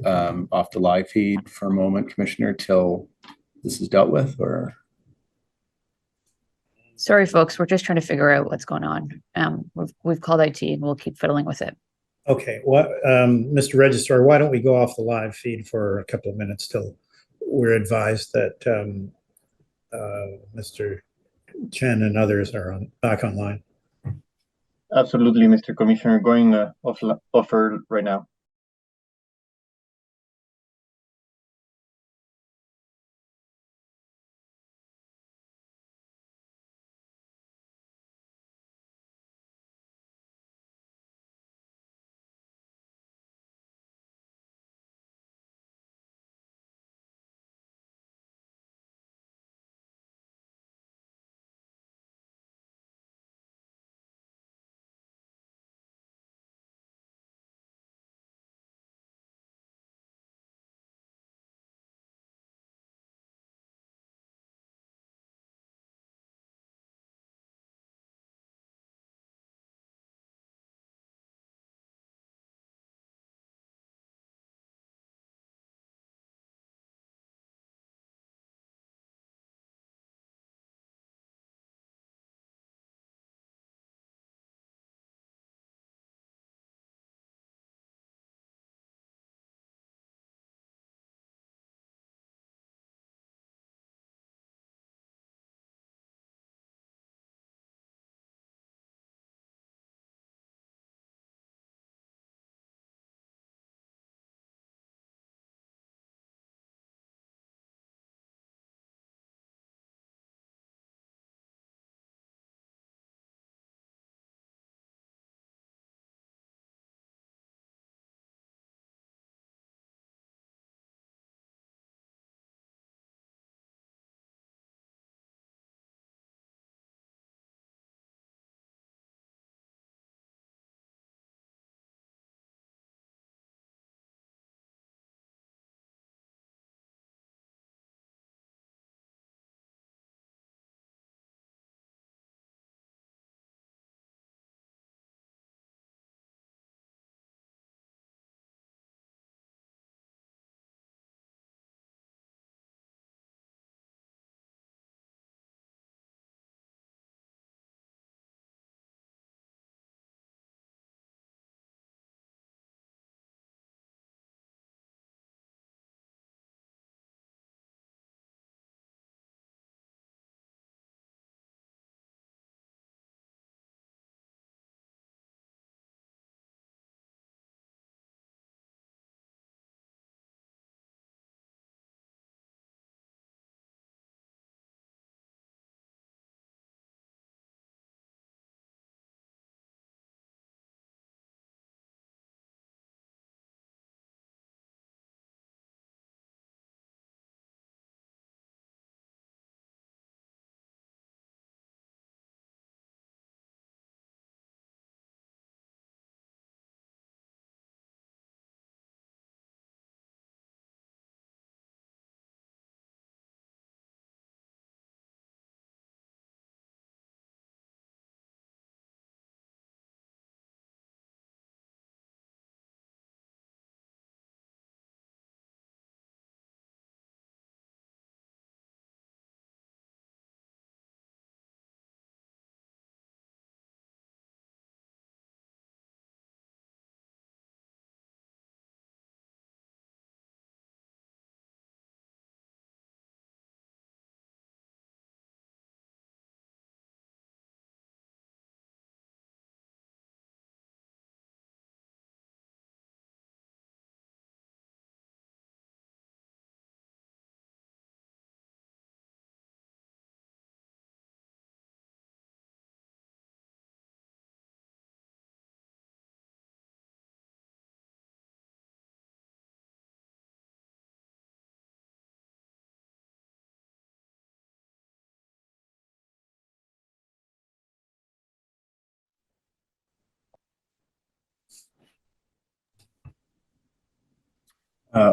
off the live feed for a moment, Commissioner, till this is dealt with, or? Sorry, folks. We're just trying to figure out what's going on. We've called IT and we'll keep fiddling with it. Okay, Mr. Registrar, why don't we go off the live feed for a couple of minutes till we're advised that Mr. Chen and others are back online. Absolutely, Mr. Commissioner, going off air right now.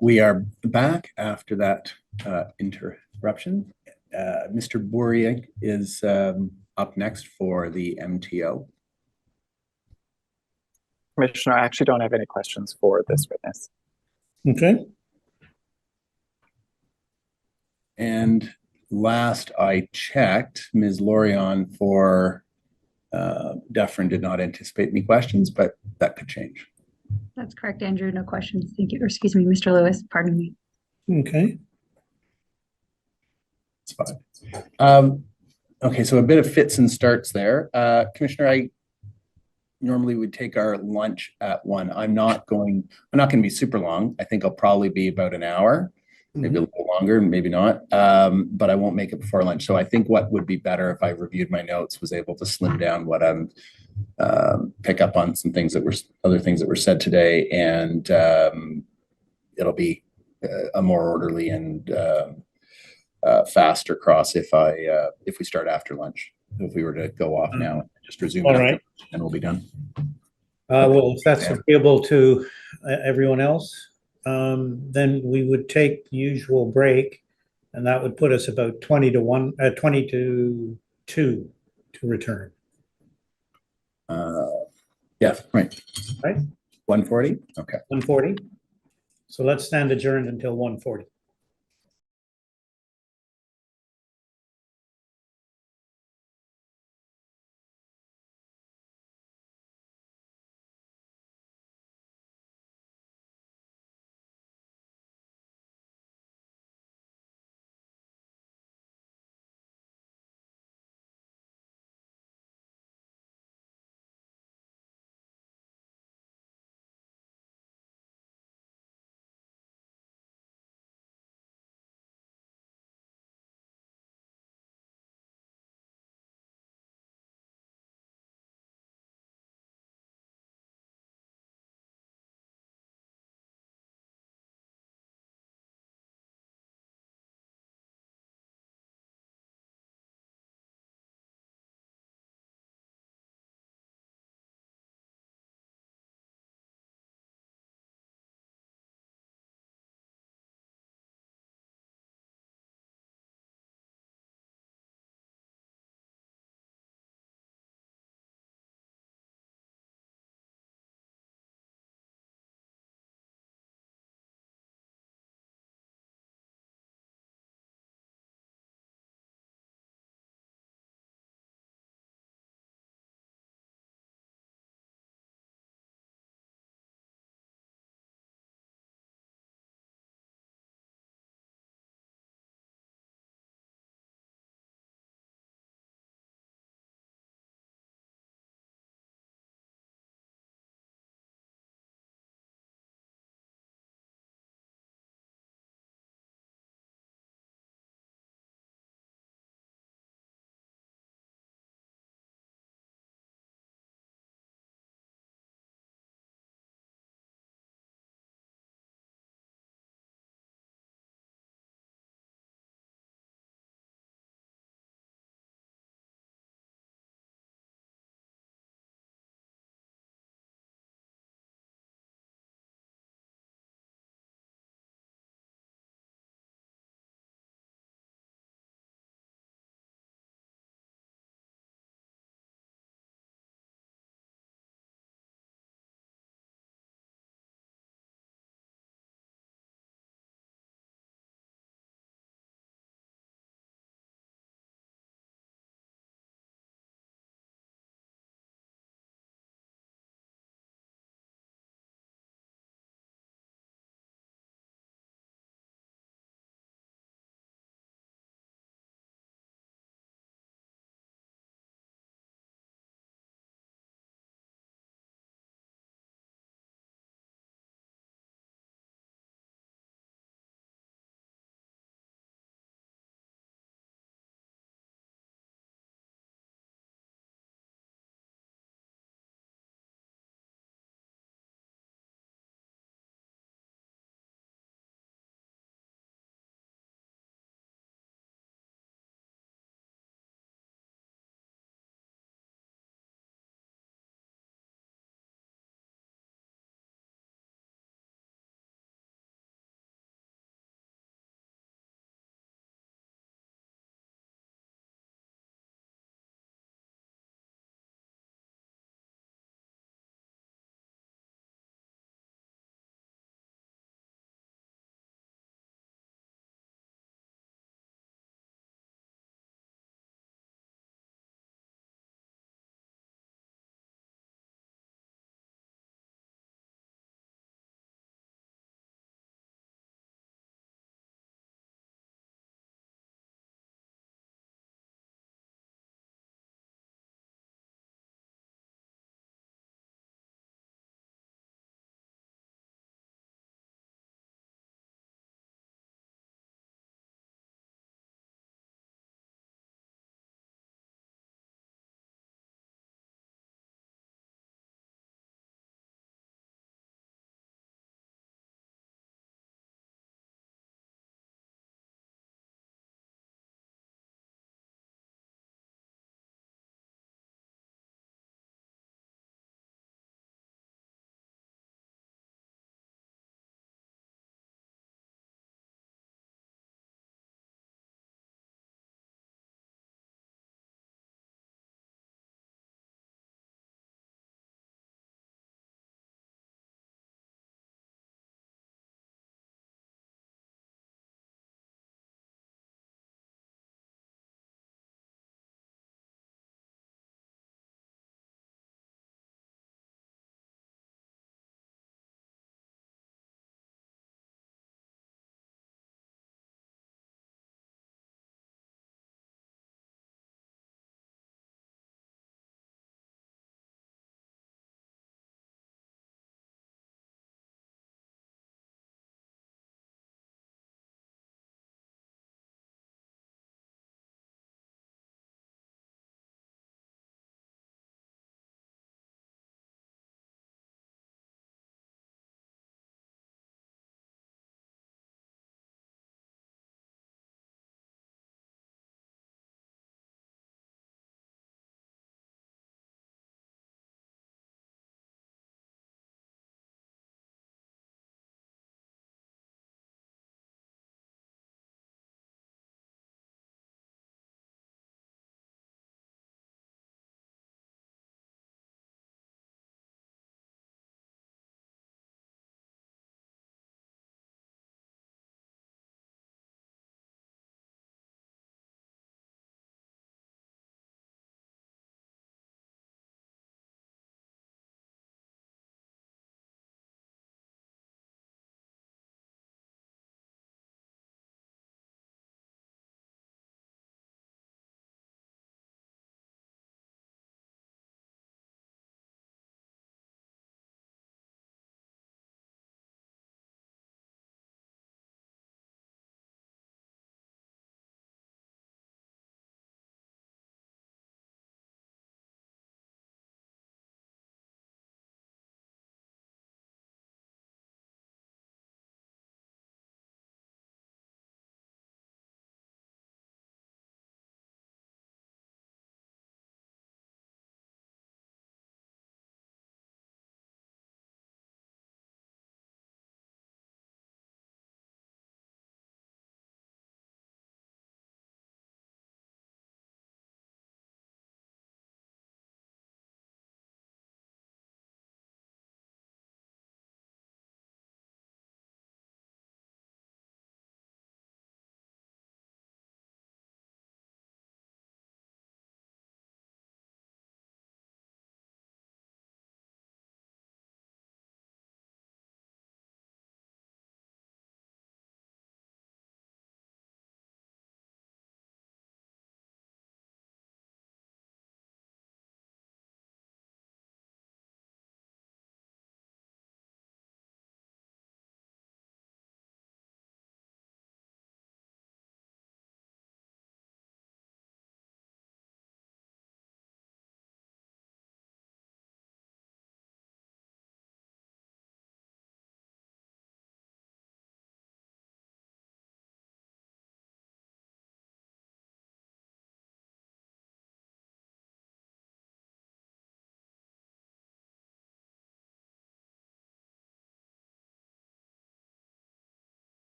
We are back after that interruption. Mr. Bourrier is up next for the MTO. Commissioner, I actually don't have any questions for this witness. Okay. And last I checked, Ms. Lorion for Dufferin did not anticipate any questions, but that could change. That's correct, Andrew. No questions. Thank you. Or excuse me, Mr. Lewis, pardon me. Okay. It's fine. Okay, so a bit of fits and starts there. Commissioner, I normally would take our lunch at 1. I'm not going to be super long. I think I'll probably be about an hour, maybe a little longer, maybe not. But I won't make it before lunch. So I think what would be better if I reviewed my notes, was able to slim down what I'm pick up on some things that were other things that were said today, and it'll be a more orderly and faster cross if we start after lunch. If we were to go off now and just resume All after right. lunch, and we'll be done. Well, if that's agreeable to everyone else, then we would take the usual break, and that would put us about 20 to 2 to return. Yeah, right. Right. 1:40. Okay. 1:40. So let's stand adjourned until 1:40.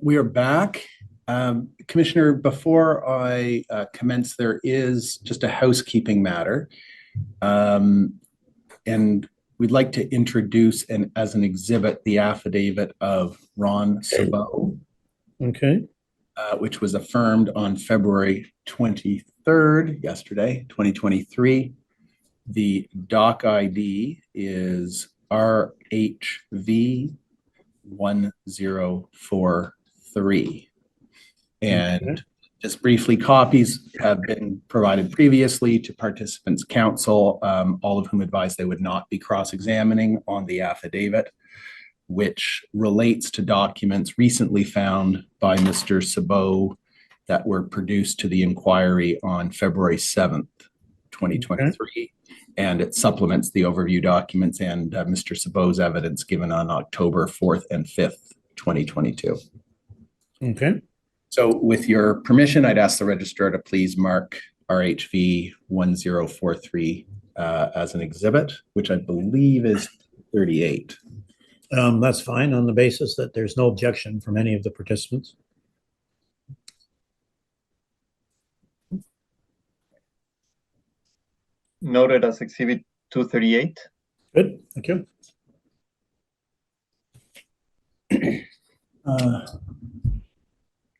We are back. Commissioner, before I commence, there is just a housekeeping matter. And we'd like to introduce as an exhibit the affidavit of Ron Sabot, Okay. which was affirmed on February 23rd, yesterday, 2023. The doc ID is RHV 1043. And just briefly, copies have been provided previously to participants' counsel, all of whom advised they would not be cross-examining on the affidavit, which relates to documents recently found by Mr. Sabot that were produced to the inquiry on February 7th, 2023. And it supplements the overview documents and Mr. Sabot's evidence given on October 4th and 5th, 2022. Okay. So with your permission, I'd ask the registrar to please mark RHV 1043 as an exhibit, which I believe is 38. That's fine on the basis that there's no objection from any of the participants. Noted as Exhibit 238. Good, thank you.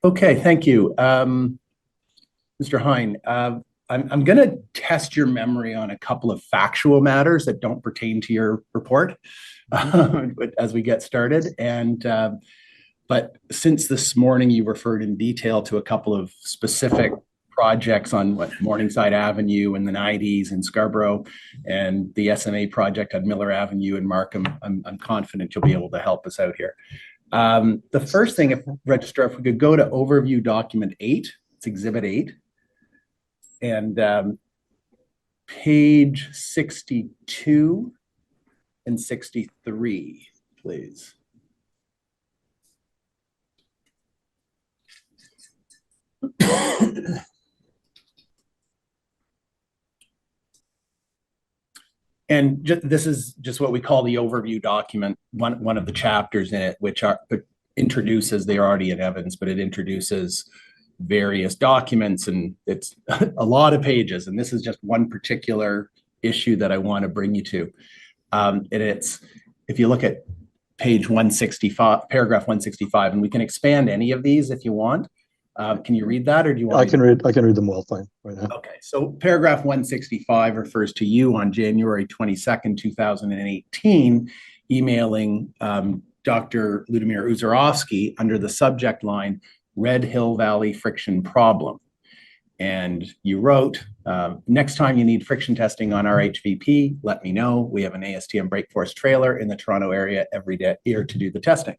Okay, thank you. Mr. Hine, I'm going to test your memory on a couple of factual matters that don't pertain to your report as we get started. But since this morning you referred in detail to a couple of specific projects on Morningside Avenue in the 90s in Scarborough and the SMA project on Miller Avenue in Markham, I'm confident you'll be able to help us out here. The first thing, Registrar, if we could go to overview document 8, it's exhibit 8, and page 62 and 63, please. And this is just what we call the overview document, one of the chapters in it, which introduces, they're already in evidence, but it introduces various documents, and it's a lot of pages. And this is just one particular issue that I want to bring you to. And it's, if you look at page 165, paragraph 165, and we can expand any of these if you want. Can you read that, or do you want I can read them well, fine, right now. Okay, so paragraph 165 refers to you on January 22nd, 2018, emailing Dr. Ludmir Uzarovsky under the subject line, Red Hill Valley friction problem. And you wrote, next time you need friction testing on our HVP, let me know. We have an ASTM brake force trailer in the Toronto area every day here to do the testing.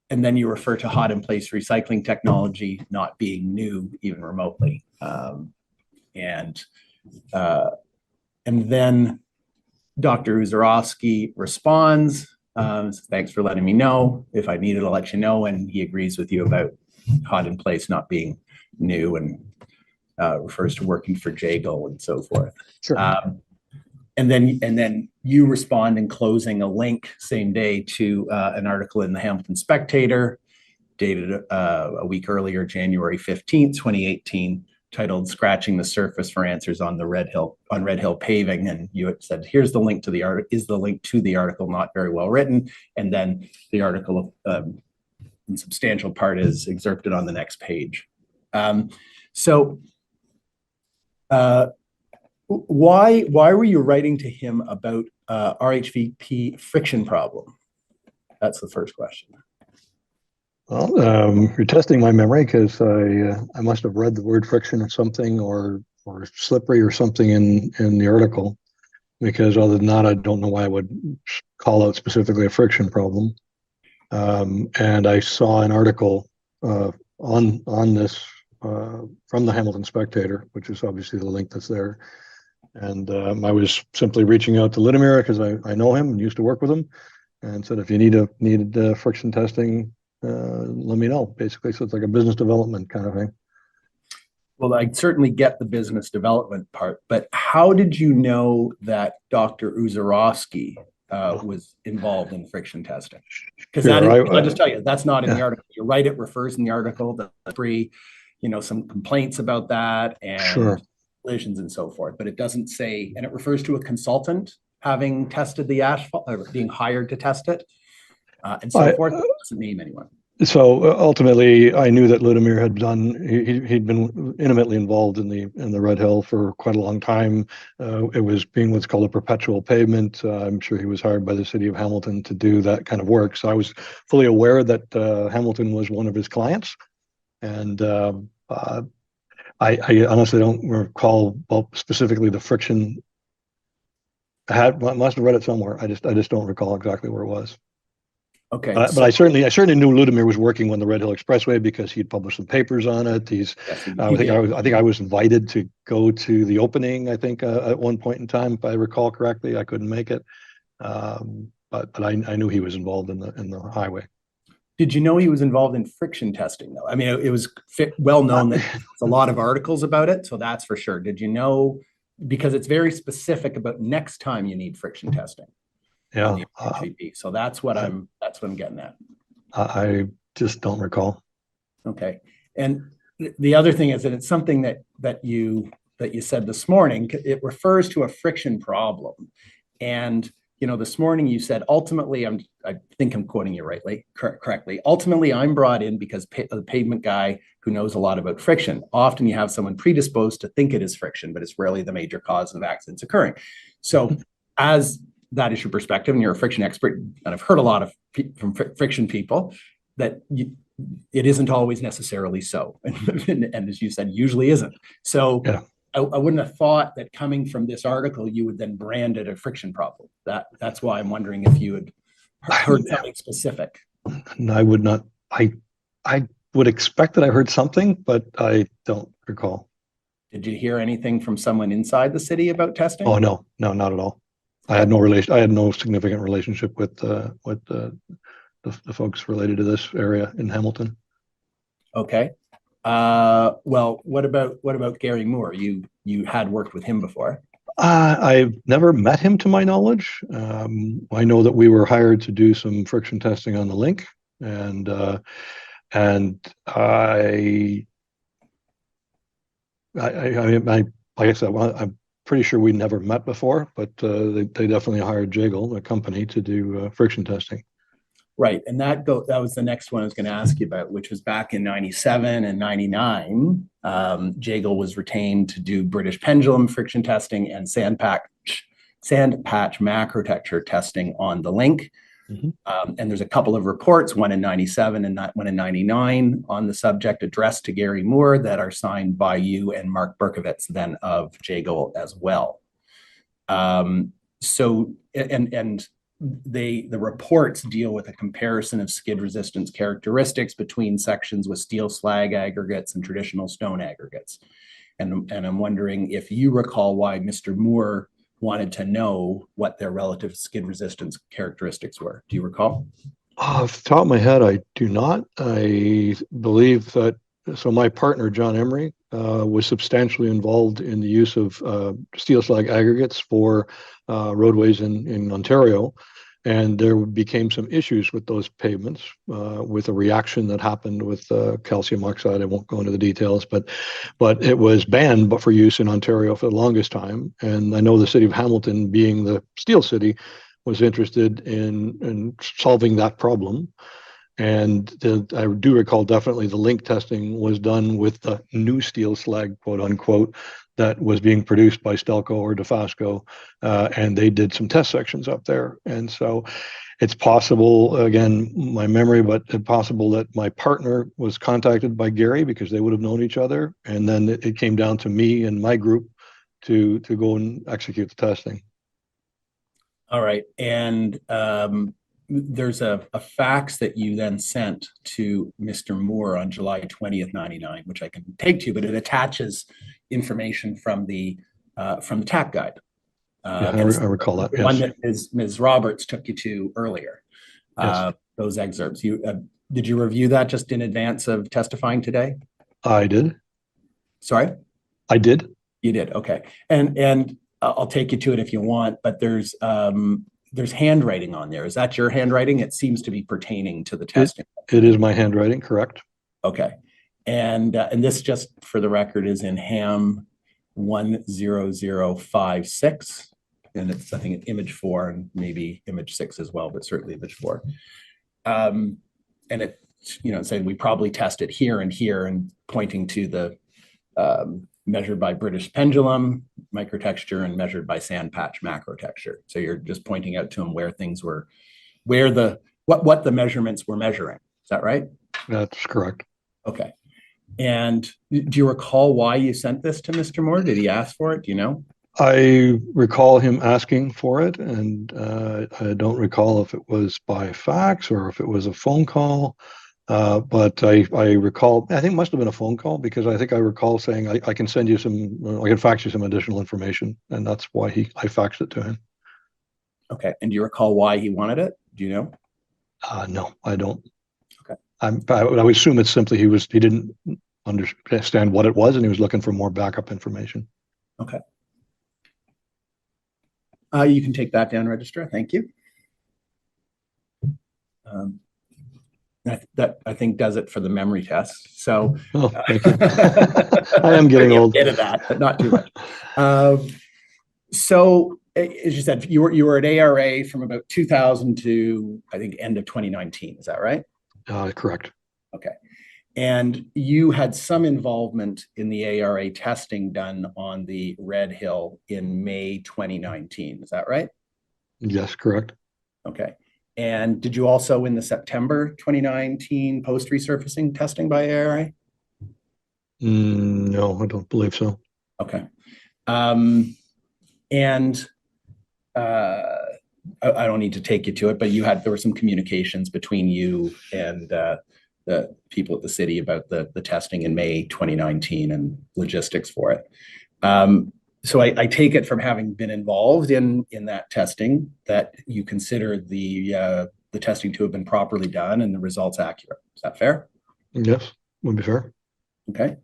And then you refer to hot in place recycling technology not being new even remotely. And then Dr. Uzarovsky responds, thanks for letting me know. If I needed to let you know, and he agrees with you about hot in place not being new, and refers to working for Jago and so forth. Sure. And then you respond in closing a link same day to an article in the Hamilton Spectator dated a week earlier, January 15th, 2018, titled Scratching the Surface for Answers on Red Hill Paving. And you had said, here's the link to the article, is the link to the article not very well written? And then the article in substantial part is excerpted on the next page. Why were you writing to him about RHVP friction problem? That's the first question. Well, you're testing my memory, because I must have read the word friction or something, or slippery or something in the article, because other than that, I don't know why I would call out specifically a friction problem. And I saw an article on this from the Hamilton Spectator, which is obviously the link that's there. And I was simply reaching out to Ludmir because I know him and used to work with him, and said, if you needed friction testing, let me know, basically. So it's like a business development kind of thing. Well, I certainly get the business development part, but how did you know that Dr. Uzarovsky was involved in friction testing. Because Sure, I'll just tell you, that's not in the yeah. article. You're right, it refers in the article that some complaints about that and Sure. collisions and so forth, but it doesn't say, and it refers to a consultant having tested the asphalt or being hired to test it and so forth. It doesn't name anyone. So ultimately, I knew that Ludimir had he'd been intimately involved in the Red Hill for quite a long time. It was being what's called a perpetual pavement. I'm sure he was hired by the city of Hamilton to do that kind of work. So I was fully aware that Hamilton was one of his clients. And I honestly don't recall specifically the friction. Must have read it somewhere. I just don't recall exactly where it was. Okay, but I certainly knew Ludimir was working on the Red Hill Expressway because he'd published some papers on it. I think I was invited to go to the opening. I think at one point in time, if I recall correctly, I couldn't make it, but I knew he was involved in the highway. Did you know he was involved in friction testing, though? I mean, it was well known that there's a lot of articles about it, so that's for sure. Did you know, because it's very specific about next time you need friction testing? Yeah. So that's what I'm getting at. I just don't recall. Okay. And the other thing is that it's something that you said this morning. It refers to a friction problem. And this morning you said, ultimately, I think I'm quoting you correctly. Ultimately, I'm brought in because the pavement guy who knows a lot about friction. Often you have someone predisposed to think it is friction, but it's rarely the major cause of accidents occurring. So as that is your perspective, and you're a friction expert, and I've heard a lot of from friction people that it isn't always necessarily so, and as you said, usually isn't. So yeah. I wouldn't have thought that coming from this article, you would then brand it a friction problem. That's why I'm wondering if you had heard something specific. No, I would not. I would expect that I heard something, but I don't recall. Did you hear anything from someone inside the city about testing? Oh, no, not at all. I had no significant relationship with the folks related to this area in Hamilton. Okay. Well, what about Gary Moore? You had worked with him before. I've never met him to my knowledge. I know that we were hired to do some friction testing on the link, and I like I said, I'm pretty sure we never met before, but they definitely hired Jagle, a company, to do friction testing. Right, and that was the next one I was going to ask you about, which was back in '97 and '99. Jagle was retained to do British pendulum friction testing and sand patch macrotecture testing on the link. Mm-hmm. And there's a couple of reports, one in '97 and one in '99, on the subject addressed to Gary Moore that are signed by you and Mark Berkovitz, then of Jagle as well. The reports deal with a comparison of skid resistance characteristics between sections with steel slag aggregates and traditional stone aggregates. And I'm wondering if you recall why Mr. Moore wanted to know what their relative skid resistance characteristics were. Do you recall? Off the top of my head, I do not. I believe that, so my partner, John Emery, was substantially involved in the use of steel slag aggregates for roadways in Ontario. And there became some issues with those pavements with a reaction that happened with calcium oxide. I won't go into the details, but it was banned for use in Ontario for the longest time. And I know the city of Hamilton, being the steel city, was interested in solving that problem. And I do recall definitely the link testing was done with the new steel slag, quote unquote, that was being produced by Stelco or DeFasco, and they did some test sections up there. And so it's possible, again, my memory, but it's possible that my partner was contacted by Gary because they would have known each other. And then it came down to me and my group to go and execute the testing. All right. And there's a fax that you then sent to Mr. Moore on July 20th, '99, which I can take to you, but it attaches information from the TAP guide. Yeah, I recall that. Yes. One that Ms. Roberts took you to earlier. Yes. Those excerpts. Did you review that just in advance of testifying today? I did. Sorry? I did. You did. Okay. And I'll take you to it if you want, but there's there's handwriting on there. Is that your handwriting? It seems to be pertaining to the testing. It is my handwriting, correct? Okay. And this, just for the record, is in Ham 10056. And it's, I think, image 4 and maybe image 6 as well, but certainly image 4. And it, saying we probably tested here and here, and pointing to the measured by British pendulum microtexture and measured by sand patch macrotexture. So you're just pointing out to them where things were, what the measurements were measuring. Is that right? That's correct. Okay. And do you recall why you sent this to Mr. Moore? Did he ask for it? Do you know? I recall him asking for it, and I don't recall if it was by fax or if it was a phone call. But I recall, I think it must have been a phone call, because I think I recall saying I can send you some, I can fax you some additional information, and that's why I faxed it to him. Okay. And do you recall why he wanted it? Do you know? No, I don't. Okay. I would assume it's simply he didn't understand what it was, and he was looking for more backup information. Okay. You can take that down, Registrar. Thank you. That I think does it for the memory test. So, thank you. I am getting old. Bit of that, but not too much. So, as you said, you were at ARA from about 2000 to, I think, end of 2019. Is that right? Correct. Okay. And you had some involvement in the ARA testing done on the Red Hill in May 2019. Is that right? Yes, correct. Okay. And did you also in the September 2019 post resurfacing testing by ARA? No, I don't believe so. Okay. And I don't need to take you to it, but there were some communications between you and the people at the city about the testing in May 2019 and logistics for it. So I take it from having been involved in that testing that you consider the testing to have been properly done and the results accurate. Is that fair? Yes, would be fair. Okay.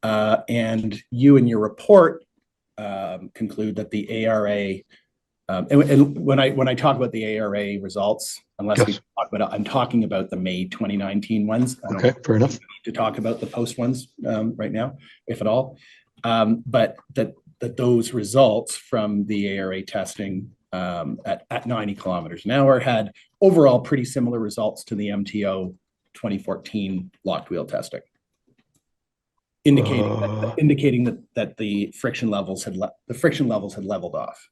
And you in your report conclude that the ARA, and when I talk about the ARA results, unless we talk about it, I'm talking about the May 2019 ones. Okay, fair enough. Need to talk about the post ones right now, if at all. But that those results from the ARA testing at 90 kilometers an hour had overall pretty similar results to the MTO 2014 locked wheel testing, indicating that the friction levels had leveled off.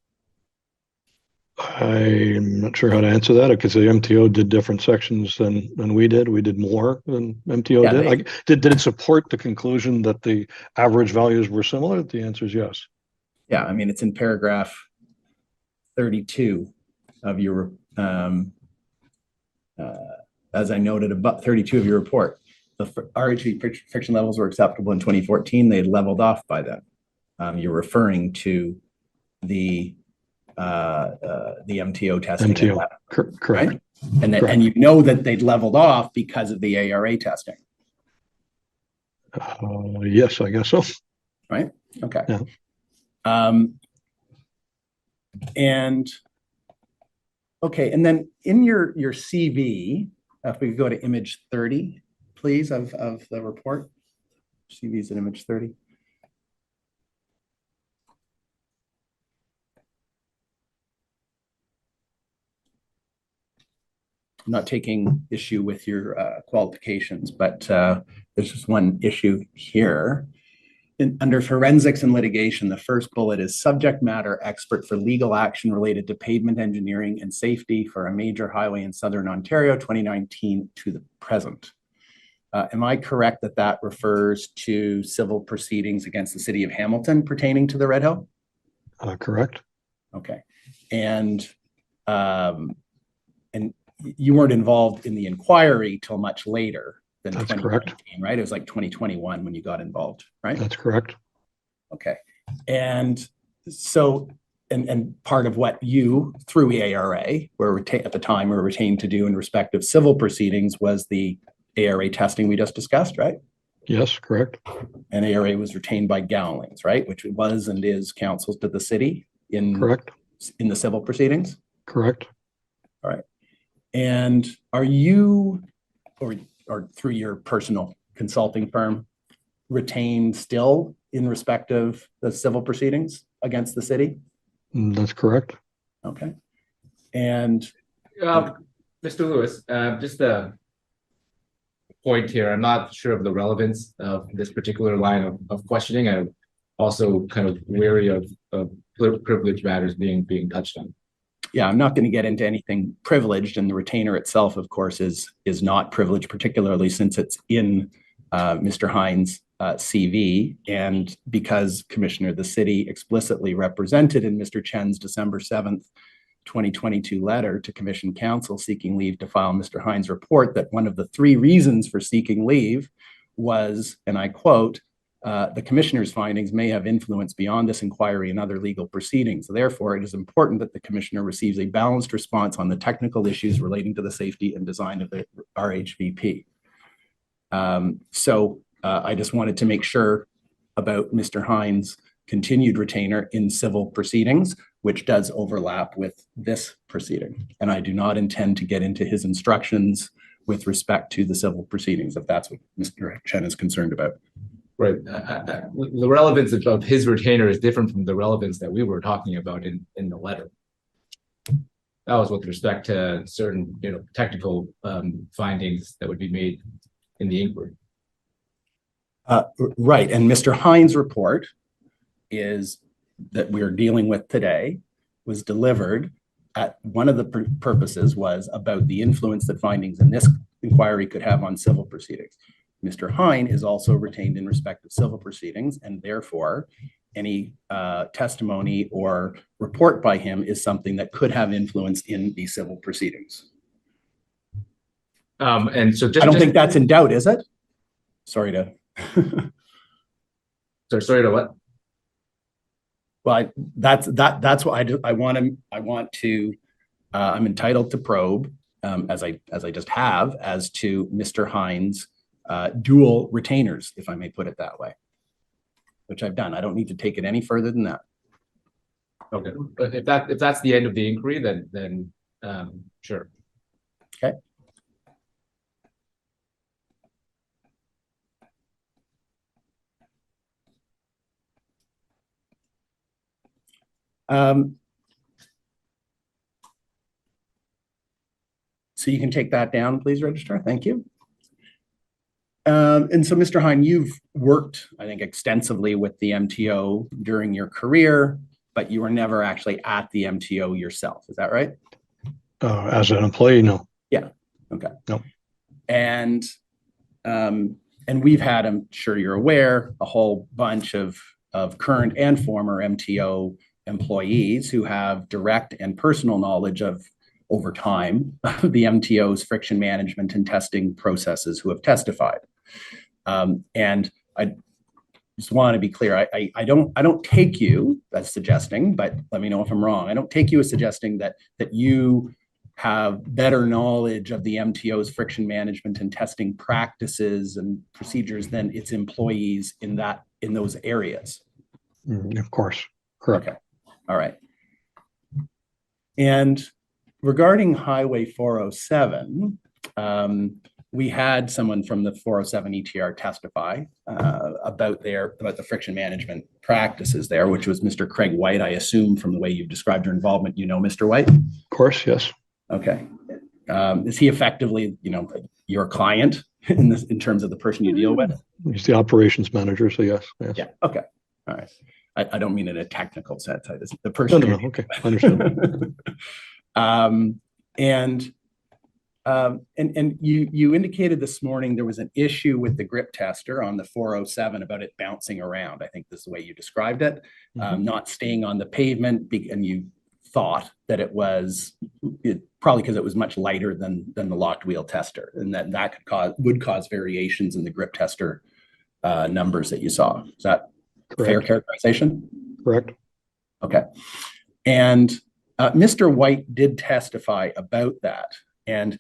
I'm not sure how to answer that, because the MTO did different sections than we did. We did more than MTO did. Did it support the conclusion that the average values were similar? The answer is yes. Yeah, I mean, it's in paragraph 32 of your, as I noted, about 32 of your report. The RHV friction levels were acceptable in 2014. They leveled off by then. You're referring to the MTO testing. MTO, correct. Right? And you know that they'd leveled off because of the ARA testing. Yes, I guess so. Right? Okay. Yeah. And okay, and then in your CV, if we could go to image 30, please, of the report. CV is in image 30. I'm not taking issue with your qualifications, but there's just one issue here. Under forensics and litigation, the first bullet is subject matter expert for legal action related to pavement engineering and safety for a major highway in Southern Ontario, 2019 to the present. Am I correct that that refers to civil proceedings against the city of Hamilton pertaining to the Red Hill? Correct. Okay. And you weren't involved in the inquiry till much later than 2019, right? It was like 2021 when you got involved, right? That's correct. Okay. And so, and part of what you, through ARA, were at the time were retained to do in respect of civil proceedings was the ARA testing we just discussed, right? Yes, correct. And ARA was retained by Gowlings, right? Which was and is counsel to the city in the civil proceedings? Correct. All right. And are you, or through your personal consulting firm, retained still in respect of the civil proceedings against the city? That's correct. Okay. And Mr. Lewis, just a point here. I'm not sure of the relevance of this particular line of questioning. I'm also kind of wary of privilege matters being touched on. yeah, I'm not going to get into anything privileged, and the retainer itself, of course, is not privileged, particularly since it's in Mr. Hines' CV, and because Commissioner, the city explicitly represented in Mr. Chen's December 7th, 2022 letter to Commission Council seeking leave to file Mr. Hines' report that one of the 3 reasons for seeking leave was, and I quote, the commissioner's findings may have influence beyond this inquiry and other legal proceedings. Therefore, it is important that the commissioner receives a balanced response on the technical issues relating to the safety and design of the RHVP. So I just wanted to make sure about Mr. Hines' continued retainer in civil proceedings, which does overlap with this proceeding. And I do not intend to get into his instructions with respect to the civil proceedings, if that's what Mr. Chen is concerned about. Right. The relevance of his retainer is different from the relevance that we were talking about in the letter. That was with respect to certain, technical findings that would be made in the inquiry. Right. And Mr. Hines' report is that we're dealing with today was delivered at one of the purposes was about the influence that findings in this inquiry could have on civil proceedings. Mr. Hine is also retained in respect of civil proceedings, and therefore any testimony or report by him is something that could have influence in the civil proceedings. And so I don't think that's in doubt, is it? Sorry to. Sorry to what? Well, that's what I want to. I'm entitled to probe, as I just have, as to Mr. Hines' dual retainers, if I may put it that way, which I've done. I don't need to take it any further than that. Okay, but if that's the end of the inquiry, then sure. Okay. So you can take that down, please, Registrar. Thank you. And so, Mr. Hine, you've worked, I think, extensively with the MTO during your career, but you were never actually at the MTO yourself. Is that right? As an employee, no. Yeah. Okay. No. And we've had, I'm sure you're aware, a whole bunch of current and former MTO employees who have direct and personal knowledge of, over time, the MTO's friction management and testing processes who have testified. And I just want to be clear, I don't take you as suggesting, but let me know if I'm wrong. I don't take you as suggesting that you have better knowledge of the MTO's friction management and testing practices and procedures than its employees in those areas. Of course, correct. Okay. All right. And regarding Highway 407, we had someone from the 407 ETR testify about the friction management practices there, which was Mr. Craig White. I assume from the way you've described your involvement, you know Mr. White? Of course, yes. Okay. Is he effectively, your client in terms of the person you deal with? He's the operations manager, so yes. Yeah. Okay. All right. I don't mean in a technical sense. The person. No. Okay. Understood. And you indicated this morning there was an issue with the grip tester on the 407 about it bouncing around. I think this is the way you described it, not staying on the pavement, and you thought that it was probably because it was much lighter than the locked wheel tester, and that would cause variations in the grip tester numbers that you saw. Is that correct? Fair characterization? Correct. Okay. And Mr. White did testify about that. And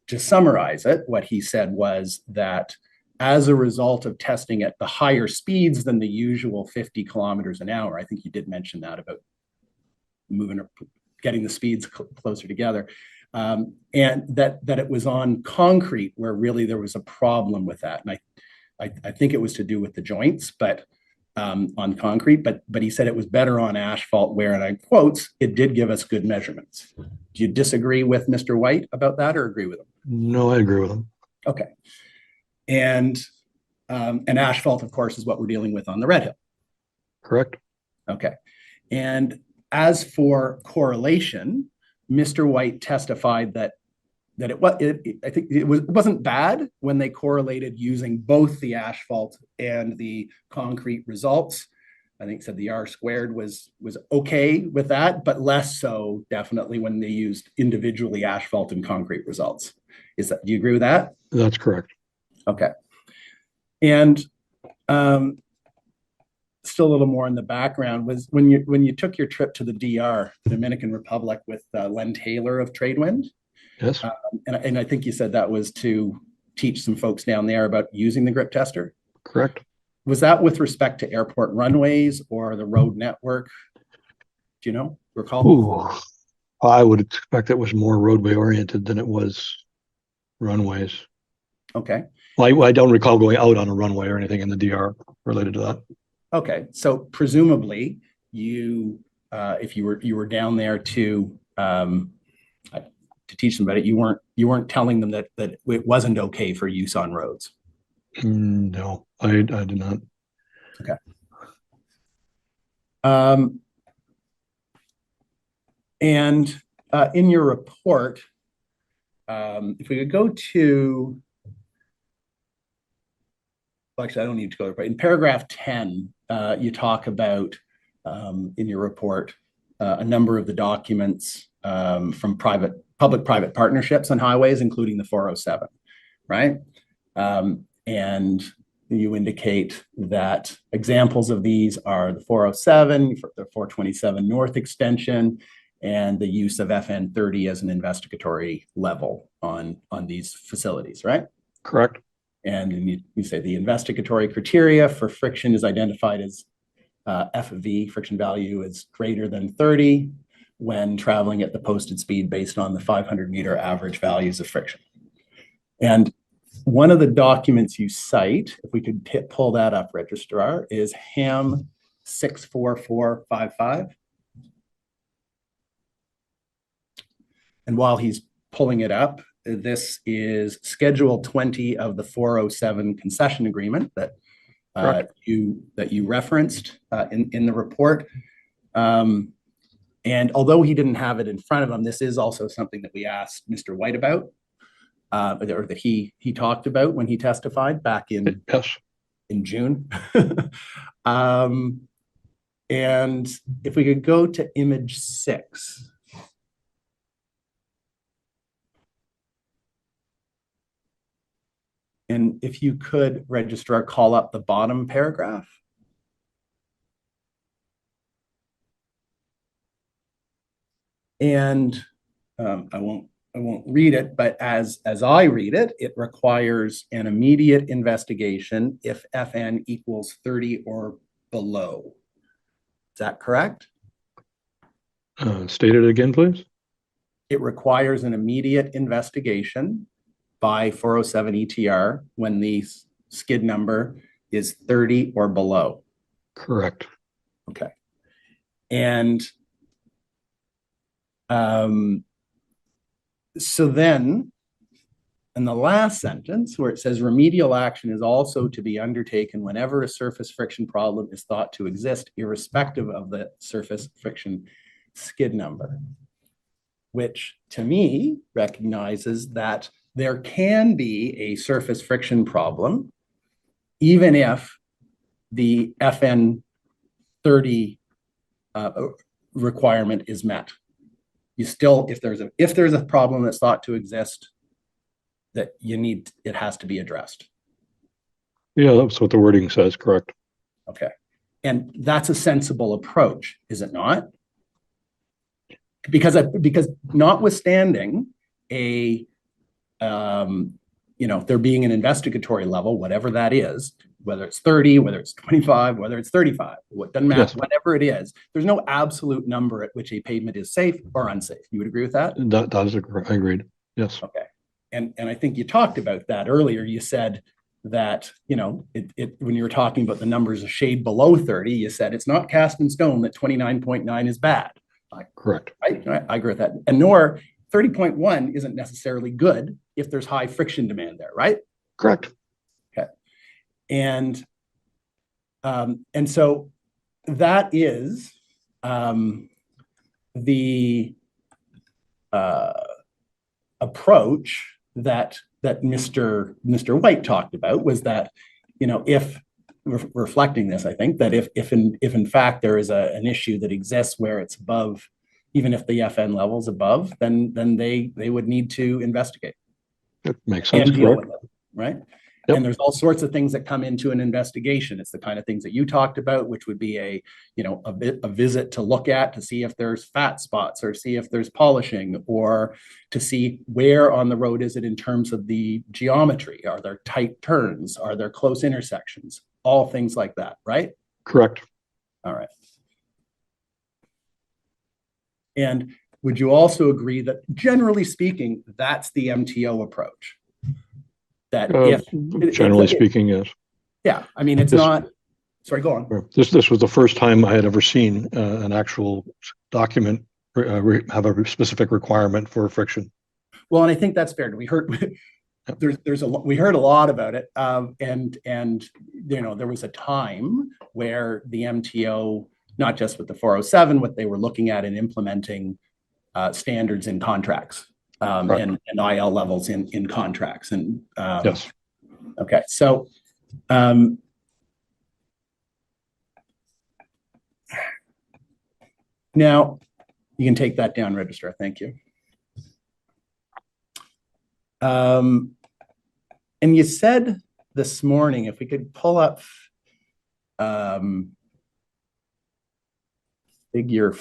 to summarize it, what he said was that as a result of testing at the higher speeds than the usual 50 kilometers an hour, I think you did mention that about getting the speeds closer together. And that it was on concrete where really there was a problem with that. And I think it was to do with the joints, but on concrete, but he said it was better on asphalt where, and I quotes, it did give us good measurements. Do you disagree with Mr. White about that or agree with him? No, I agree with him. Okay. And asphalt, of course, is what we're dealing with on the Red Hill. Correct. Okay. And as for correlation, Mr. White testified that I think it wasn't bad when they correlated using both the asphalt and the concrete results. I think said the R squared was okay with that, but less so definitely when they used individually asphalt and concrete results. Do you agree with that? That's correct. Okay. And still a little more in the background was when you took your trip to the DR, the Dominican Republic, with Len Taylor of Tradewind. Yes. And I think you said that was to teach some folks down there about using the grip tester. Correct. Was that with respect to airport runways or the road network? Do you recall? Ooh, I would expect it was more roadway oriented than it was runways. Okay. Well, I don't recall going out on a runway or anything in the DR related to that. Okay. So presumably you, if you were down there to teach them about it, you weren't telling them that it wasn't okay for use on roads. No, I did not. Okay. And in your report, if we could go to, well, actually, I don't need to go there, but in paragraph 10, you talk about in your report a number of the documents from public-private partnerships on highways, including the 407, right? And you indicate that examples of these are the 407, the 427 North Extension, and the use of FN 30 as an investigatory level on these facilities, right? Correct. And you say the investigatory criteria for friction is identified as FV, friction value, is greater than 30 when traveling at the posted speed based on the 500-meter average values of friction. And one of the documents you cite, if we could pull that up, Registrar, is HAM 64455. And while he's pulling it up, this is Schedule 20 of the 407 concession agreement that you referenced in the report. And although he didn't have it in front of him, this is also something that we asked Mr. White about, or that he talked about when he testified back in June. And if we could go to image 6. And if you could, Registrar, call up the bottom paragraph. And I won't read it, but as I read it, it requires an immediate investigation if FN equals 30 or below. Is that correct? State it again, please. It requires an immediate investigation by 407 ETR when the skid number is 30 or below. Correct. Okay. And so then in the last sentence where it says remedial action is also to be undertaken whenever a surface friction problem is thought to exist, irrespective of the surface friction skid number, which to me recognizes that there can be a surface friction problem even if the FN 30 requirement is met. You still, if there's a problem that's thought to exist, that it has to be addressed. Yeah, that's what the wording says, correct. Okay. And that's a sensible approach, is it not? Because notwithstanding a there being an investigatory level, whatever that is, whether it's 30, whether it's 25, whether it's 35, what doesn't matter, Yes. whatever it is, there's no absolute number at which a pavement is safe or unsafe. You would agree with that? That is I agreed. Yes. Okay. And I think you talked about that earlier. You said that, when you were talking about the numbers a shade below 30, you said it's not cast in stone that 29.9 is bad. Correct. I agree with that. And nor 30.1 isn't necessarily good if there's high friction demand there, right? Correct. Okay. And so that is the approach that Mr. White talked about, was that, if reflecting this, I think that if in fact there is an issue that exists where it's above, even if the FN level's above, then they would need to investigate. It makes sense. And deal Correct. with it, right? Yep. And there's all sorts of things that come into an investigation. It's the kind of things that you talked about, which would be a visit to look at, to see if there's fat spots, or see if there's polishing, or to see where on the road is it in terms of the geometry. Are there tight turns? Are there close intersections? All things like that, right? Correct. All right. And would you also agree that, generally speaking, that's the MTO approach? That Generally speaking, yes. Yeah, I mean, it's not. Sorry, go on. This was the first time I had ever seen an actual document have a specific requirement for friction. Well, and I think that's fair. We heard we heard a lot about it, and there was a time where the MTO, not just with the 407, what they were looking at and implementing standards in contracts. And IL levels in contracts. And yes. Okay, so now you can take that down, Registrar. Thank you. And you said this morning, if we could pull up figure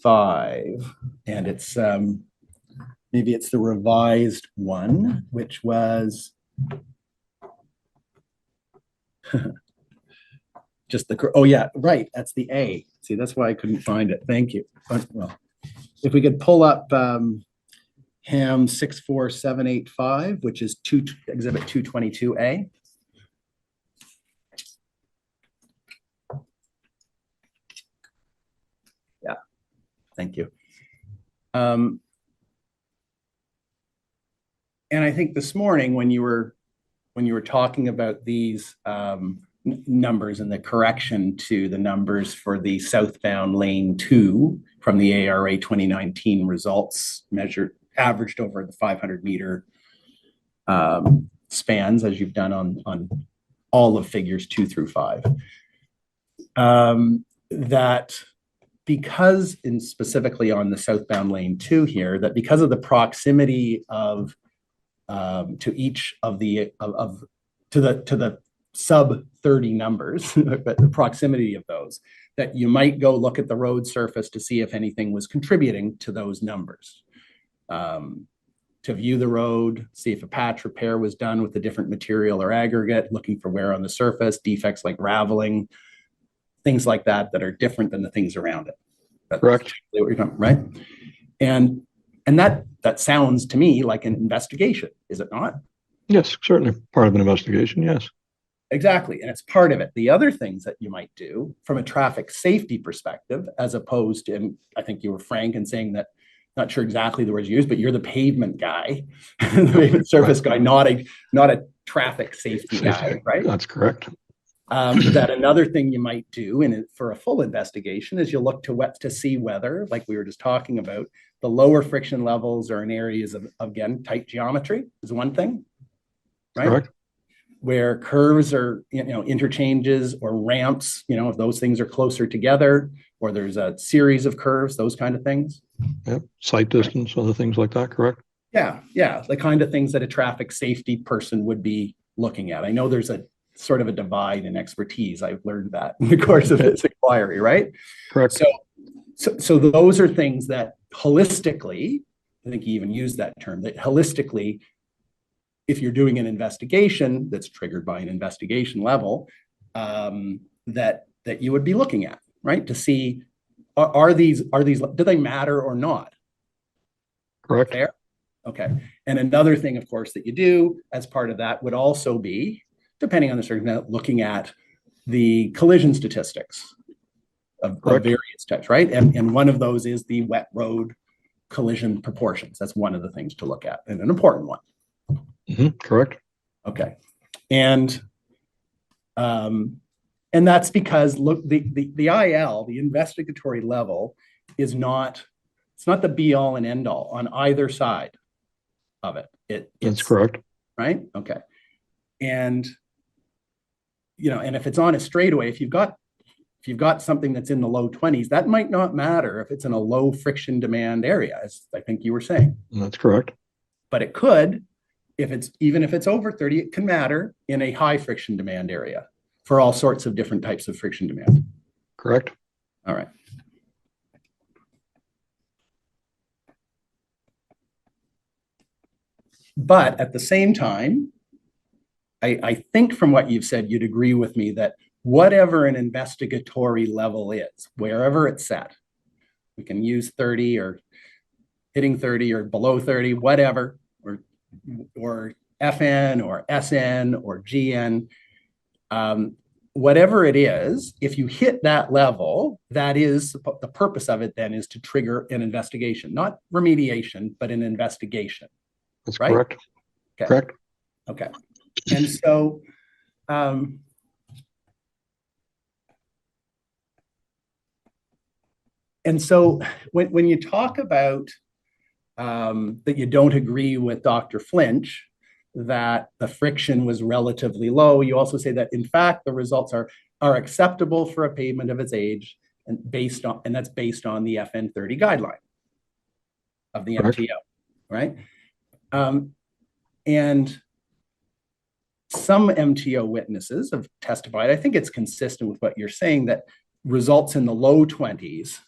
5, and it's maybe it's the revised one, which was just oh yeah, right, that's the A. See, that's why I couldn't find it. Thank you. Well, if we could pull up HAM 64785, which is exhibit 222A. Yeah, thank you. And I think this morning when you were talking about these numbers and the correction to the numbers for the southbound lane 2 from the ARA 2019 results measured, averaged over the 500-meter spans, as you've done on all of figures 2 through 5, that because, and specifically on the southbound lane 2 here, that because of the proximity of to each of the to the sub 30 numbers, but the proximity of those, that you might go look at the road surface to see if anything was contributing to those numbers. To view the road, see if a patch repair was done with a different material or aggregate, looking for wear on the surface, defects like raveling, things like that that are different than the things around it. That's correct. What you're talking, right? And that sounds to me like an investigation, is it not? Yes, certainly part of an investigation, yes. Exactly, and it's part of it. The other things that you might do from a traffic safety perspective, as opposed to, and I think you were frank in saying that, not sure exactly the words you used, but you're the pavement guy, the pavement surface guy, not a traffic safety guy, right? That's correct. That another thing you might do for a full investigation is you look to see whether, like we were just talking about, the lower friction levels are in areas of, again, tight geometry is one thing, right? Correct. Where curves are, interchanges or ramps, if those things are closer together, or there's a series of curves, those kind of things. Yep. Sight distance, other things like that, correct? Yeah, the kind of things that a traffic safety person would be looking at. I know there's a sort of a divide in expertise. I've learned that in the course of this inquiry, right? Correct. So those are things that holistically, I think you even used that term, that holistically if you're doing an investigation that's triggered by an investigation level, that you would be looking at, right? To see, are these, do they matter or not? Correct. Fair? Okay. And another thing, of course, that you do as part of that would also be, depending on the circumstance, looking at the collision statistics of various types, right? And one of those is the wet road collision proportions. That's one of the things to look at, and an important one. Correct. Okay. And that's because, look, the IL, the investigatory level, is not, it's not the be all and end all on either side of it. That's correct. Right? Okay. And, you know, and if it's on a straightaway, if you've got something that's in the low 20s, that might not matter if it's in a low friction demand area, as I think you were saying. That's correct. But it could, even if it's over 30, it can matter in a high friction demand area for all sorts of different types of friction demand. Correct. All right. But at the same time, I think from what you've said, you'd agree with me that whatever an investigatory level is, wherever it's set, we can use 30 or hitting 30 or below 30, whatever, or FN or SN or GN, whatever it is, if you hit that level, that is the purpose of it then is to trigger an investigation, not remediation, but an investigation. That's right? correct. Okay. Correct. Okay. And so, when you talk about that you don't agree with Dr. Flinch, that the friction was relatively low, you also say that in fact the results are acceptable for a pavement of its age, and that's based on the FN30 guideline of the Correct. MTO, right? And some MTO witnesses have testified, I think it's consistent with what you're saying, that results in the low 20s.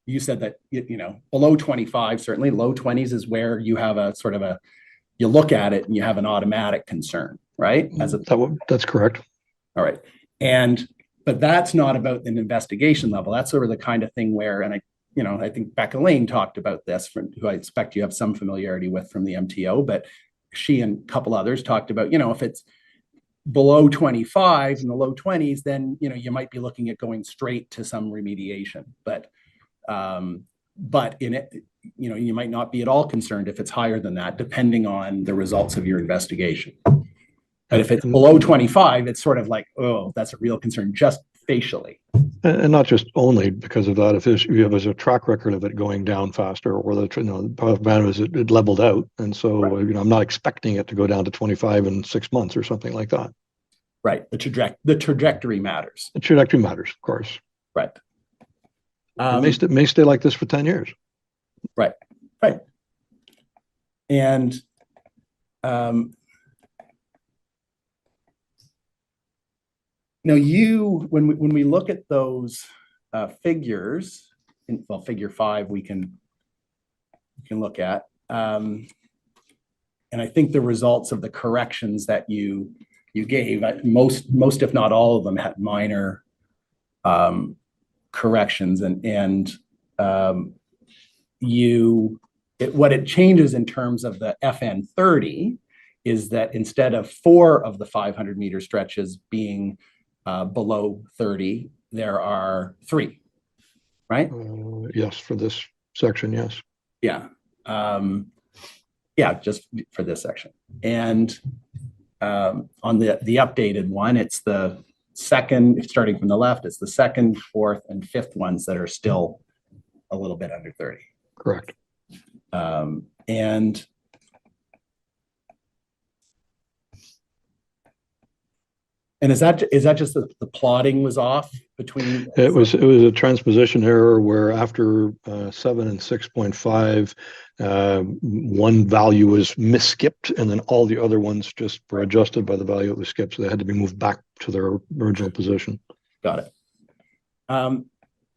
You said that, you know, below 25, certainly low 20s is where you have a sort of you look at it and you have an automatic concern, right? That's correct. All right. But that's not about an investigation level. That's sort of the kind of thing where, and I think Becca Lane talked about this, who I expect you have some familiarity with from the MTO, but she and a couple others talked about, you know, if it's below 25 in the low 20s, then, you know, you might be looking at going straight to some remediation. But in it, you know, you might not be at all concerned if it's higher than that, depending on the results of your investigation. But if it's below 25, it's sort of like, oh, that's a real concern, just facially. And not just only because of that, if you have a track record of it going down faster, or the product matter is it leveled out, and so right. I'm not expecting it to go down to 25 in 6 months or something like that. Right. The trajectory matters. The trajectory matters, of course. Right. It may stay like this for 10 years. Right. Right. And when we look at those figures, figure 5 we can look at, and I think the results of the corrections that you gave, most if not all of them had minor corrections, and what it changes in terms of the FN30 is that instead of 4 of the 500 meter stretches being below 30, there are 3, right? Yes, for this section, yes. Yeah. Just for this section. And on the updated one, it's the second, starting from the left, it's the second, fourth, and fifth ones that are still a little bit under 30. Correct. And is that just the plotting was off between? It was a transposition error where after 7 and 6.5, one value was misskipped, and then all the other ones just were adjusted by the value that was skipped, so they had to be moved back to their original position. Got it.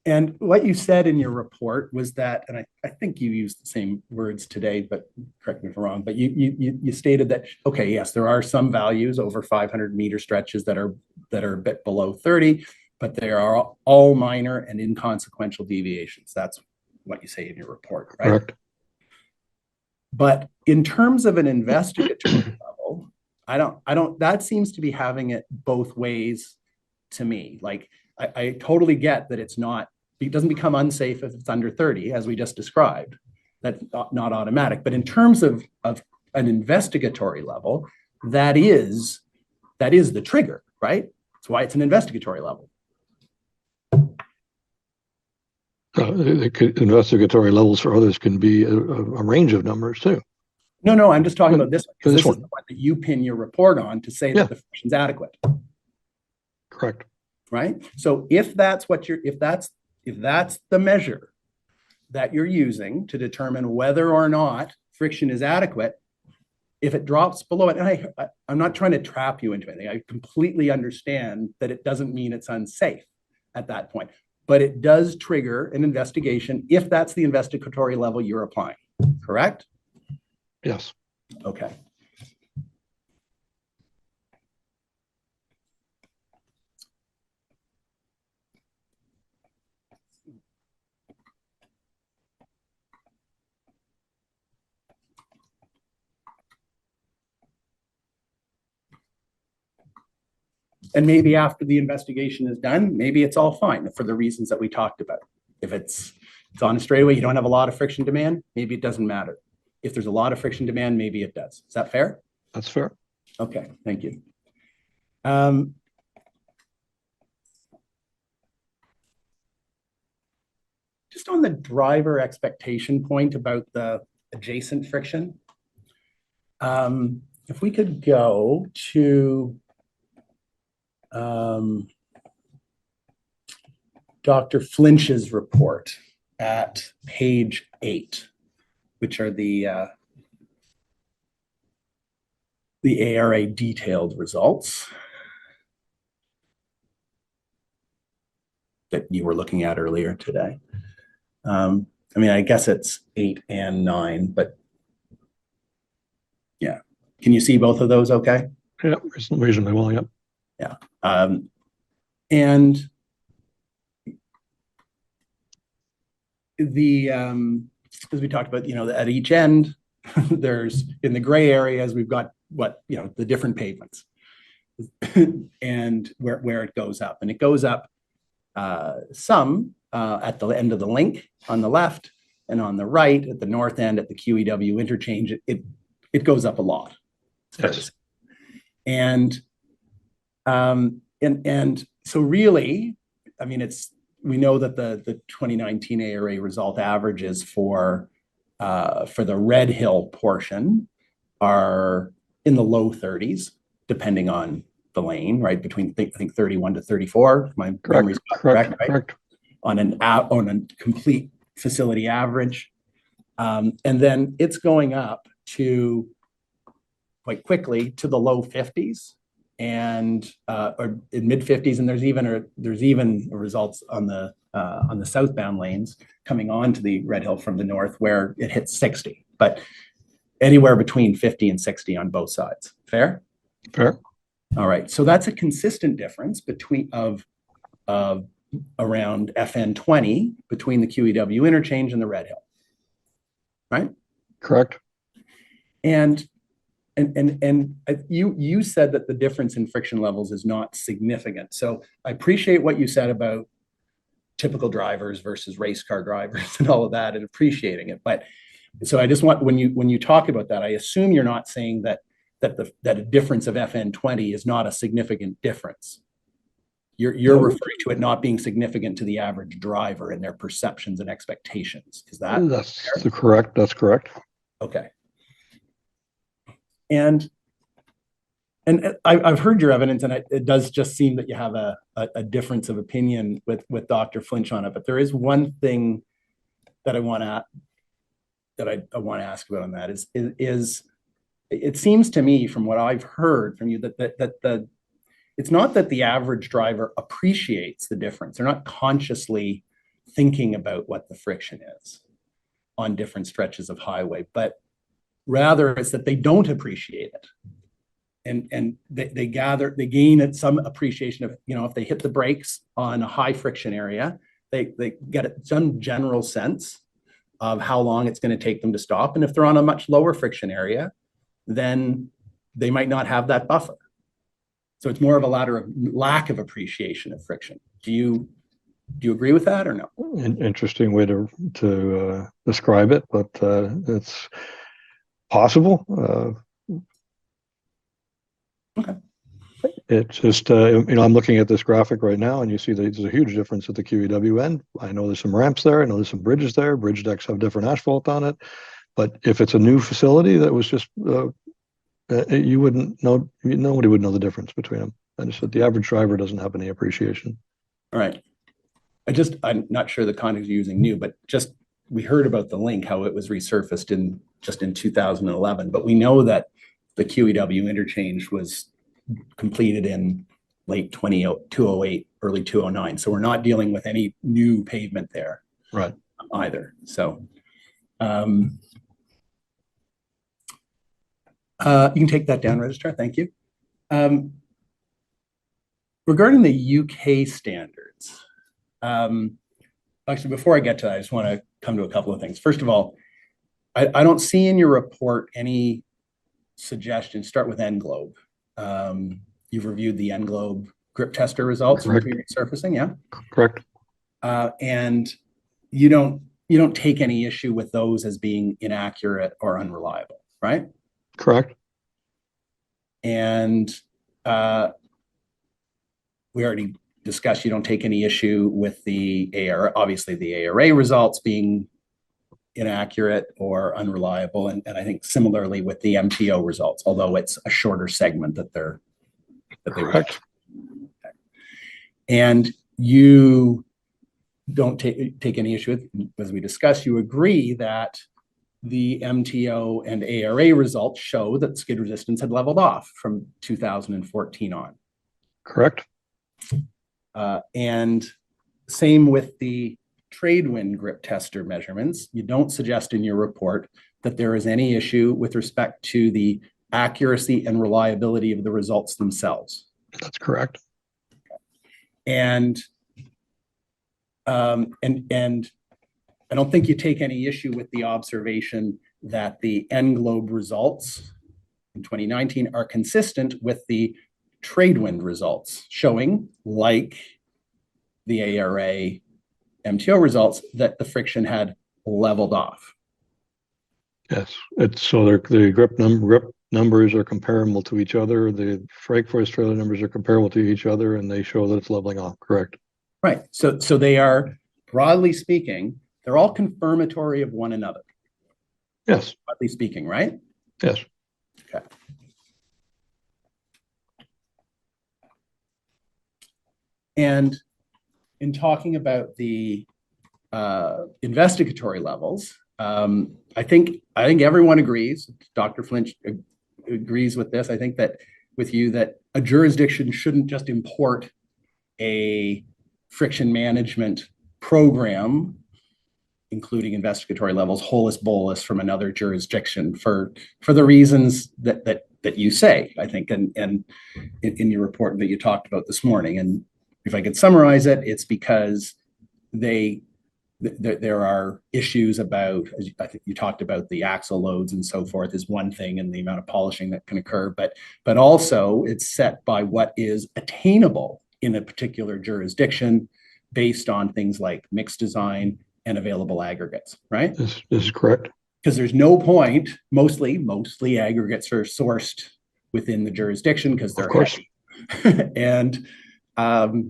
And what you said in your report was that, and I think you used the same words today, but correct me if I'm wrong, but you stated that, okay, yes, there are some values over 500-meter stretches that are a bit below 30, but they are all minor and inconsequential deviations. That's what you say in your report, right? Correct. But in terms of an investigatory level, that seems to be having it both ways to me. Like, I totally get that it doesn't become unsafe if it's under 30, as we just described. That's not automatic. But in terms of an investigatory level, that is the trigger, right? That's why it's an investigatory level. Investigatory levels for others can be a range of numbers too. No, I'm just talking about this one, because This this is one. the one that you pin your report on to say that the friction's adequate. Correct. Right? So if that's the measure that you're using to determine whether or not friction is adequate, if it drops below it, and I'm not trying to trap you into anything. I completely understand that it doesn't mean it's unsafe at that point, but it does trigger an investigation if that's the investigatory level you're applying, correct? Yes. Okay. And maybe after the investigation is done, maybe it's all fine for the reasons that we talked about. If it's on a straightaway, you don't have a lot of friction demand, maybe it doesn't matter. If there's a lot of friction demand, maybe it does. Is that fair? That's fair. Okay, thank you. Just on the driver expectation point about the adjacent friction, if we could go to Dr. Flinch's report at page 8, which are the ARA detailed results that you were looking at earlier today. I mean, I guess it's 8 and 9, but yeah. Can you see both of those okay? Yeah, reasonably well, yeah. Yeah. And as we talked about, at each end, there's in the gray areas, we've got the different pavements and where it goes up. And it goes up some at the end of the link on the left, and on the right at the north end at the QEW interchange, it goes up a lot. Yes. And so really, I mean, we know that the 2019 ARA result averages for the Red Hill portion are in the low 30s, depending on the lane, right? Between I think 31 to 34. My memory's correct, right? Correct. On a complete facility average, and then it's going up to quite quickly to the low 50s and or in mid 50s, and there's even results on the southbound lanes coming onto the Red Hill from the north where it hits 60, but anywhere between 50 and 60 on both sides. Fair? Fair. All right. So that's a consistent difference of around FN 20 between the QEW interchange and the Red Hill. Right? Correct. And you said that the difference in friction levels is not significant. So I appreciate what you said about typical drivers versus race car drivers and all of that, and appreciating it. But so I just want, when you talk about that, I assume you're not saying that a difference of FN 20 is not a significant difference. You're referring to it not being significant to the average driver and their perceptions and expectations. Is that correct? That's correct. Okay. And I've heard your evidence, and it does just seem that you have a difference of opinion with Dr. Flinch on it. But there is one thing that I want to ask about on that is it seems to me from what I've heard from you that it's not that the average driver appreciates the difference. They're not consciously thinking about what the friction is on different stretches of highway, but rather it's that they don't appreciate it. And they gain some appreciation of, if they hit the brakes on a high friction area, they get some general sense of how long it's going to take them to stop. And if they're on a much lower friction area, then they might not have that buffer. So it's more of a lack of appreciation of friction. Do you agree with that or no? Interesting way to describe it, but it's possible. Okay. It's just, I'm looking at this graphic right now, and you see that there's a huge difference at the QEW end. I know there's some ramps there. I know there's some bridges there. Bridge decks have different asphalt on it. But if it's a new facility that was just, you wouldn't know, nobody would know the difference between them. And just that the average driver doesn't have any appreciation. All right. I'm not sure the context you're using new, but just we heard about the link, how it was resurfaced in 2011. But we know that the QEW interchange was completed in late 2008, early 2009. So we're not dealing with any new pavement there, right? Either. So you can take that down, Registrar. Thank you. Regarding the UK standards, actually, before I get to that, I just want to come to a couple of things. First of all, I don't see in your report any suggestions. Start with Englobe. You've reviewed the Englobe grip tester results for resurfacing, yeah? Correct. And you don't take any issue with those as being inaccurate or unreliable, right? Correct. And we already discussed you don't take any issue with the obviously the ARA results being inaccurate or unreliable, and I think similarly with the MTO results, although it's a shorter segment that they're correct. And you don't take any issue with, as we discussed, you agree that the MTO and ARA results show that skid resistance had leveled off from 2014 on. Correct. And same with the Tradewind grip tester measurements. You don't suggest in your report that there is any issue with respect to the accuracy and reliability of the results themselves. That's correct. And I don't think you take any issue with the observation that the Englobe results in 2019 are consistent with the Tradewind results, showing, like the ARA MTO results, that the friction had leveled off. Yes, it's so the grip numbers are comparable to each other. The Frake Force trailer numbers are comparable to each other, and they show that it's leveling off. Correct. Right. So they are, broadly speaking, they're all confirmatory of one another. Yes. Broadly speaking, right? Yes. Okay. And in talking about the investigatory levels, I think everyone agrees. Dr. Flinch agrees with this. I think that with you that a jurisdiction shouldn't just import a friction management program, including investigatory levels, holus bolus from another jurisdiction for the reasons that you say, I think, and in your report that you talked about this morning. And if I could summarize it, it's because there are issues about, as I think you talked about, the axle loads and so forth is one thing, and the amount of polishing that can occur, but also it's set by what is attainable in a particular jurisdiction based on things like mixed design and available aggregates, right? This is correct. Because there's no point, mostly aggregates are sourced within the jurisdiction because they're of course heavy. And well,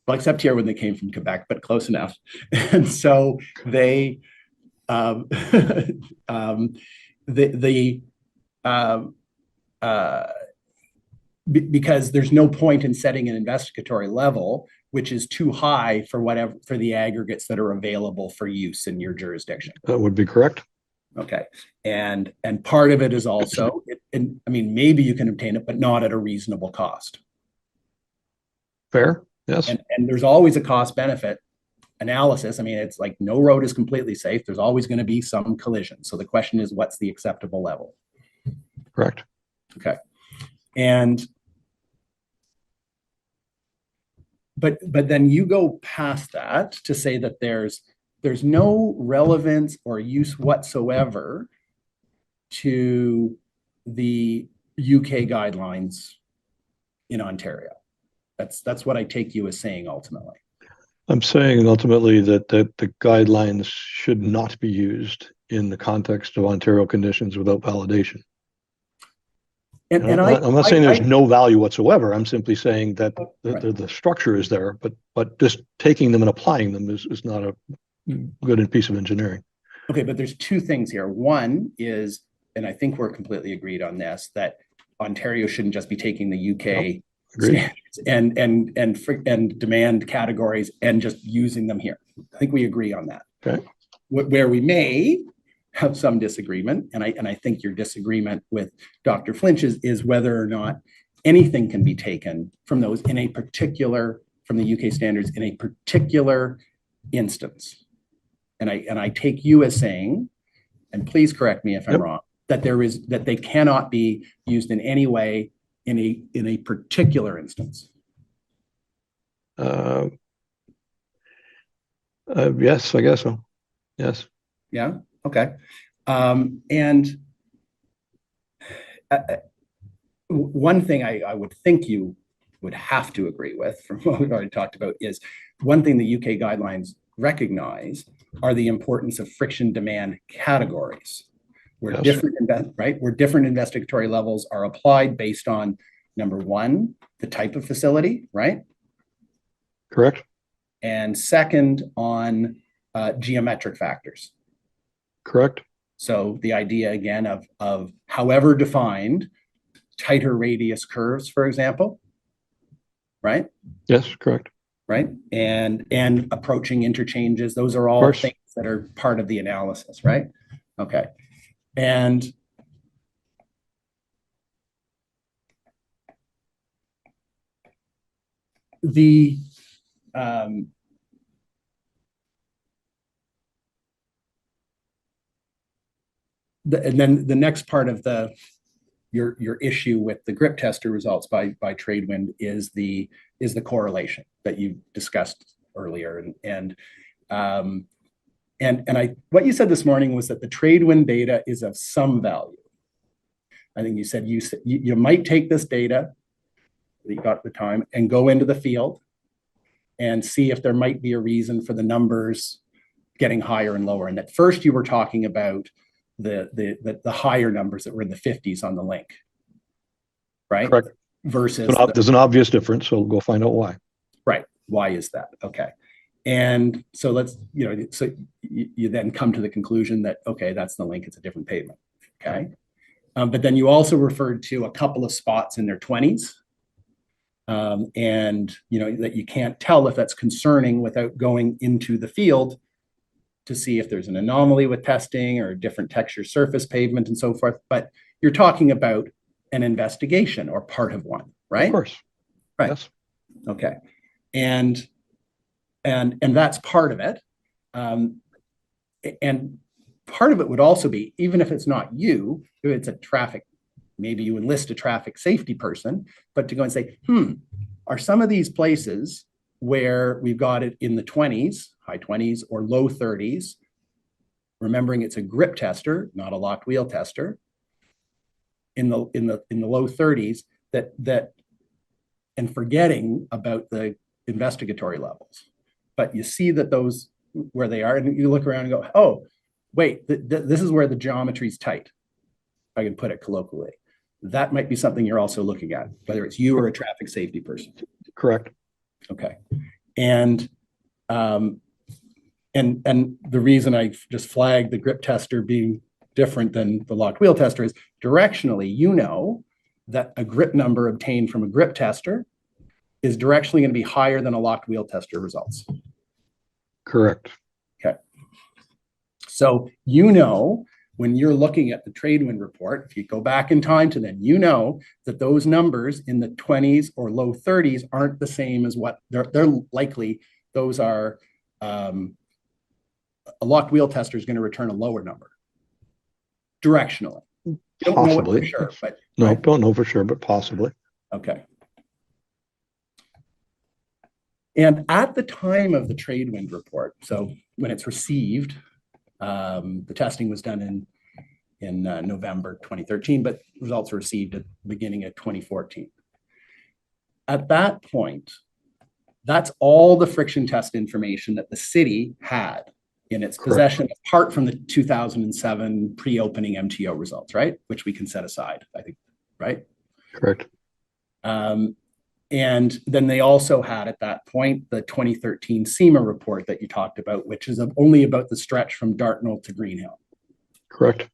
except here when they came from Quebec, but close enough. And so they, because there's no point in setting an investigatory level which is too high for the aggregates that are available for use in your jurisdiction. That would be correct. Okay, and part of it is also, maybe you can obtain it, but not at a reasonable cost. Fair. Yes. And there's always a cost benefit analysis, I mean, it's like no road is completely safe. There's always going to be some collision. So the question is, what's the acceptable level? Correct. Okay. And but then you go past that to say that there's no relevance or use whatsoever to the UK guidelines in Ontario. That's what I take you as saying ultimately. I'm saying ultimately that the guidelines should not be used in the context of Ontario conditions without validation. And I'm not saying there's no value whatsoever. I'm simply saying that the structure is there, but just taking them and applying them is not a good piece of engineering. Okay, but there's two things here. One is, and I think we're completely agreed on this, that Ontario shouldn't just be taking the UK standards and demand categories and just using them here. I think we agree on that. Okay. Where we may have some disagreement, and I think your disagreement with Dr. Flinch is whether or not anything can be taken from those in a particular, from the UK standards in a particular instance. And I take you as saying, and please correct me if I'm wrong, that they cannot be used in any way in a particular instance. Yes, I guess so. Yes. Yeah. Okay. And one thing I would think you would have to agree with, from what we've already talked about, is one thing the UK guidelines recognize are the importance of friction demand categories, where different investigatory levels are applied based on, number one, the type of facility, right? Correct. And second, on geometric factors. Correct. So the idea again of however defined tighter radius curves, for example, right? Yes, correct. Right. And approaching interchanges, those are all things that are part of the analysis, right? Okay. And and then the next part of your issue with the grip tester results by Tradewind is the correlation that you discussed earlier, and what you said this morning was that the Tradewind data is of some value. I think you said you might take this data that you got at the time and go into the field and see if there might be a reason for the numbers getting higher and lower. And at first you were talking about the higher numbers that were in the 50s on the link, right? Correct. Versus there's an obvious difference, so we'll go find out why. Right. Why is that? Okay. And so so you then come to the conclusion that, okay, that's the link, it's a different pavement. Okay. But then you also referred to a couple of spots in their 20s. And that you can't tell if that's concerning without going into the field to see if there's an anomaly with testing or different texture surface pavement and so forth. But you're talking about an investigation or part of one, right? Of course. Right. Yes. Okay. And that's part of it. And part of it would also be, even if it's not you, if it's a traffic, maybe you enlist a traffic safety person, but to go and say, are some of these places where we've got it in the 20s, high 20s or low 30s, remembering it's a grip tester, not a locked wheel tester, in the low 30s, that and forgetting about the investigatory levels. But you see that those where they are, and you look around and go, oh, wait, this is where the geometry is tight, if I can put it colloquially. That might be something you're also looking at, whether it's you or a traffic safety person. Correct. Okay. And the reason I just flagged the grip tester being different than the locked wheel tester is directionally, that a grip number obtained from a grip tester is directionally going to be higher than a locked wheel tester results. Correct. Okay. So, when you're looking at the Tradewind report, if you go back in time to then, that those numbers in the 20s or low 30s aren't the same as what they're likely. Those are a locked wheel tester is going to return a lower number directionally. Don't Possibly. know it for sure, but No, right? don't know for sure, but possibly. Okay. And at the time of the trade wind report, so when it's received, the testing was done in November 2013, but results were received at the beginning of 2014. At that point, that's all the friction test information that the city had in its possession, apart from the 2007 pre-opening MTO results, right? Which we can set aside, I think, right? Correct. And then they also had at that point the 2013 SEMA report that you talked about, which is only about the stretch from Dartnell to Greenhill. Correct.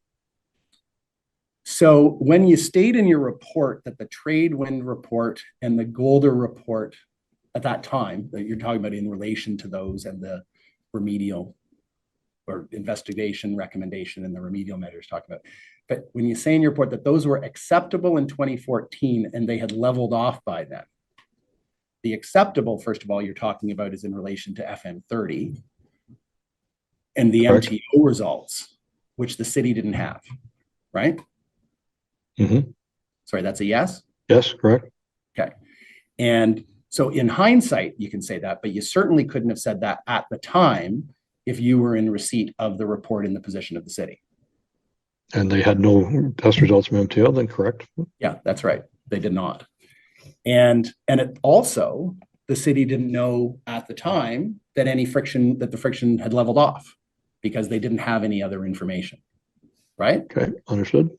So when you state in your report that the trade wind report and the Golder report at that time that you're talking about in relation to those and the remedial or investigation recommendation and the remedial measures talked about, but when you say in your report that those were acceptable in 2014 and they had leveled off by then, the acceptable, first of all, you're talking about is in relation to FM30 and the Correct. MTO results, which the city didn't have, right? Mm-hmm. Sorry, that's a yes? Yes, correct. Okay. And so in hindsight, you can say that, but you certainly couldn't have said that at the time if you were in receipt of the report in the position of the city. And they had no test results from MTL, then correct. Yeah, that's right. They did not. And it also, the city didn't know at the time that the friction had leveled off because they didn't have any other information, right? Okay, understood.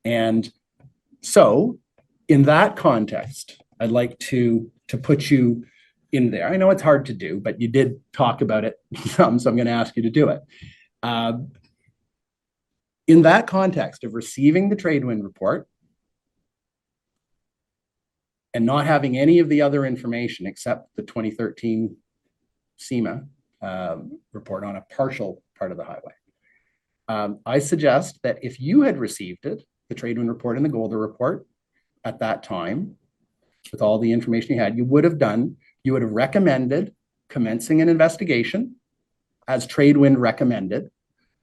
And so in that context, I'd like to put you in there. I know it's hard to do, but you did talk about it some, so I'm going to ask you to do it. In that context of receiving the trade wind report and not having any of the other information except the 2013 SEMA report on a partial part of the highway, I suggest that if you had received it, the trade wind report and the Golder report at that time, with all the information you had, you would have recommended commencing an investigation as trade wind recommended,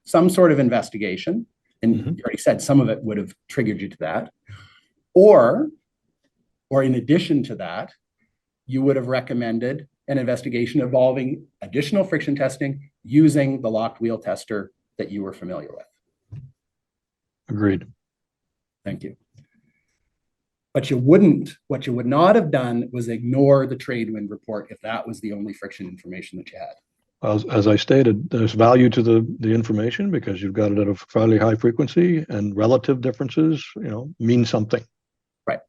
some sort of investigation. And you already said some of it would have triggered you to that. Or in addition to that, you would have recommended an investigation involving additional friction testing using the locked wheel tester that you were familiar with. Agreed. Thank you. What you would not have done was ignore the trade wind report if that was the only friction information that you had. As I stated, there's value to the information because you've got it at a fairly high frequency and relative differences, mean something. Right.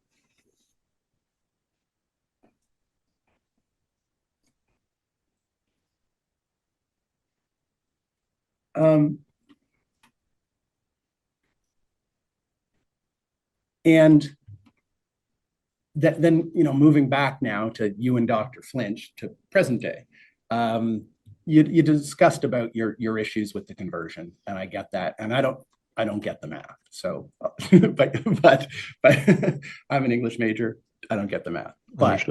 And then, moving back now to you and Dr. Flinch to present day, you discussed about your issues with the conversion, and I get that, and I don't get the math. So, but I'm an English major. I don't get the math. But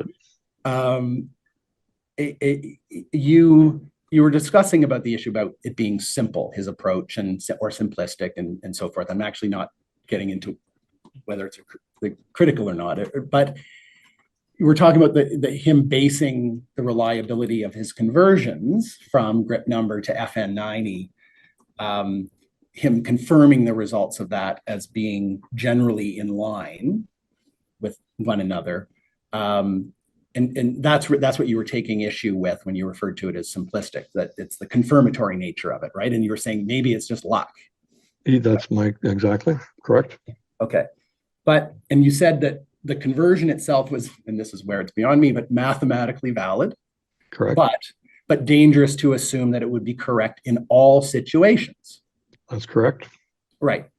you were discussing about the issue about it being simple, his approach, or simplistic, and so forth. I'm actually not getting into whether it's critical or not, but we're talking about him basing the reliability of his conversions from grip number to FN90, him confirming the results of that as being generally in line with one another. And that's what you were taking issue with when you referred to it as simplistic, that it's the confirmatory nature of it, right? And you were saying maybe it's just luck. That's exactly correct. Okay. And you said that the conversion itself was, and this is where it's beyond me, but mathematically valid. Correct. But dangerous to assume that it would be correct in all situations. That's correct. Right.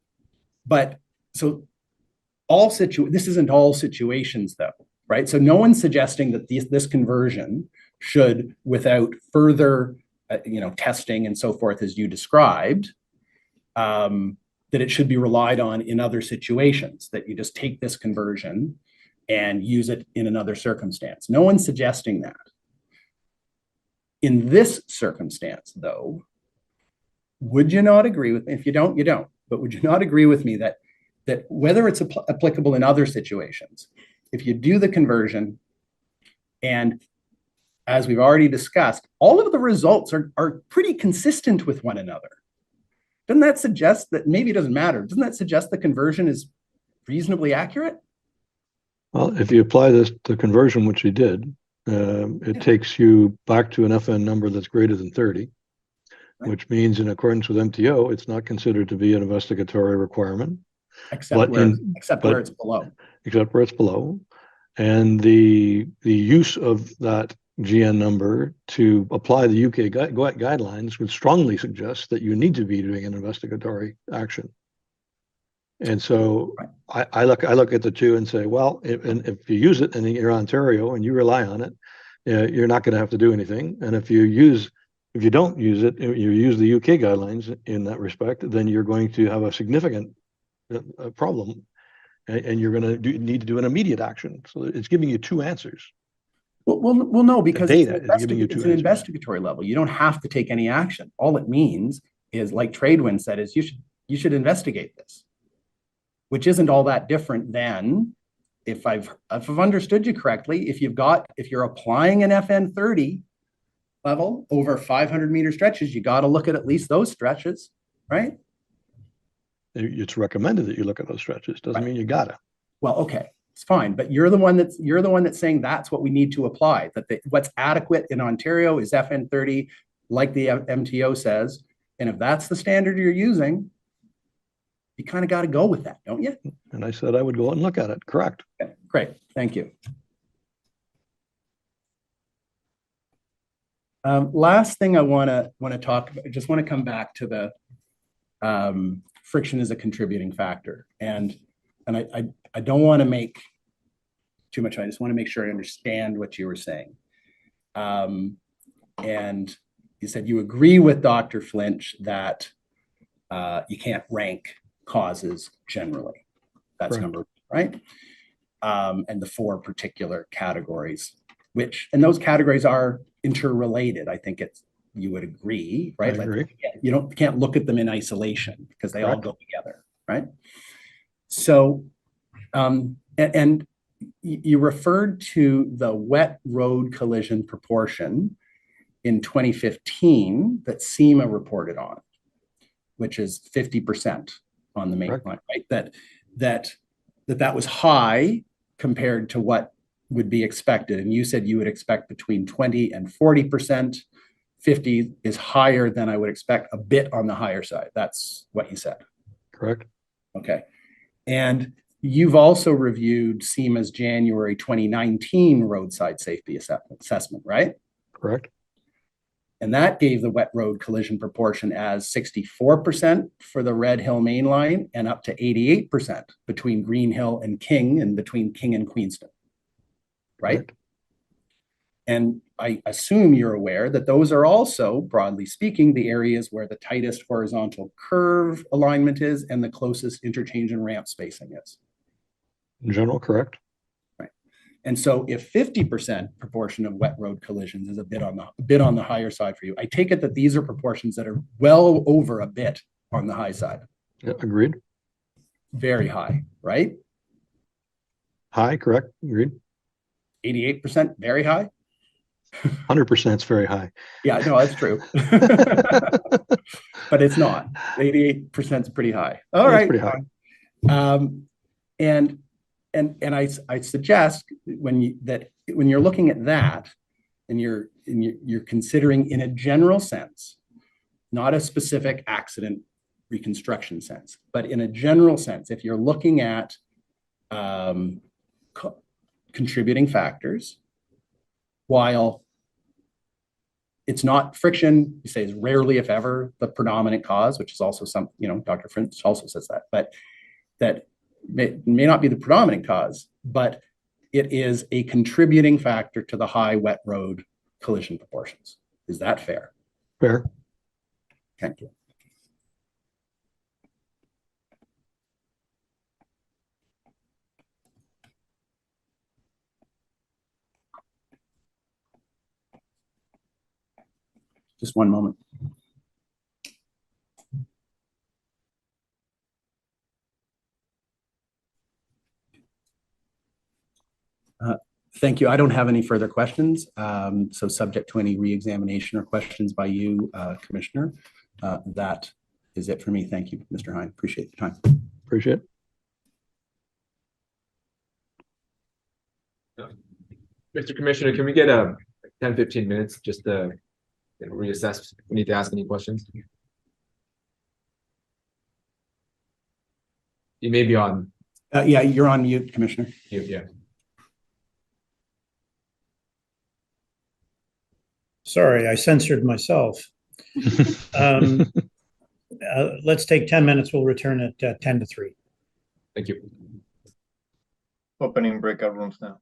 But so this isn't all situations though, right? So no one's suggesting that this conversion should, without further, testing and so forth, as you described, that it should be relied on in other situations, that you just take this conversion and use it in another circumstance. No one's suggesting that. In this circumstance, though, would you not agree with me? If you don't, you don't. But would you not agree with me that whether it's applicable in other situations, if you do the conversion, and as we've already discussed, all of the results are pretty consistent with one another? Doesn't that suggest that maybe it doesn't matter? Doesn't that suggest the conversion is reasonably accurate? Well, if you apply this to conversion, which you did, it takes you back to an FN number that's greater than 30, which means in accordance with MTO, it's not considered to be an investigatory requirement. Except where it's below. Except where it's below. And the use of that GN number to apply the UK guidelines would strongly suggest that you need to be doing an investigatory action. And so I look at the two and say, well, if you use it and you're Ontario and you rely on it, you're not going to have to do anything. And if you don't use it, you use the UK guidelines in that respect, then you're going to have a significant problem, and you're going to need to do an immediate action. So it's giving you two answers. Well, no, because it's an investigatory level. You don't have to take any action. All it means is, like Tradewind said, is you should investigate this, which isn't all that different than, if I've understood you correctly, if you're applying an FN 30 level over 500-meter stretches, you got to look at least those stretches, right? It's recommended that you look at those stretches. Doesn't mean you gotta. Well, okay, it's fine, but you're the one that's saying that's what we need to apply. What's adequate in Ontario is FN 30, like the MTO says, and if that's the standard you're using, you kind of got to go with that, don't you? And I said I would go and look at it. Correct. Okay, great, thank you. Last thing I want to talk about, I just want to come back to the friction as a contributing factor, and I don't want to make too much. I just want to make sure I understand what you were saying. And you said you agree with Dr. Flinch that you can't rank causes generally. That's Correct. number one, right? And the four particular categories, and those categories are interrelated. I think you would agree, right? I agree. You can't look at them in isolation because they all Correct. go together, right? So, and you referred to the wet road collision proportion in 2015 that SEMA reported on, which is 50% on the main Correct. line, right? That was high compared to what would be expected. And you said you would expect between 20 and 40%. 50 is higher than I would expect, a bit on the higher side. That's what you said. Correct. Okay. And you've also reviewed SEMA's January 2019 roadside safety assessment, right? Correct. And that gave the wet road collision proportion as 64% for the Red Hill main line and up to 88% between Green Hill and King and between King and Queenston, right? Correct. And I assume you're aware that those are also, broadly speaking, the areas where the tightest horizontal curve alignment is and the closest interchange and ramp spacing is. In general, correct. Right. And so if 50% proportion of wet road collisions is a bit on the higher side for you, I take it that these are proportions that are well over a bit on the high side. Yeah, agreed. Very high, right? High, correct. Agreed. 88%, very high. 100% is very high. Yeah, no, that's true. But it's not. 88% is pretty high. All right. Pretty high. And I suggest when you're looking at that and you're considering in a general sense, not a specific accident reconstruction sense, but in a general sense, if you're looking at contributing factors, while it's not friction, you say is rarely, if ever, the predominant cause, which is also Dr. French also says that, but that may not be the predominant cause, but it is a contributing factor to the high wet road collision proportions. Is that fair? Fair. Thank you. Just one moment. Thank you. I don't have any further questions. So subject to any re-examination or questions by you, Commissioner, that is it for me. Thank you, Mr. Hine. Appreciate the time. Appreciate it. Mr. Commissioner, can we get 10, 15 minutes just to reassess? We need to ask any questions. You may be on. Yeah, you're on mute, Commissioner. Yeah. Sorry, I censored myself. Let's take 10 minutes. We'll return at 10 to 3. Thank you. Opening breakout rooms now.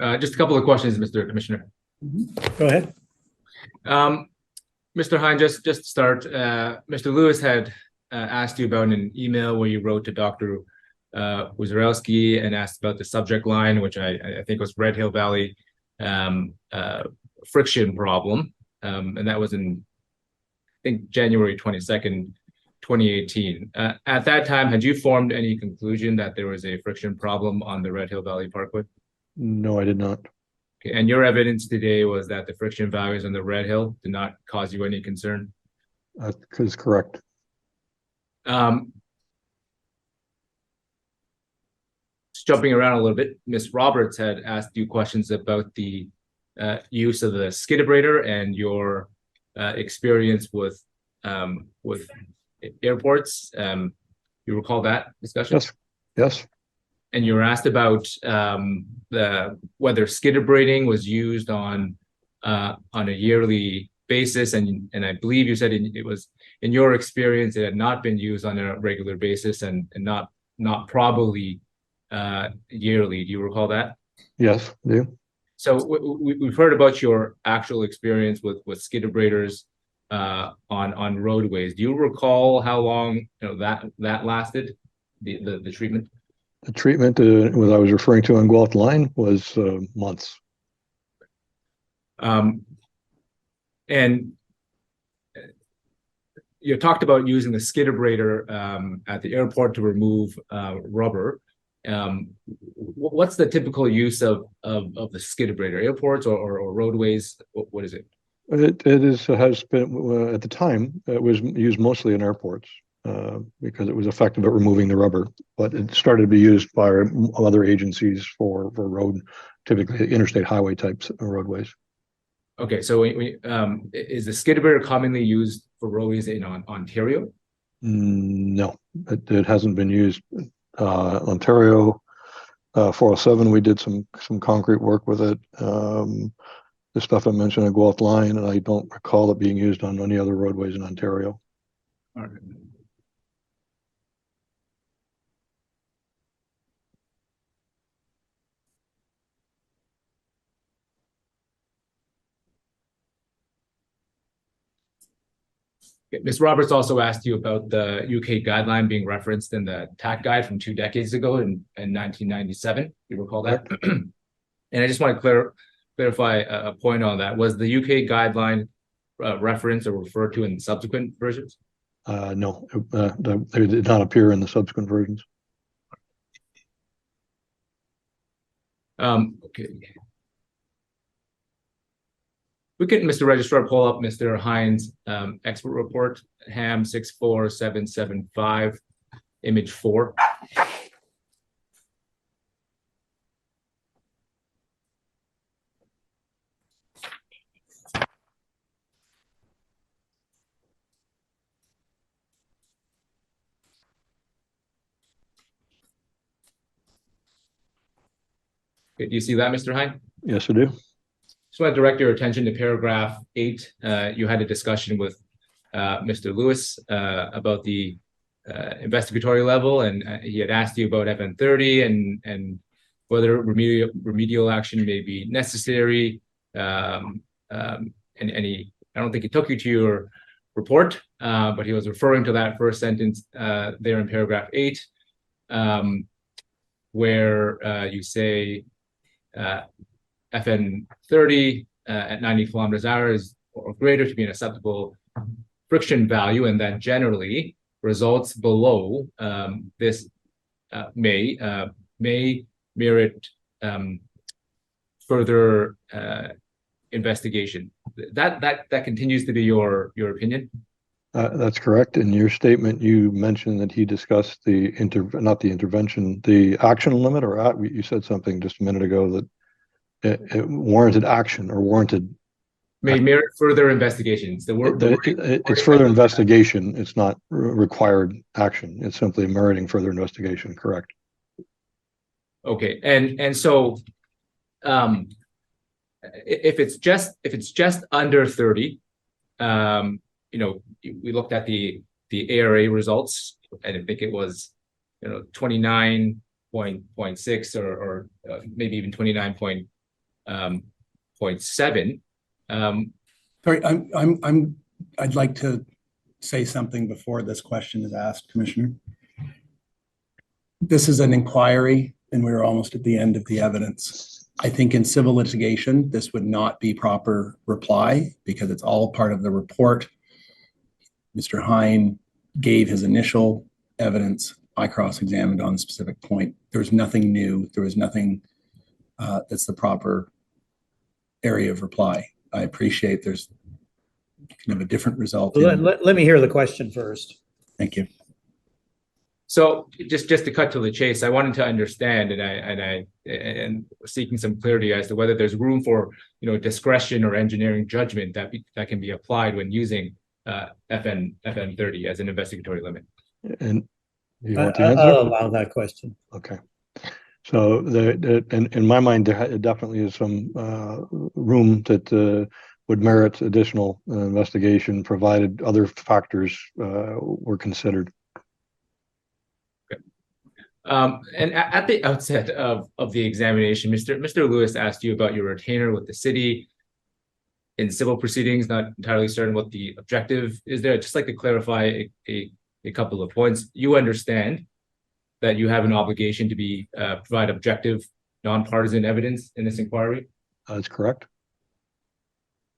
Just a couple of questions, Mr. Commissioner. Go ahead. Mr. Hine, just to start, Mr. Lewis had asked you about an email where you wrote to Dr. Wazarowski and asked about the subject line, which I think was Red Hill Valley friction problem. And that was in, I think, January 22nd, 2018. At that time, had you formed any conclusion that there was a friction problem on the Red Hill Valley Parkway? No, I did not. Okay, and your evidence today was that the friction values on the Red Hill did not cause you any concern? That is correct. Jumping around a little bit, Ms. Roberts had asked you questions about the use of the skidabrator and your experience with airports. You recall that discussion? Yes. Yes. And you were asked about whether skidabrating was used on a yearly basis, and I believe you said it was, in your experience, it had not been used on a regular basis and not probably yearly. Do you recall that? Yes, I do. So we've heard about your actual experience with skidabrators on roadways. Do you recall how long that lasted, the treatment? The treatment, what I was referring to on Guelph Line, was months. And you talked about using the skidabrator at the airport to remove rubber. What's the typical use of the skidabrator? Airports or roadways? What is it? Has been at the time. It was used mostly in airports because it was effective at removing the rubber. But it started to be used by other agencies for road, typically interstate highway types of roadways. Okay, so is the skidabrator commonly used for roadways in Ontario? No, it hasn't been used. Ontario 407, we did some concrete work with it. The stuff I mentioned at Guelph Line, and I don't recall it being used on any other roadways in Ontario. All right. Ms. Roberts also asked you about the UK guideline being referenced in the TAC guide from 2 decades ago in 1997. You recall that? And I just want to clarify a point on that. Was the UK guideline referenced or referred to in subsequent versions? No, it did not appear in the subsequent versions. Okay. We can, Mr. Registrar, pull up Mr. Hines' expert report, HAM 64775, image 4. Okay, do you see that, Mr. Hine? Yes, I do. Just want to direct your attention to paragraph 8. You had a discussion with Mr. Lewis about the investigatory level, and he had asked you about FN30 and whether remedial action may be necessary. And I don't think he took you to your report, but he was referring to that first sentence there in paragraph 8, where you say FN30 at 90 kilometers an hour is or greater to be an acceptable friction value, and that generally results below this may merit further investigation. That continues to be your opinion? That's correct. In your statement, you mentioned that he discussed the action limit, or you said something just a minute ago that it warranted action or warranted. May merit further investigations. It's further investigation. It's not required action. It's simply meriting further investigation. Correct. Okay, and so if it's just under 30, we looked at the ARA results, and I think it was 29.6 or maybe even 29.8 0.7. Sorry, I'd like to say something before this question is asked, Commissioner. This is an inquiry, and we're almost at the end of the evidence. I think in civil litigation, this would not be proper reply because it's all part of the report. Mr. Hine gave his initial evidence. I cross-examined on a specific point. There was nothing new. There was nothing that's the proper area of reply. I appreciate there's kind of a different result. Let me hear the question first. Thank you. So just to cut to the chase, I wanted to understand, and seeking some clarity as to whether there's room for discretion or engineering judgment that can be applied when using FN 30 as an investigatory limit. And you want to answer? I'll allow that question. Okay. So in my mind, there definitely is some room that would merit additional investigation, provided other factors were considered. Okay. And at the outset of the examination, Mr. Lewis asked you about your retainer with the city in civil proceedings. Not entirely certain what the objective is there. I'd just like to clarify a couple of points. You understand that you have an obligation to provide objective, nonpartisan evidence in this inquiry? That's correct.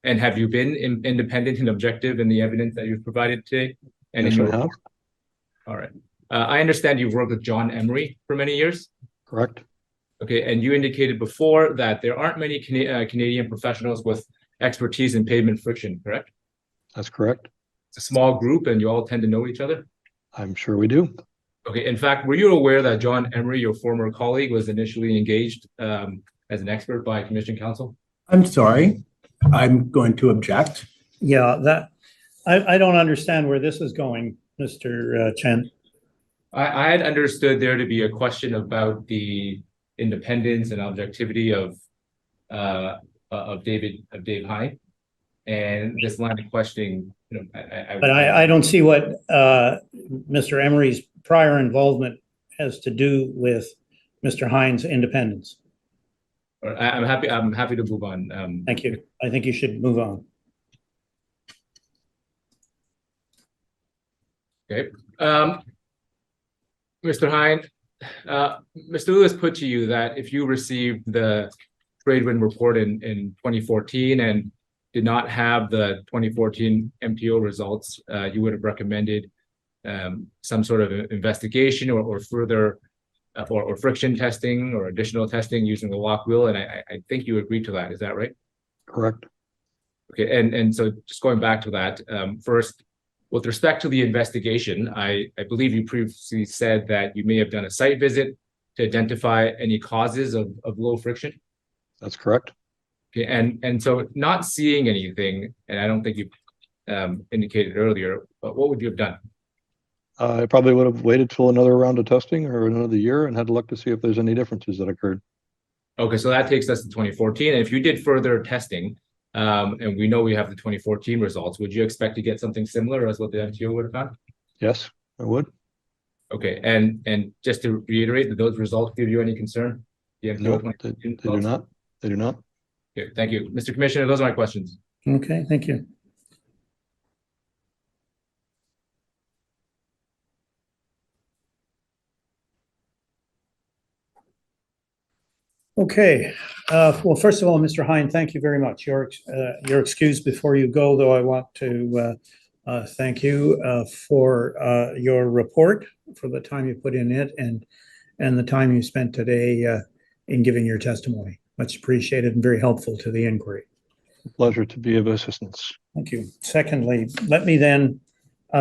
And have you been independent and objective in the evidence that you've provided today? And yes, I have. All right. I understand you've worked with John Emery for many years. Correct. Okay, and you indicated before that there aren't many Canadian professionals with expertise in pavement friction, correct? That's correct. It's a small group and you all tend to know each other? I'm sure we do. Okay, in fact, were you aware that John Emery, your former colleague, was initially engaged as an expert by Commission Counsel? I'm sorry. I'm going to object. Yeah, I don't understand where this is going, Mr. Chen. I had understood there to be a question about the independence and objectivity of Dave Hine, and this line of questioning. But I don't see what Mr. Emery's prior involvement has to do with Mr. Hine's independence. I'm happy to move on. Thank you. I think you should move on. Okay. Mr. Hine, Mr. Lewis put to you that if you received the Tradewind report in 2014 and did not have the 2014 MTO results, you would have recommended some sort of investigation or further or friction testing or additional testing using the lock wheel, and I think you agreed to that. Is that right? Correct. Okay, and so just going back to that, first, with respect to the investigation, I believe you previously said that you may have done a site visit to identify any causes of low friction. That's correct. Okay, and so not seeing anything, and I don't think you indicated earlier, but what would you have done? I probably would have waited till another round of testing or another year and had to look to see if there's any differences that occurred. Okay, so that takes us to 2014. And if you did further testing, and we know we have the 2014 results, would you expect to get something similar as what the MTO would have found? Yes, I would. Okay, and just to reiterate, did those results give you any concern? No, they do not. They do not. Okay, thank you. Mr. Commissioner, those are my questions. Okay, thank you. Okay, well, first of all, Mr. Hine, thank you very much. You're excused before you go, though I want to thank you for your report, for the time you put in it, and the time you spent today in giving your testimony. Much appreciated and very helpful to the inquiry. Pleasure to be of assistance. Thank you. Secondly, let me then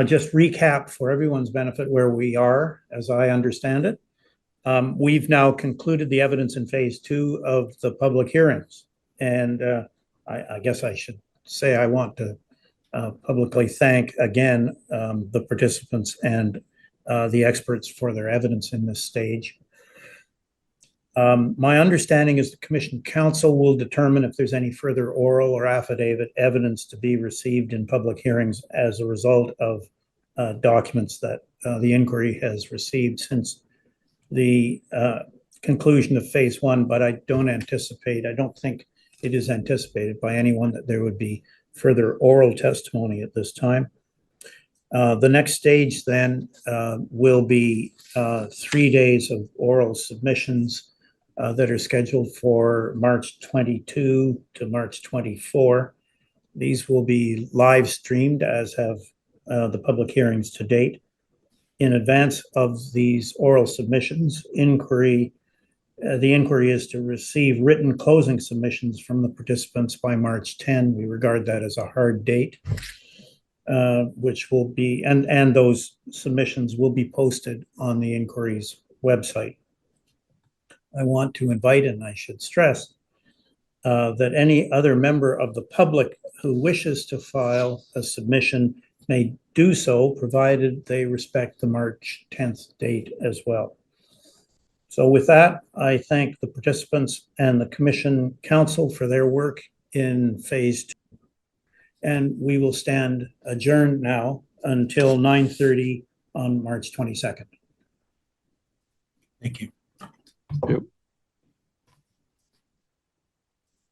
just recap for everyone's benefit where we are, as I understand it. We've now concluded the evidence in phase 2 of the public hearings. And I guess I should say I want to publicly thank again the participants and the experts for their evidence in this stage. My understanding is the Commission Counsel will determine if there's any further oral or affidavit evidence to be received in public hearings as a result of documents that the inquiry has received since the conclusion of phase 1, but I don't think it is anticipated by anyone that there would be further oral testimony at this time. The next stage then will be 3 days of oral submissions that are scheduled for March 22 to March 24. These will be live streamed, as have the public hearings to date. In advance of these oral submissions, the inquiry is to receive written closing submissions from the participants by March 10. We regard that as a hard date, which will be, and those submissions will be posted on the inquiry's website. I want to invite, and I should stress, that any other member of the public who wishes to file a submission may do so, provided they respect the March 10th date as well. So with that, I thank the participants and the Commission Council for their work in phase 2. And we will stand adjourned now until 9:30 on March 22nd. Thank you. Yep.